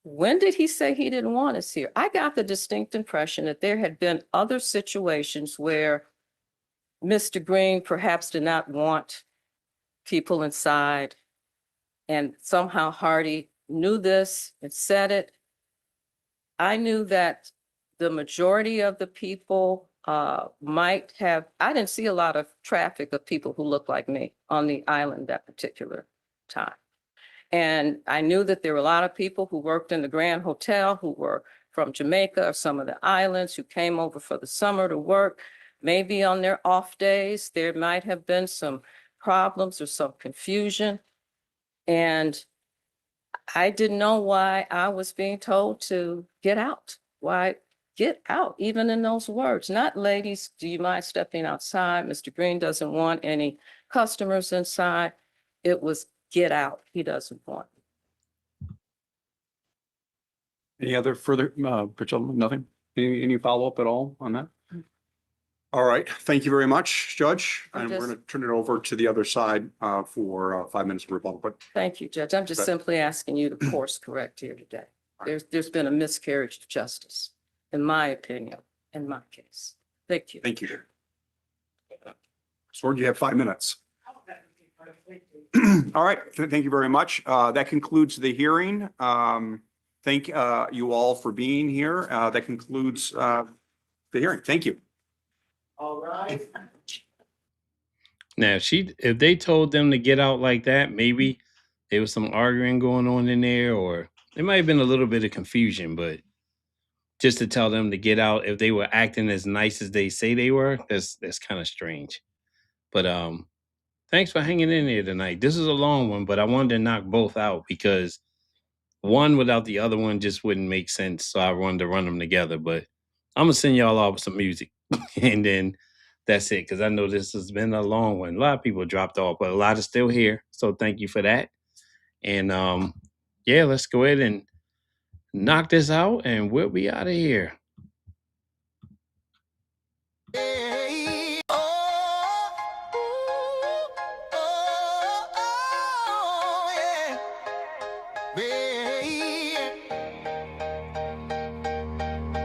when did he say he didn't want us here? I got the distinct impression that there had been other situations where Mr. Green perhaps did not want people inside, and somehow Hardy knew this and said it. I knew that the majority of the people might have, I didn't see a lot of traffic of people who looked like me on the island that particular time. And I knew that there were a lot of people who worked in the Grand Hotel who were from Jamaica or some of the islands who came over for the summer to work. Maybe on their off days, there might have been some problems or some confusion. And I didn't know why I was being told to get out. Why get out, even in those words? Not, "Ladies, do you mind stepping outside? Mr. Green doesn't want any customers inside." It was, "Get out. He doesn't want." Any other further, nothing? Any follow-up at all on that? All right, thank you very much, Judge. I'm And we're just- going to turn it over to the other side for 5 minutes of rebuttal, but Thank you, Judge. I'm just But- simply asking you to course correct here today. There's been a miscarriage of justice, in my opinion, in my case. Thank you. thank you. Sword, you have 5 minutes. All right, thank you very much. That concludes the hearing. Thank you all for being here. That concludes the hearing. Thank you. All right. Now, if they told them to get out like that, maybe there was some arguing going on in there, or there might have been a little bit of confusion, but just to tell them to get out if they were acting as nice as they say they were, that's kind of strange. But thanks for hanging in there tonight. This is a long one, but I wanted to knock both out because one without the other one just wouldn't make sense. So I wanted to run them together. But I'm gonna send y'all off with some music, and then that's it. Because I know this has been a long one. A lot of people dropped off, but a lot are still here. So thank you for that. And yeah, let's go ahead and knock this out, and we'll be out of here.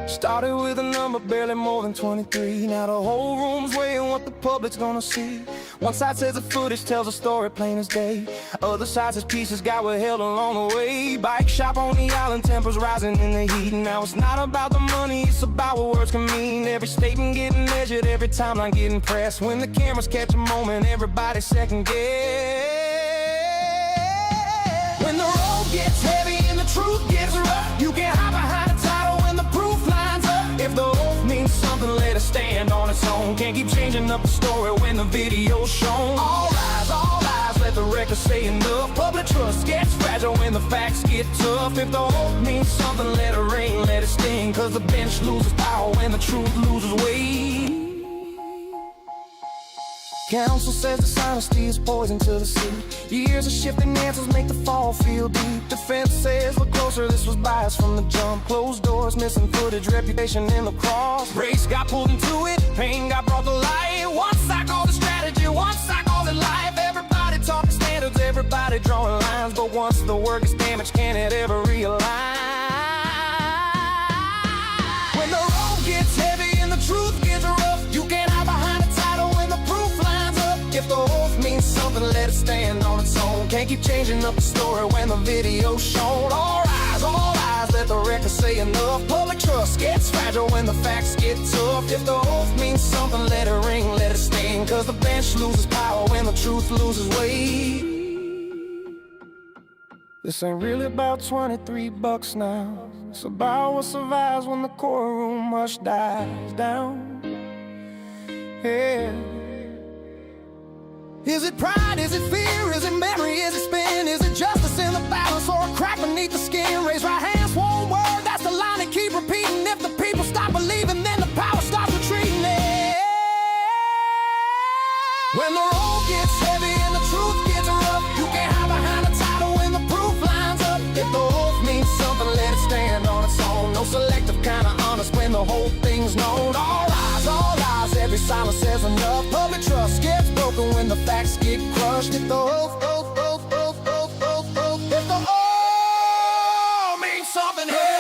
Started with a number barely more than 23. Now the whole room's weighing what the public's gonna see. One side says the footage tells a story plain as day. Other side says pieces got withheld along the way. Bike shop on the island, tempers rising in the heat. Now it's not about the money, it's about what words can mean. Every statement getting measured, every timeline getting pressed. When the cameras catch a moment, everybody second guess. When the road gets heavy and the truth gets rough, you can't hide behind a title when the proof lines up. If the oath means something, let it stand on its own. Can't keep changing up the story when the video's shown. All lies, let the record say enough. Public trust gets fragile when the facts get tough. If the oath means something, let it ring, let it sting. Cause the bench loses power when the truth loses weight. Counsel says dishonesty is poison to the sea. Years of shifting answers make the fall feel deep. Defense says look closer, this was biased from the jump. Closed doors, missing footage, reputation in the cross. Race got pulled into it, pain got brought to light. One side called it strategy, one side called it life. Everybody talking standards, everybody drawing lines. But once the work is damaged, can it ever realign? When the road gets heavy and the truth gets rough, you can't hide behind a title when the proof lines up. If the oath means something, let it stand on its own. Can't keep changing up the story when the video's shown. All eyes, let the record say enough. Public trust gets fragile when the facts get tough. If the oath means something, let it ring, let it sting. Cause the bench loses power when the truth loses weight. This ain't really about 23 bucks now. It's about what survives when the courtroom hush dies down. Yeah. Is it pride, is it fear, is it memory, is it spin? Is it justice in the balance or a crack beneath the skin? Raise right hands, one word, that's the line they keep repeating. If the people stop believing, then the power stops retreating. Yeah. When the road gets heavy and the truth gets rough, you can't hide behind a title when the proof lines up. If the oath means something, let it stand on its own. No selective kind of honest when the whole thing's known. something when the facts get crushed. If the oath means something, hey.